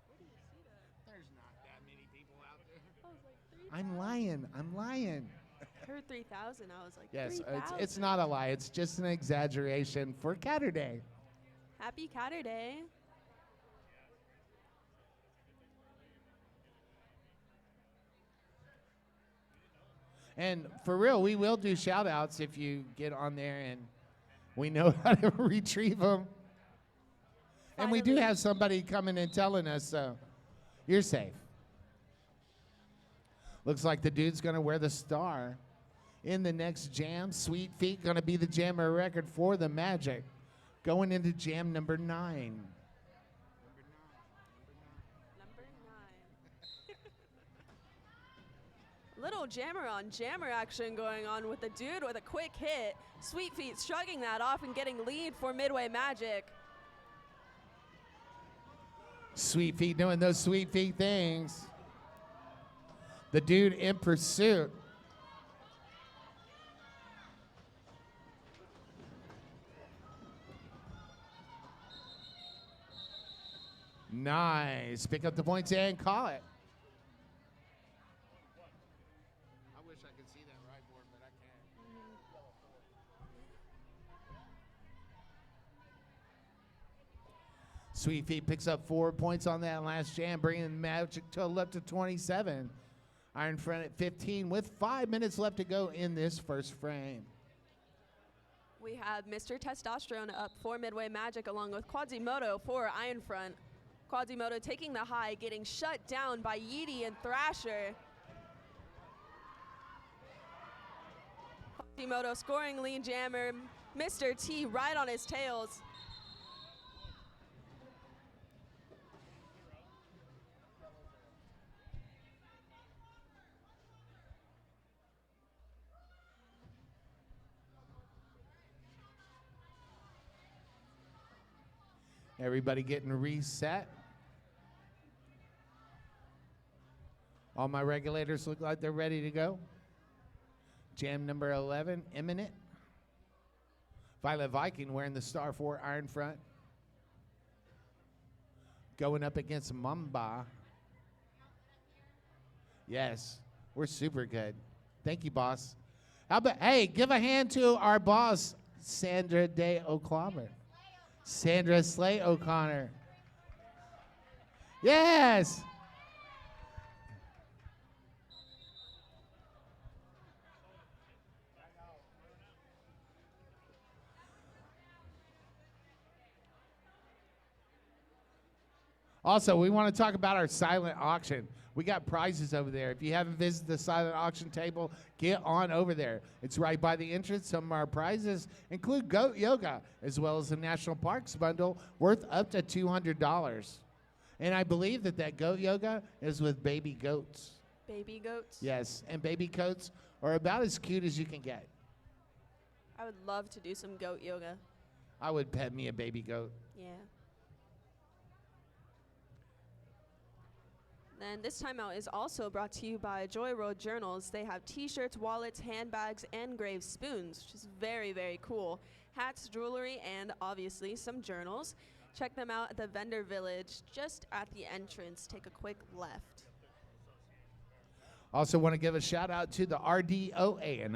Where do you see that? There's not that many people out there. I was like, 3,000. I'm lying. I'm lying. I heard 3,000. I was like, Yes, 3,000. it's not a lie. It's just an exaggeration for Catterday. Happy Catterday. And for real, we will do shout outs if you get on there and we know how to retrieve them. And we do Finally. have somebody coming and telling us, so you're safe. Looks like the dude's going to wear the star in the next jam. Sweet Feet going to be the jammer record for the Magic. Going into jam number 9. Number 9. Little jammer on jammer action going on with the dude with a quick hit. Sweet Feet shrugging that off and getting lead for Midway Magic. Sweet Feet doing those Sweet Feet things. The dude in pursuit. Nice. Pick up the points and call it. I wish I could see that right board, but I can't. Sweet Feet picks up 4 points on that last jam, bringing the Magic total up to 27. Iron Front at 15 with 5 minutes left to go in this first frame. We have Mr. Testosterone up for Midway Magic along with Quasimodo for Iron Front. Quasimodo taking the high, getting shut down by Yeety and Thrasher. Quasimodo scoring lead jammer. Mr. T right on his tails. Everybody getting reset. All my regulators look like they're ready to go. Jam number 11, imminent. Violet Viking wearing the star for Iron Front. Going up against Mamba. Yes, we're super good. Thank you, boss. How about, hey, give a hand to our boss, Sandra Day O'Connor. Sandra Slay O'Connor. Yes. Also, we want to talk about our silent auction. We got prizes over there. If you haven't visited the silent auction table, get on over there. It's right by the entrance. Some of our prizes include goat yoga, as well as the National Parks bundle worth up to $200. And I believe that goat yoga is with baby goats. Baby goats. Yes, and baby goats are about as cute as you can get. I would love to do some goat yoga. I would pet me a baby goat. Yeah. Then this timeout is also brought to you by Joy Road Journals. They have t-shirts, wallets, handbags, and engraved spoons, which is very, very cool. Hats, jewelry, and obviously some journals. Check them out at the vendor village just at the entrance. Take a quick left. Also want to give a shout out to the RDOA, an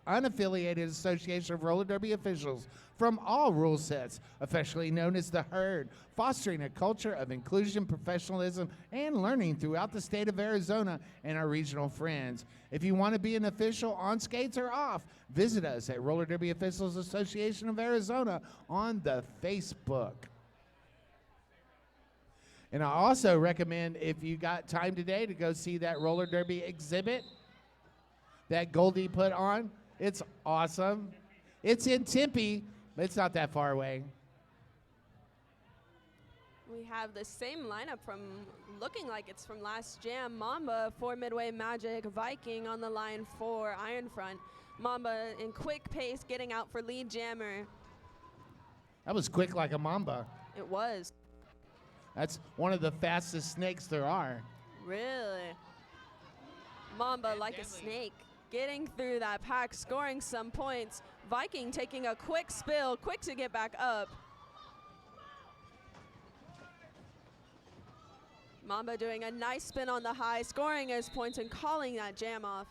unaffiliated association of roller derby officials from all rule sets, affectionately known as the Herd, fostering a culture of inclusion, professionalism, and learning throughout the state of Arizona and our regional friends. If you want to be an official on skates or off, visit us at Roller Derby Officials Association of Arizona on the Facebook. And I also recommend, if you got time today, to go see that roller derby exhibit that Goldie put on. It's awesome. It's in Tempe, but it's not that far away. We have the same lineup from looking like it's from last jam. Mamba for Midway Magic, Viking on the line for Iron Front. Mamba in quick pace getting out for lead jammer. That was quick like a mamba. It was. That's one of the fastest snakes there are. Really? Mamba like a snake. Getting through that pack, scoring some points. Viking taking a quick spill, quick to get back up. Mamba doing a nice spin on the high, scoring his points and calling that jam off.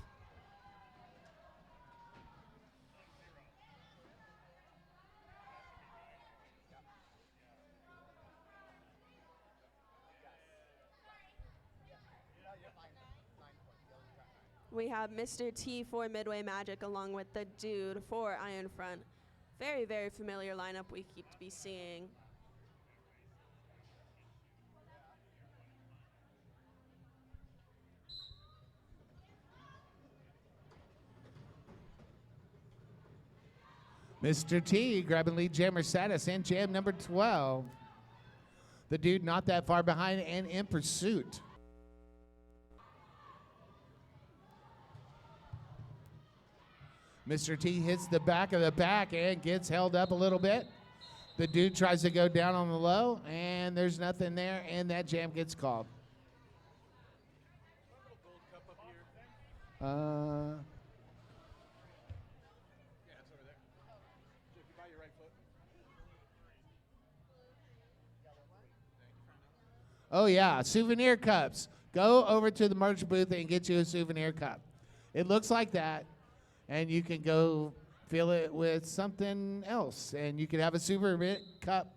We have Mr. T for Midway Magic along with the Dude for Iron Front. Very, very familiar lineup we keep to be seeing. Mr. T grabbing lead jammer status and jam number 12. The Dude not that far behind and in pursuit. Mr. T hits the back of the pack and gets held up a little bit. The Dude tries to go down on the low, and there's nothing there, and that jam gets called. Oh, yeah, souvenir cups. Go over to the merch booth and get you a souvenir cup. It looks like that. And you can go fill it with something else. And you can have a souvenir cup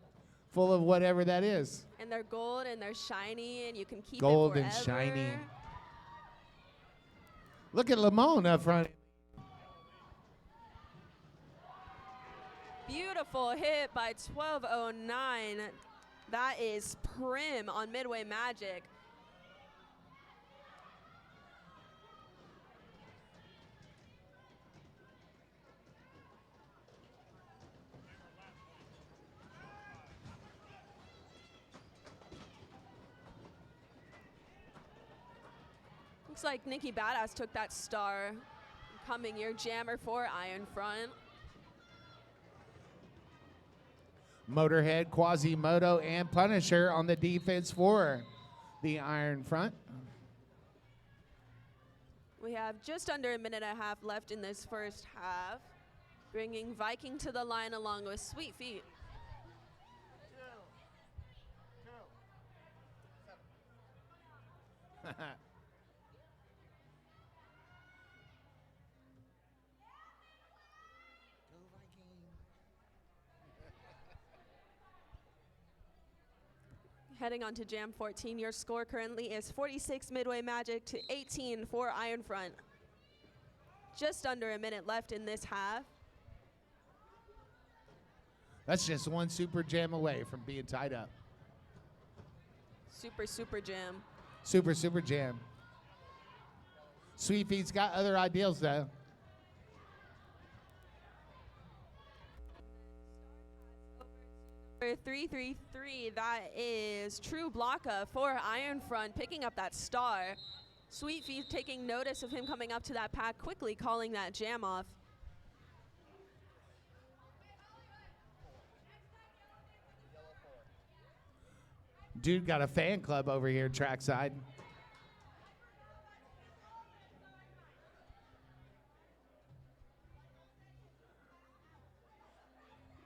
full of whatever that is. And they're gold and they're shiny and you can keep Gold it and forever. shiny. Look at Lamone up front. Beautiful hit by 1209. That is Prim on Midway Magic. Looks like Nikki Badass took that star. Coming your jammer for Iron Front. Motorhead, Quasimodo, and Punisher on the defense for the Iron Front. We have just under a minute and a half left in this first half. Bringing Viking to the line along with Sweet Feet. Heading on to Jam 14, your score currently is 46 Midway Magic to 18 for Iron Front. Just under a minute left in this half. That's just one super jam away from being tied up. Super, super jam. Super, super jam. Sweet Feet's got other ideals, though. For 333, that is True Blocka for Iron Front, picking up that star. Sweet Feet taking notice of him coming up to that pack, quickly calling that jam off. Dude got a fan club over here trackside.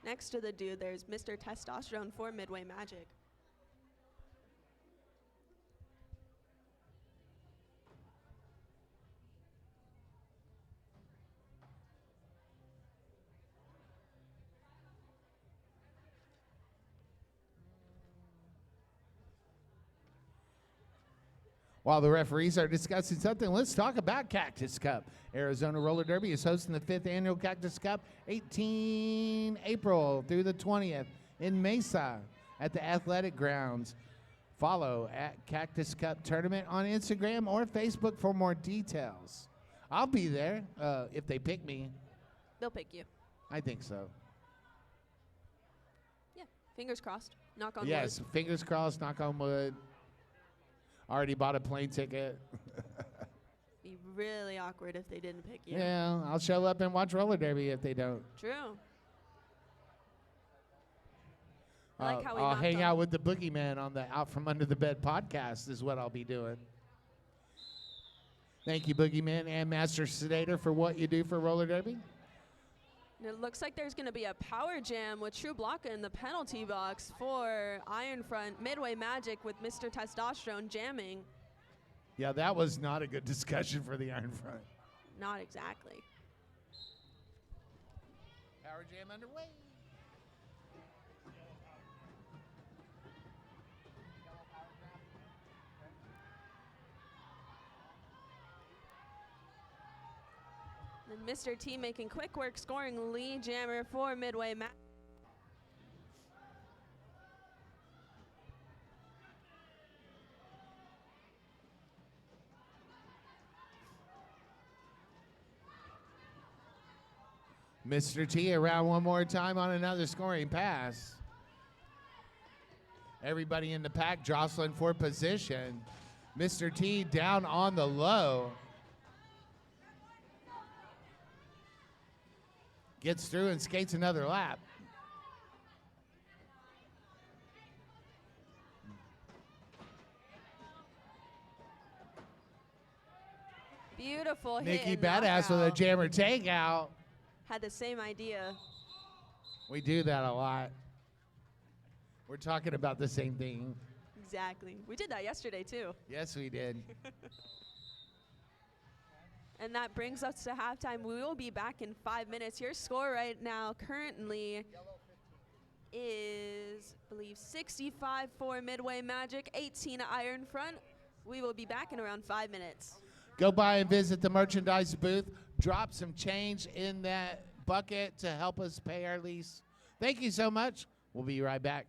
Next to the dude, there's Mr. Testosterone for Midway Magic. While the referees are discussing something, let's talk about Cactus Cup. Arizona Roller Derby is hosting the 5th annual Cactus Cup, 18 April through the 20th in Mesa at the Athletic Grounds. Follow at Cactus Cup Tournament on Instagram or Facebook for more details. I'll be there if they pick me. They'll pick you. I think so. Yeah, fingers crossed. Knock on Yes, wood. fingers crossed, knock on wood. Already bought a plane ticket. Be really awkward if they didn't pick you. Yeah, I'll show up and watch roller derby if they don't. True. I like how we I'll knocked hang on- out with the boogeyman on the Out From Under the Bed podcast is what I'll be doing. Thank you, Boogeyman and Master Sedator, for what you do for roller derby. And it looks like there's going to be a power jam with True Blocka in the penalty box for Iron Front Midway Magic with Mr. Testosterone jamming. Yeah, that was not a good discussion for the Iron Front. Not exactly. Power jam underway. And Mr. T making quick work, scoring lead jammer for Midway Magic. Mr. T around one more time on another scoring pass. Everybody in the pack jostling for position. Mr. T down on the low. Gets through and skates another lap. Beautiful hit. Nikki and Badass with a knockout. jammer takeout. Had the same idea. We do that a lot. We're talking about the same thing. Exactly. We did that yesterday too. Yes, we did. And that brings us to halftime. We will be back in 5 minutes. Your score right now currently is, I believe, 65 for Midway Magic, 18 Iron Front. We will be back in around 5 minutes. Go by and visit the merchandise booth. Drop some change in that bucket to help us pay our lease. Thank you so much. We'll be right back.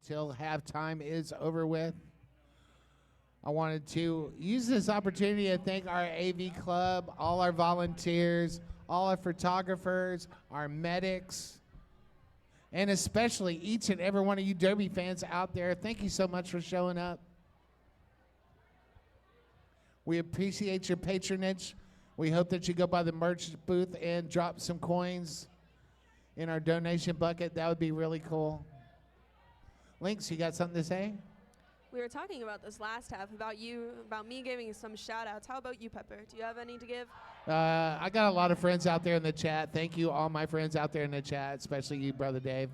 till halftime is over with. I wanted to use this opportunity to thank our AV club, all our volunteers, all our photographers, our medics, and especially each and every one of you Derby fans out there. Thank you so much for showing up. We appreciate your patronage. We hope that you go by the merch booth and drop some coins in our donation bucket. That would be really cool. Lynx, you got something to say? We were talking about this last half, about me giving some shout outs. How about you, Pepper? Do you have any to give? I got a lot of friends out there in the chat. Thank you, all my friends out there in the chat, especially you, Brother Dave.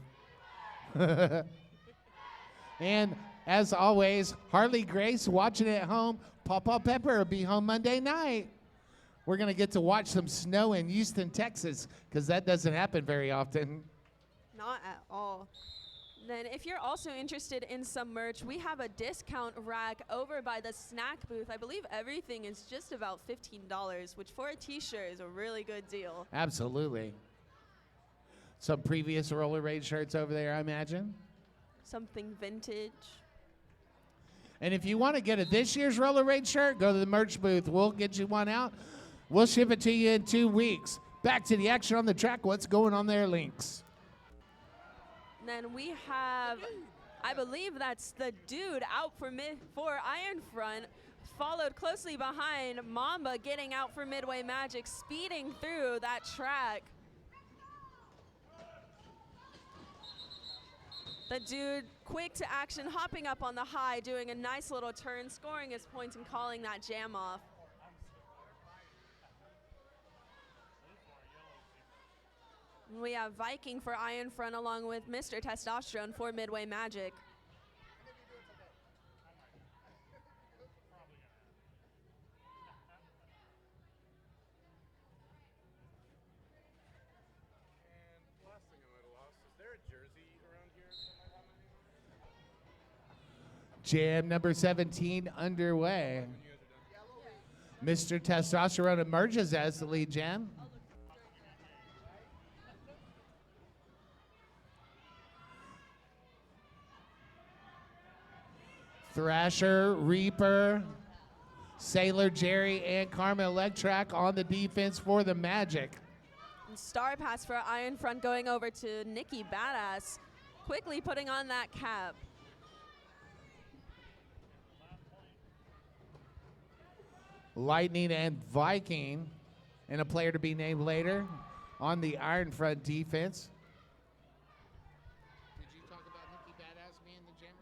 And as always, Harley Grace watching at home. Pawpaw Pepper will be home Monday night. We're going to get to watch some snow in Houston, Texas, because that doesn't happen very often. Not at all. Then if you're also interested in some merch, we have a discount rack over by the snack booth. I believe everything is just about $15, which for a t-shirt is a really good deal. Absolutely. Some previous Roller Raid shirts over there, I imagine. Something vintage. And if you want to get a this year's Roller Raid shirt, go to the merch booth. We'll get you one out. We'll ship it to you in 2 weeks. Back to the action on the track. What's going on there, Lynx? Then we have, I believe that's the dude out for Iron Front, followed closely behind Mamba getting out for Midway Magic, speeding through that track. The dude quick to action, hopping up on the high, doing a nice little turn, scoring his points and calling that jam off. We have Viking for Iron Front along with Mr. Testosterone for Midway Magic. Jam number 17 underway. Mr. Testosterone emerges as the lead jam. Thrasher, Reaper, Sailor Jerry, and Karma Electrac on the defense for the Magic. And Star Pass for Iron Front going over to Nikki Badass, quickly putting on that cap. Lightning and Viking, and a player to be named later on the Iron Front defense. Did you talk about Nikki Badass being the jammer?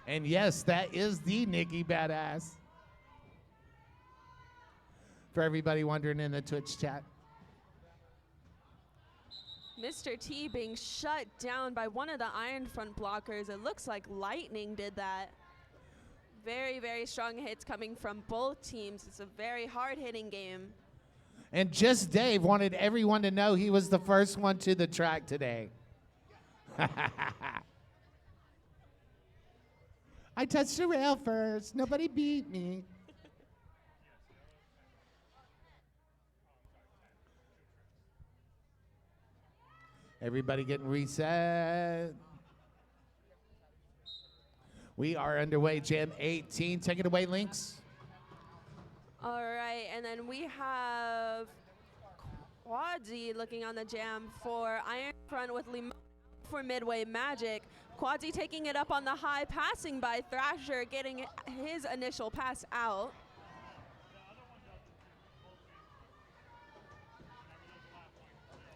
And yes, that is the Nikki Badass. For everybody wondering in the Twitch chat. Mr. T being shut down by one of the Iron Front blockers. It looks like Lightning did that. Very, very strong hits coming from both teams. It's a very hard-hitting game. And Just Dave wanted everyone to know he was the first one to the track today. I touched the rail first. Nobody beat me. Everybody getting reset. We are underway, Jam 18. Take it away, Lynx. All right, and then we have Quadzi looking on the jam for Iron Front with Limon for Midway Magic. Quadzi taking it up on the high, passing by Thrasher, getting his initial pass out.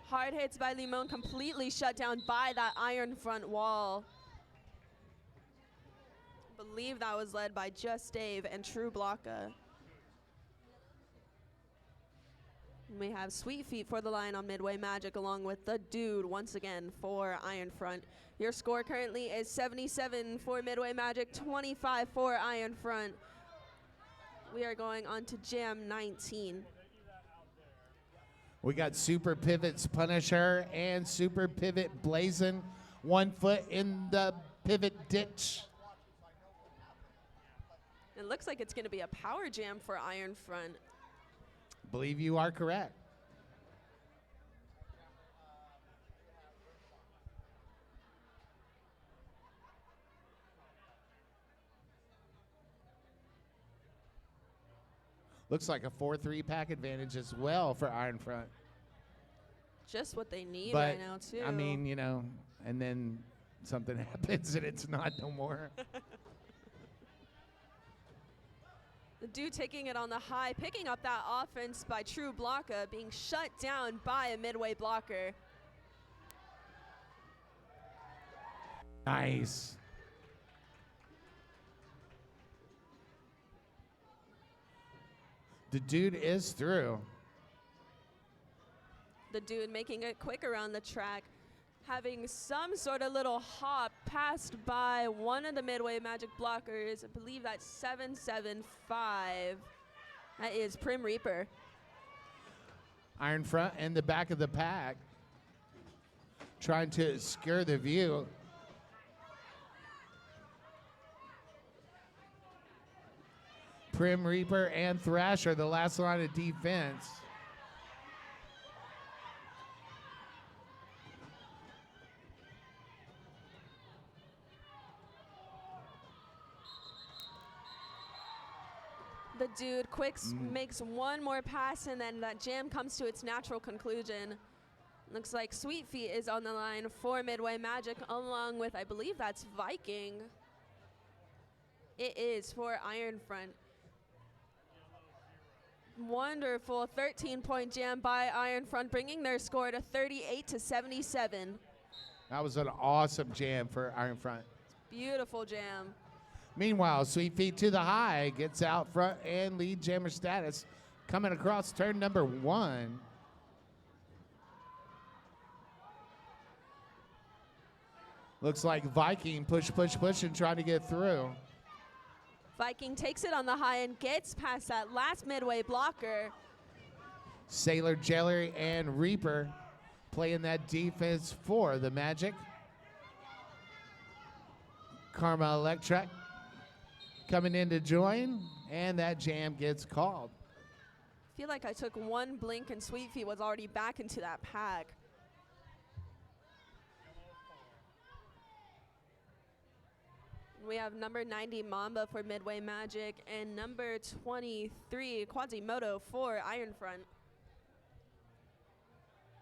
Hard hits by Limon, completely shut down by that Iron Front wall. I believe that was led by Just Dave and True Blocka. And we have Sweet Feet for the line on Midway Magic along with the dude once again for Iron Front. Your score currently is 77 for Midway Magic, 25 for Iron Front. We are going on to Jam 19. We got Super Pivot's Punisher and Super Pivot Blazin'. 1 foot in the pivot ditch. It looks like it's going to be a power jam for Iron Front. Believe you are correct. Looks like a 4-3 pack advantage as well for Iron Front. Just what they need But, right now, too. I mean, and then something happens and it's not no more. The dude taking it on the high, picking up that offense by True Blocka, being shut down by a midway blocker. Nice. The dude is through. The dude making it quick around the track, having some sort of little hop passed by one of the midway Magic blockers. I believe that's 775. That is Prim Reaper. Iron Front in the back of the pack, trying to obscure the view. Prim Reaper and Thrasher, the last line of defense. The dude makes one more pass, and then that jam comes to its natural conclusion. Looks like Sweet Feet is on the line for Midway Magic, along with, I believe that's Viking. It is for Iron Front. Wonderful 13-point jam by Iron Front, bringing their score to 38-77. That was an awesome jam for Iron Front. Beautiful jam. Meanwhile, Sweet Feet to the high gets out front and lead jammer status. Coming across turn number 1. Looks like Viking push, and trying to get through. Viking takes it on the high and gets past that last midway blocker. Sailor, Jelly, and Reaper playing that defense for the Magic. Karma Electric coming in to join, and that jam gets called. I feel like I took one blink and Sweet Feet was already back into that pack. We have number 90 Mamba for Midway Magic and number 23 Quasimodo for Iron Front.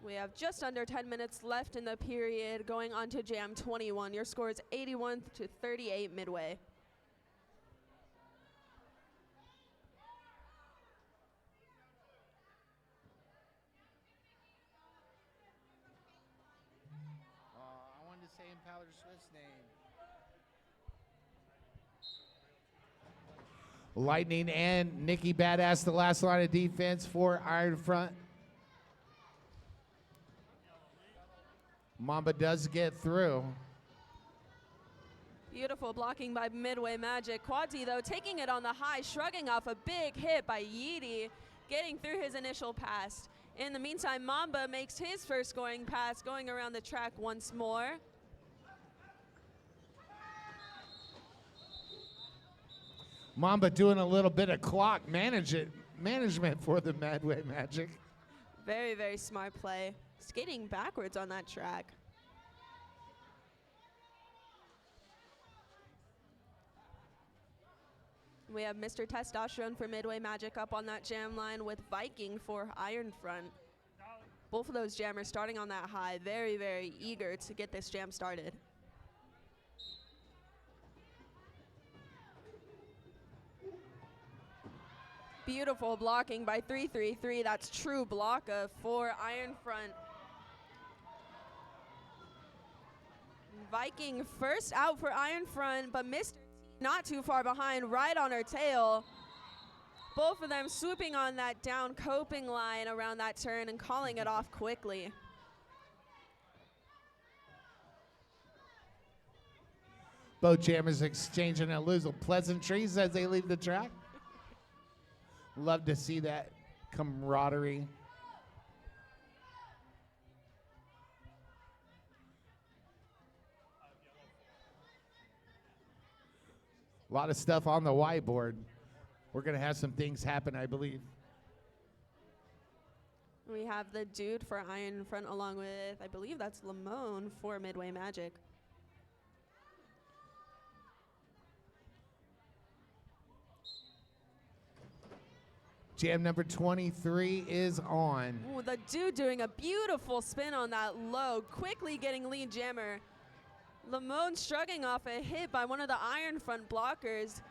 We have just under 10 minutes left in the period, going on to Jam 21. Your score is 81-38 Midway. I wanted to say Empower Swift's name. Lightning and Nikki Badass, the last line of defense for Iron Front. Mamba does get through. Beautiful blocking by Midway Magic. Quadzi, though, taking it on the high, shrugging off a big hit by Yeety, getting through his initial pass. In the meantime, Mamba makes his first scoring pass, going around the track once more. Mamba doing a little bit of clock management for the Midway Magic. Very, very smart play. Skating backwards on that track. We have Mr. Testosterone for Midway Magic up on that jam line with Viking for Iron Front. Both of those jammers starting on that high, very, very eager to get this jam started. Beautiful blocking by 333. That's True Blocka for Iron Front. Viking first out for Iron Front, but Mr. T not too far behind, right on her tail. Both of them swooping on that down coping line around that turn and calling it off quickly. Both jammers exchanging a little pleasantries as they leave the track. Love to see that camaraderie. A lot of stuff on the whiteboard. We're going to have some things happen, I believe. We have the dude for Iron Front along with, I believe that's Lamone for Midway Magic. Jam number 23 is on. Ooh, the dude doing a beautiful spin on that low, quickly getting lead jammer. Lamone shrugging off a hit by one of the Iron Front blockers,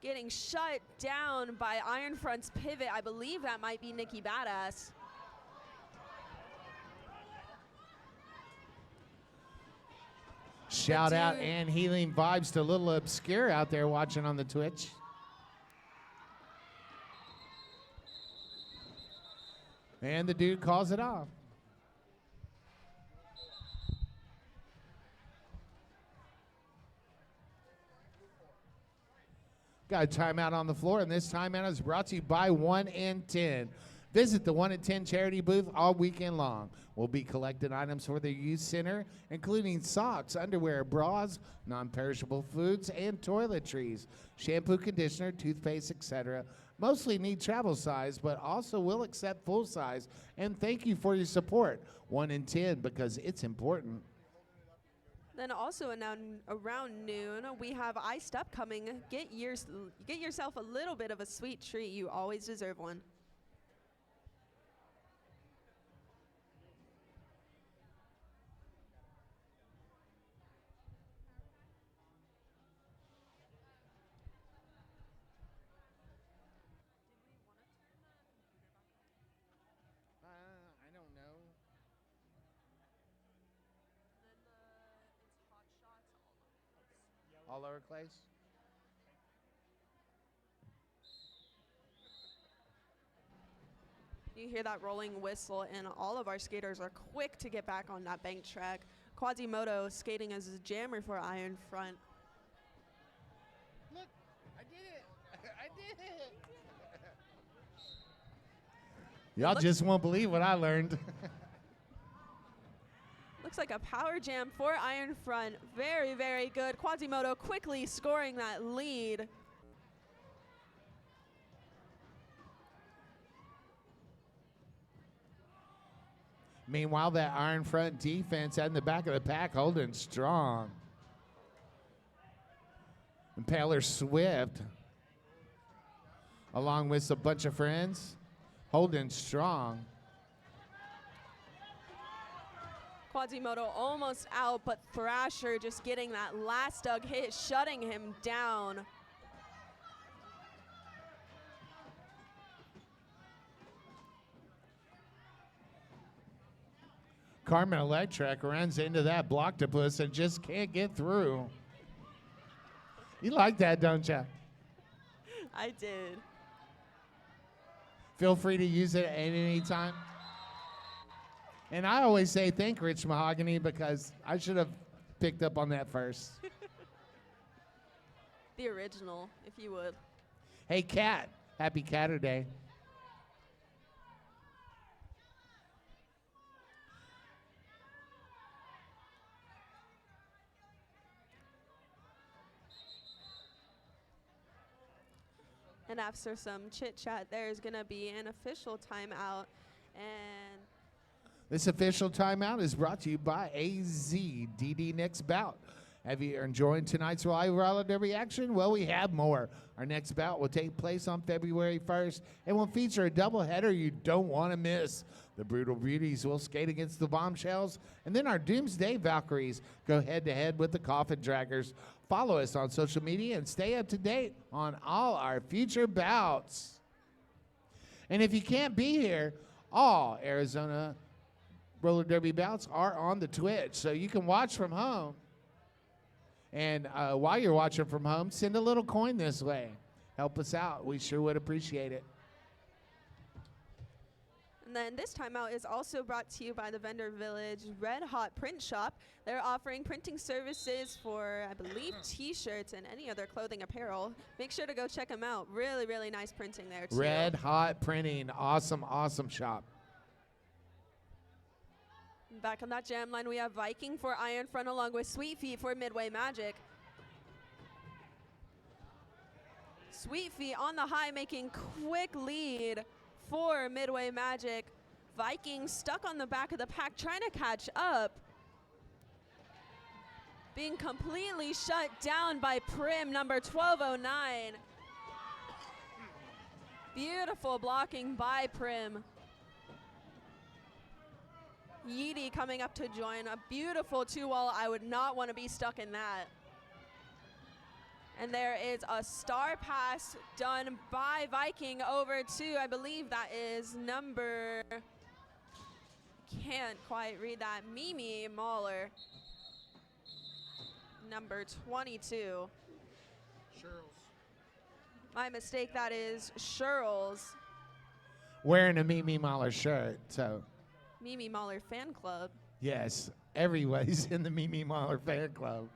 getting shut down by Iron Front's pivot. I believe that might be Nikki Badass. Shout out and healing vibes to Little Obscure out there watching on the Twitch. And the dude calls it off. Got a timeout on the floor, and this timeout is brought to you by 1 in 10. Visit the 1 in 10 charity booth all weekend long. We'll be collecting items for the youth center, including socks, underwear, bras, non-perishable foods, and toiletries, shampoo, conditioner, toothpaste, etc. Mostly need travel size, but also will accept full size. And thank you for your support. 1 in 10, because it's important. Then also around noon, we have Iced Up coming. Get yourself a little bit of a sweet treat. You always deserve one. I don't know. All over place? You hear that rolling whistle, and all of our skaters are quick to get back on that bank track. Quasimodo skating as a jammer for Iron Front. Look, I did it. I did it. Y'all just won't believe what I learned. Looks like a power jam for Iron Front. Very, very good. Quasimodo quickly scoring that lead. Meanwhile, that Iron Front defense out in the back of the pack holding strong. Impaler Swift, along with a bunch of friends, holding strong. Quasimodo almost out, but Thrasher just getting that last dug hit, shutting him down. Carmen Electric runs into that blocktopus and just can't get through. You like that, don't you? I did. Feel free to use it at any time. And I always say thank Rich Mahogany because I should have picked up on that first. The original, if you would. Hey, Cat. Happy Catter Day. And after some chit chat, there's going to be an official timeout. And This official timeout is brought to you by AZDD Next Bout. Have you enjoyed tonight's live roller derby action? Well, we have more. Our next bout will take place on February 1st and will feature a doubleheader you don't want to miss. The Brutal Beauties will skate against the Bombshells, and then our Doomsday Valkyries go head-to-head with the Coffin Draggers. Follow us on social media and stay up to date on all our future bouts. And if you can't be here, all Arizona roller derby bouts are on the Twitch, so you can watch from home. And while you're watching from home, send a little coin this way. Help us out. We sure would appreciate it. And then this timeout is also brought to you by the Vendor Village Red Hot Print Shop. They're offering printing services for, I believe, T-shirts and any other clothing apparel. Make sure to go check them out. Really, really nice printing there, too. Red Hot Printing. Awesome, awesome shop. Back on that jam line, we have Viking for Iron Front along with Sweet Feet for Midway Magic. Sweet Feet on the high, making quick lead for Midway Magic. Viking stuck on the back of the pack, trying to catch up. Being completely shut down by Prim, number 1209. Beautiful blocking by Prim. Yeedy coming up to join. A beautiful 2-wall. I would not want to be stuck in that. And there is a star pass done by Viking over to, I believe that is number, can't quite read that, Mimi Mahler. Number 22. My mistake, that is Sherles. Wearing a Mimi Mahler shirt, so. Mimi Mahler fan club. Yes, everybody's in the Mimi Mahler fan club.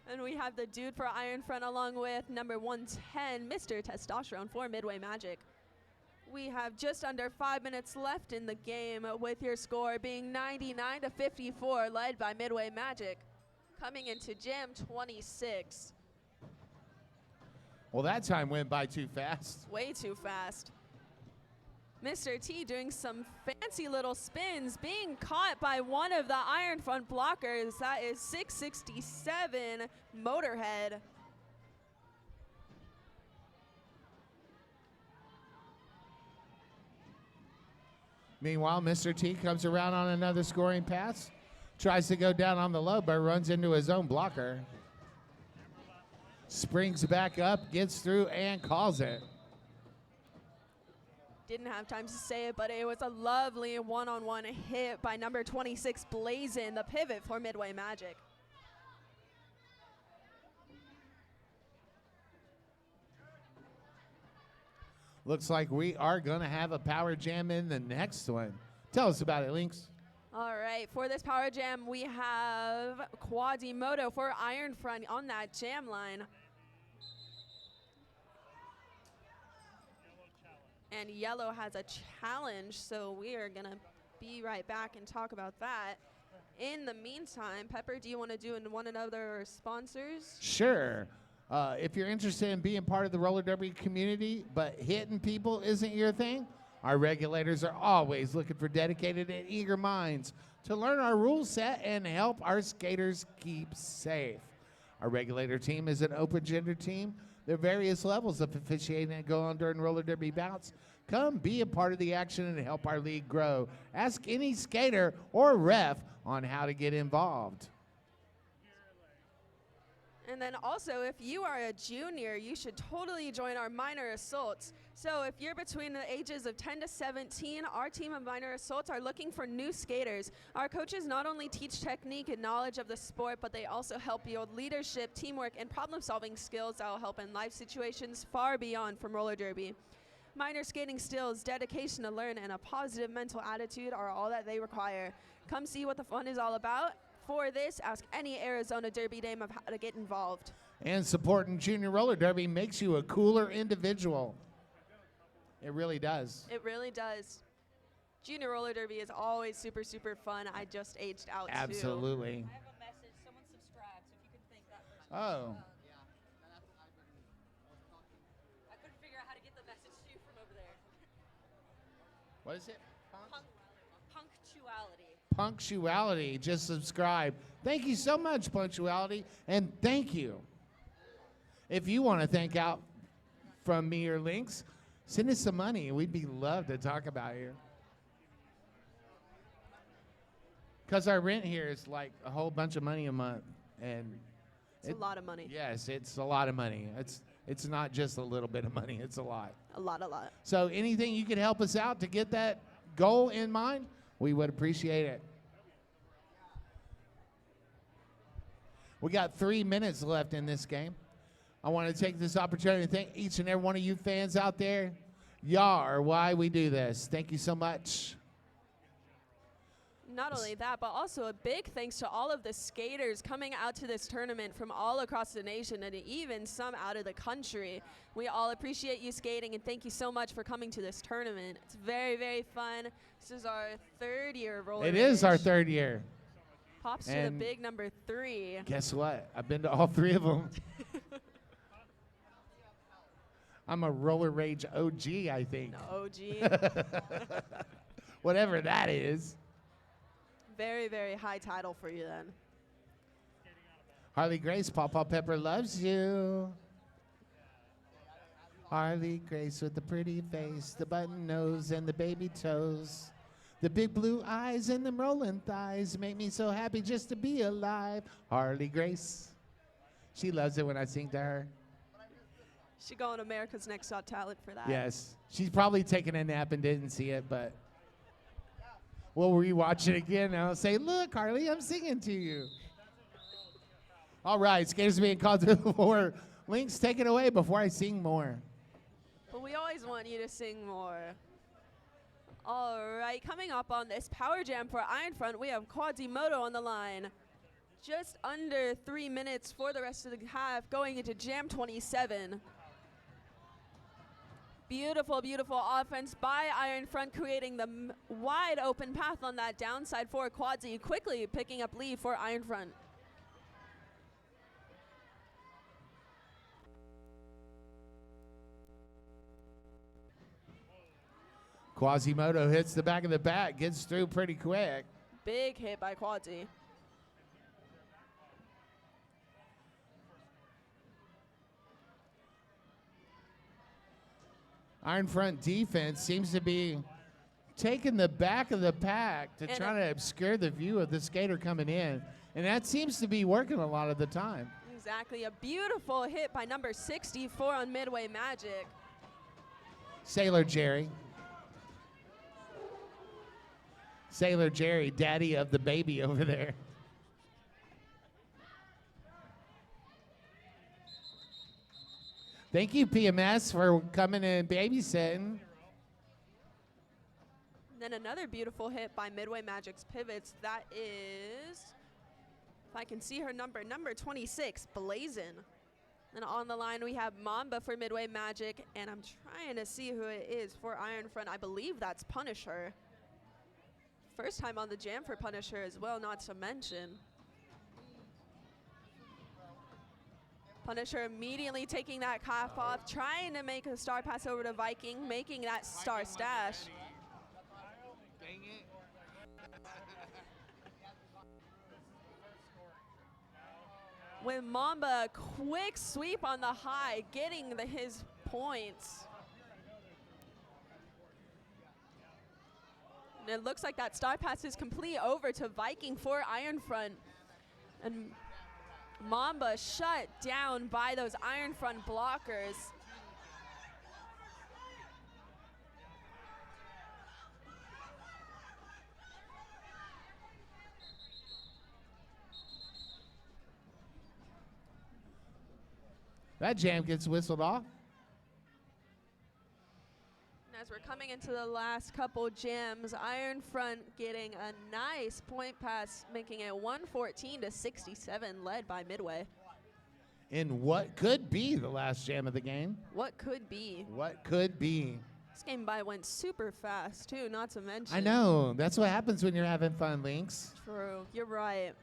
And we have the dude for Iron Front along with number 110, Mr. Testosterone for Midway Magic. We have just under 5 minutes left in the game with your score being 99-54, led by Midway Magic. Coming into Jam 26. Well, that time went by too fast. Way too fast. Mr. T doing some fancy little spins, being caught by one of the Iron Front blockers. That is 667 Motorhead. Meanwhile, Mr. T comes around on another scoring pass, tries to go down on the low, but runs into his own blocker. Springs back up, gets through, and calls it. Didn't have time to say it, but it was a lovely one-on-one hit by number 26, Blazin, the pivot for Midway Magic. Looks like we are going to have a power jam in the next one. Tell us about it, Lynx. All right, for this power jam, we have Quasimodo for Iron Front on that jam line. And Yellow has a challenge, so we are going to be right back and talk about that. In the meantime, Pepper, do you want to do one another sponsors? Sure. If you're interested in being part of the roller derby community, but hitting people isn't your thing, our regulators are always looking for dedicated and eager minds to learn our rule set and help our skaters keep safe. Our regulator team is an open gender team. There are various levels of officiating that go on during roller derby bouts. Come be a part of the action and help our league grow. Ask any skater or ref on how to get involved. And then also, if you are a junior, you should totally join our minor assaults. So if you're between the ages of 10 to 17, our team of minor assaults are looking for new skaters. Our coaches not only teach technique and knowledge of the sport, but they also help build leadership, teamwork, and problem-solving skills that will help in life situations far beyond from roller derby. Minor skating skills, dedication to learn, and a positive mental attitude are all that they require. Come see what the fun is all about. For this, ask any Arizona Derby dame of how to get involved. And supporting junior roller derby makes you a cooler individual. It really does. It really does. Junior roller derby is always super, super fun. I just aged out too. Absolutely. I have a message. Someone subscribed, so if you could thank that person. Oh. I couldn't figure out how to get the message to you from over there. What is it? Punctuality. Punctuality. Just subscribe. Thank you so much, Punctuality. And thank you. If you want to thank out from me or Lynx, send us some money. We'd be love to talk about you. Because our rent here is like a whole bunch of money a month. And It's a lot of money. yes, it's a lot of money. It's not just a little bit of money. It's a lot. A lot. So anything you could help us out to get that goal in mind, we would appreciate it. We got 3 minutes left in this game. I want to take this opportunity to thank each and every one of you fans out there. Y'all are why we do this. Thank you so much. Not only that, but also a big thanks to all of the skaters coming out to this tournament from all across the nation and even some out of the country. We all appreciate you skating and thank you so much for coming to this tournament. It's very, very fun. This is our third year of roller It is our rage. third year. Pops to the and big number 3. Guess what? I've been to all 3 of them. I'm a roller rage OG, I think. OG. Whatever that is. Very, very high title for you then. Harley Grace, Paw Paw Pepper loves you. Harley Grace with the pretty face, the button nose and the baby toes. The big blue eyes and them rolling thighs make me so happy just to be alive. Harley Grace. She loves it when I sing to her. She going America's Next Top Talent for that. Yes. She's probably taking a nap and didn't see it, but we'll rewatch it again and I'll say, look, Harley, I'm singing to you. All right, skaters being called to the floor. Links, take it away before I sing more. But we always want you to sing more. All right, coming up on this Power Jam for Iron Front, we have Quasimodo on the line. Just under 3 minutes for the rest of the half, going into Jam 27. Beautiful, beautiful offense by Iron Front, creating the wide open path on that downside for Quadzi, quickly picking up lead for Iron Front. Quasimodo hits the back of the bat, gets through pretty quick. Big hit by Quadzi. Iron Front defense seems to be taking the back of the pack to And try to obscure the view of the skater coming in. And that seems to be working a lot of the time. Exactly, a beautiful hit by number 64 on Midway Magic. Sailor Jerry. Sailor Jerry, daddy of the baby over there. Thank you, PMS, for coming and babysitting. Then another beautiful hit by Midway Magic's pivots. That is, if I can see her number 26, Blazin. And on the line we have Mamba for Midway Magic, and I'm trying to see who it is for Iron Front. I believe that's Punisher. First time on the jam for Punisher as well, not to mention. Punisher immediately taking that calf off, trying to make a star pass over to Viking, making that star stash. With Mamba, quick sweep on the high, getting his points. And it looks like that star pass is complete over to Viking for Iron Front. And Mamba shut down by those Iron Front blockers. That jam gets whistled off. As we're coming into the last couple jams, Iron Front getting a nice point pass, making it 114-67, led by Midway. In what could be the last jam of the game. What could be? What could be. This game went super fast, too, not to mention. I know. That's what happens when you're having fun, Links. True. You're right.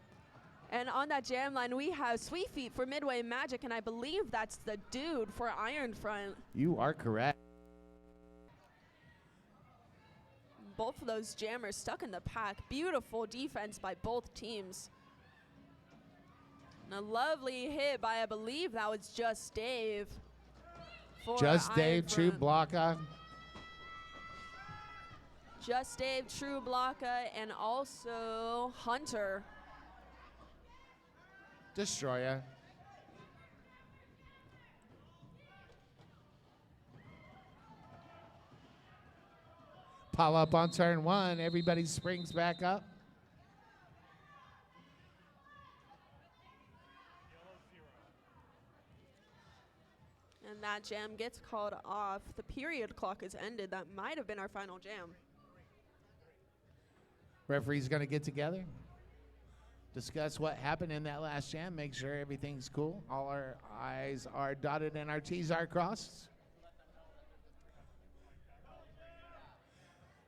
And on that jam line, we have Sweet Feet for Midway Magic, and I believe that's the dude for Iron Front. You are correct. Both of those jammers stuck in the pack. Beautiful defense by both teams. And a lovely hit by, I believe that was Just Dave. Just Dave, true Front. blocker. Just Dave, true blocker, and also Hunter. Destroyer. Pile up on turn one. Everybody springs back up. And that jam gets called off. The period clock has ended. That might have been our final jam. Referee's going to get together, discuss what happened in that last jam, make sure everything's cool. All our I's are dotted and our T's are crossed.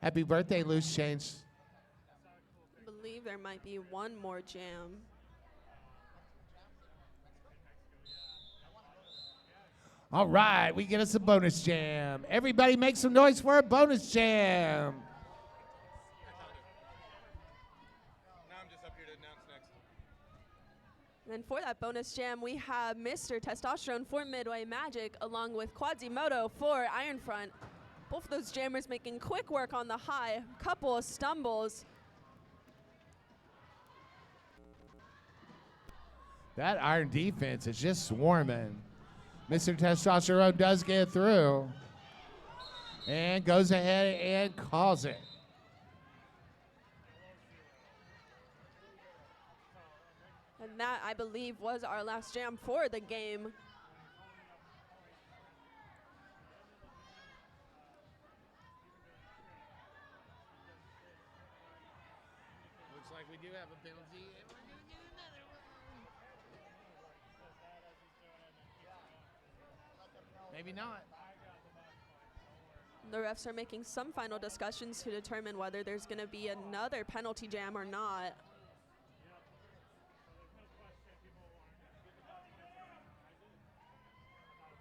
Happy birthday, Loose Change. I believe there might be one more jam. All right, we get us a bonus jam. Everybody make some noise for a bonus jam. Now I'm just up here to announce next. And then for that bonus jam, we have Mr. Testosterone for Midway Magic, along with Quasimodo for Iron Front. Both of those jammers making quick work on the high. Couple of stumbles. That Iron defense is just swarming. Mr. Testosterone does get through and goes ahead and calls it. And that, I believe, was our last jam for the game. Looks like we do have a penalty. Maybe not. The refs are making some final discussions to determine whether there's going to be another penalty jam or not.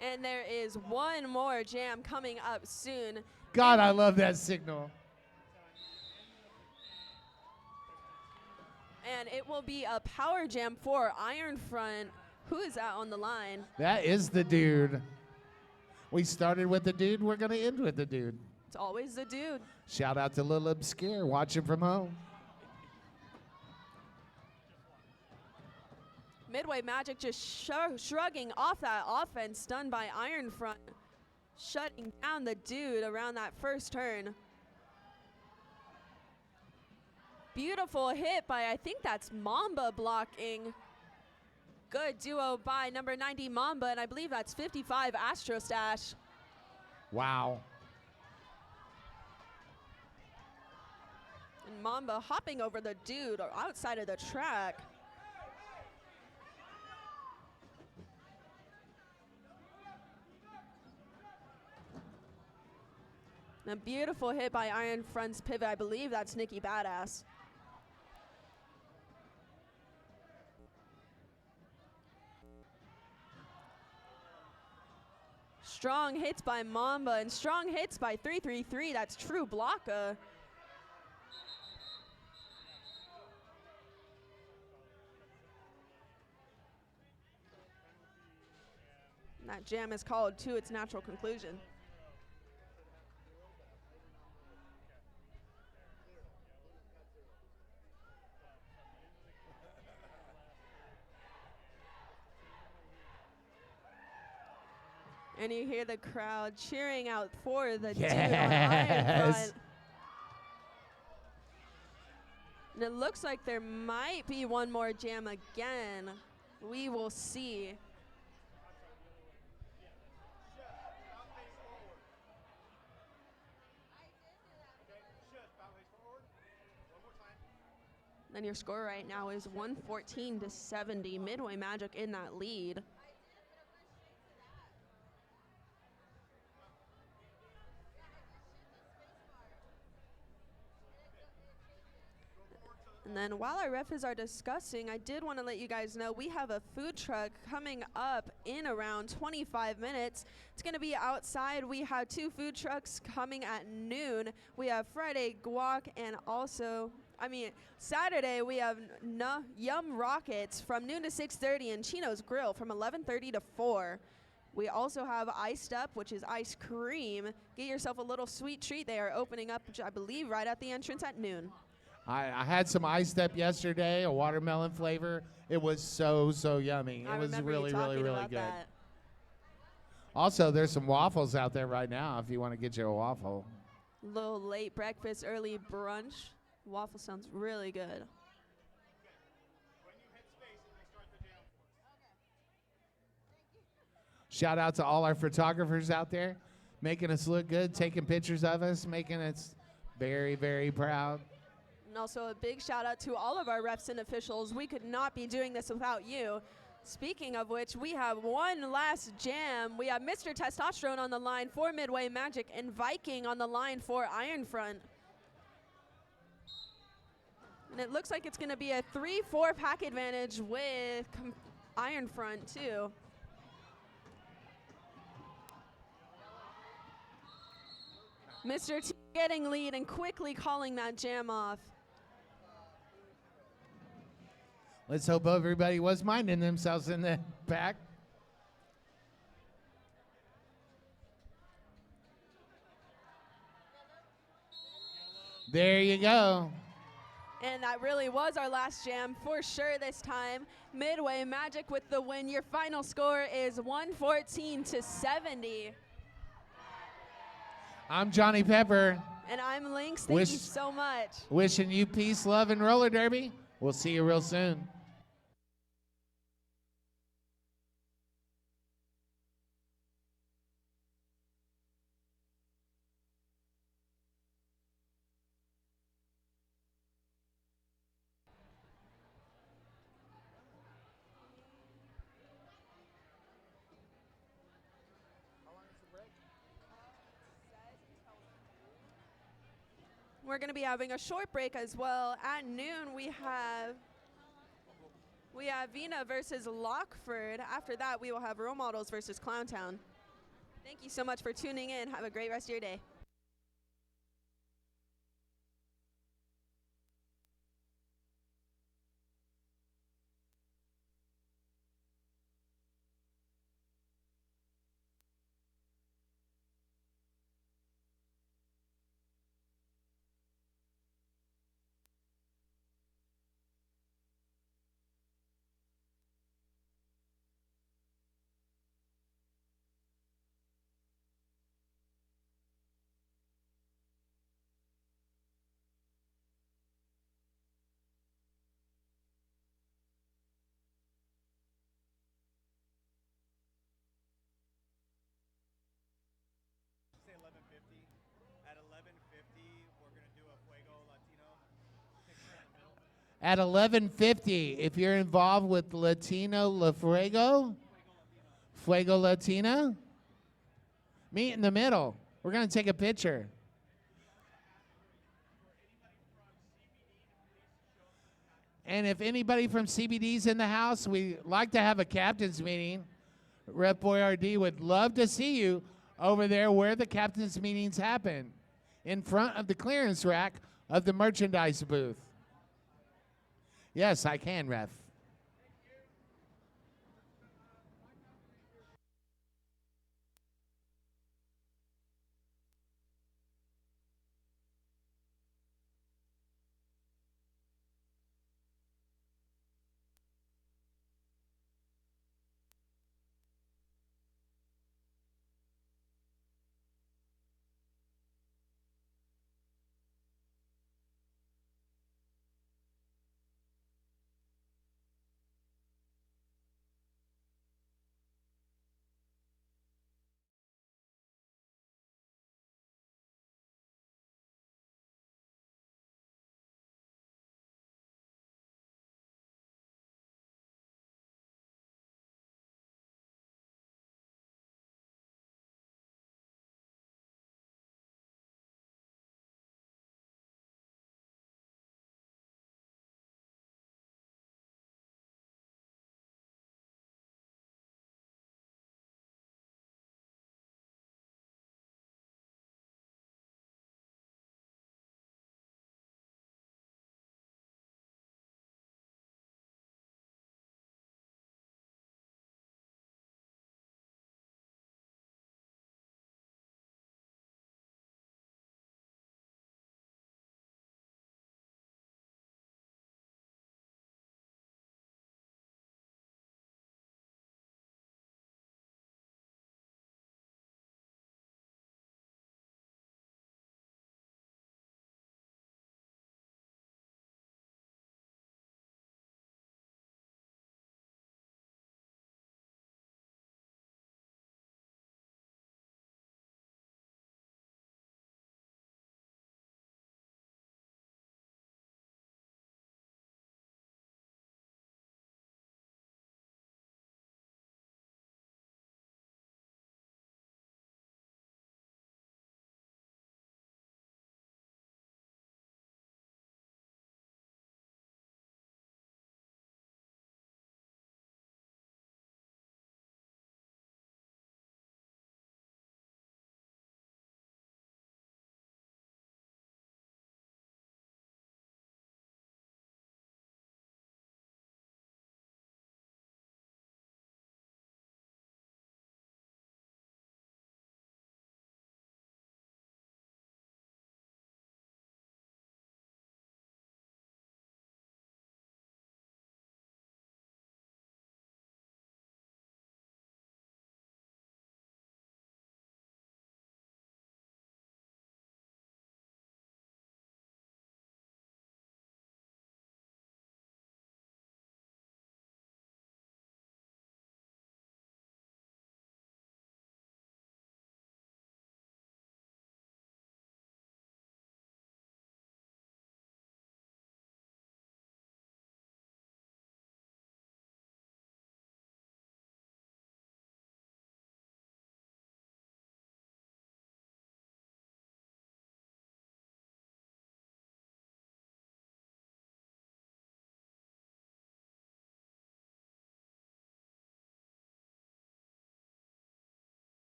And there is one more jam coming up soon. God, I love that signal. And it will be a power jam for Iron Front. Who is that on the line? That is the dude. We started with the dude. We're going to end with the dude. It's always the dude. Shout out to Lil Obscure, watching from home. Midway Magic just shrugging off that offense done by Iron Front, shutting down the dude around that first turn. Beautiful hit by, I think that's Mamba blocking. Good duo by number 90 Mamba, and I believe that's 55 Astro Stash. Wow. And Mamba hopping over the dude outside of the track. And a beautiful hit by Iron Front's pivot. I believe that's Nikki Badass. Strong hits by Mamba and strong hits by 333. That's True Blocka. And that jam is called to its natural conclusion. And you hear the crowd cheering out for the dude on Iron Front. And it looks like there might be one more jam again. We will see. Then your score right now is 114-70. Midway Magic in that lead. And then while our refs are discussing, I did want to let you guys know we have a food truck coming up in around 25 minutes. It's going to be outside. We have two food trucks coming at noon. We have Friday Guac and also, Saturday we have Yum Rockets from noon to 6:30 and Chino's Grill from 11:30 to 4. We also have Iced Up, which is ice cream. Get yourself a little sweet treat. They are opening up, I believe, right at the entrance at noon. I had some Iced Up yesterday, a watermelon flavor. It was so yummy. It was really good. That. Also, there's some waffles out there right now if you want to get you a waffle. Little late breakfast, early brunch. Waffle sounds really good. Shout out to all our photographers out there, making us look good, taking pictures of us, making us very, very proud. And also a big shout out to all of our refs and officials. We could not be doing this without you. Speaking of which, we have one last jam. We have Mr. Testosterone on the line for Midway Magic and Viking on the line for Iron Front. And it looks like it's going to be a 3-4 pack advantage with Iron Front too. Mr. T getting lead and quickly calling that jam off. Let's hope everybody was minding themselves in the back. There you go. And that really was our last jam for sure this time. Midway Magic with the win. Your final score is 114-70. I'm Johnny Pepper. And I'm Lynx. Thank you so much. Wishing you peace, love, and roller derby. We'll see you real soon. We're going to be having a short break as well. At noon, we have Vina versus Lockford. After that, we will have Role Models versus Clowntown. Thank you so much for tuning in. Have a great rest of your day. At 11:50, if you're involved with Latino La Fuego Latina, meet in the middle. We're going to take a picture. And if anybody from CBD's in the house, we like to have a captain's meeting. Rep Boyardee would love to see you over there where the captain's meetings happen, in front of the clearance rack of the merchandise booth. Yes, I can, Ref.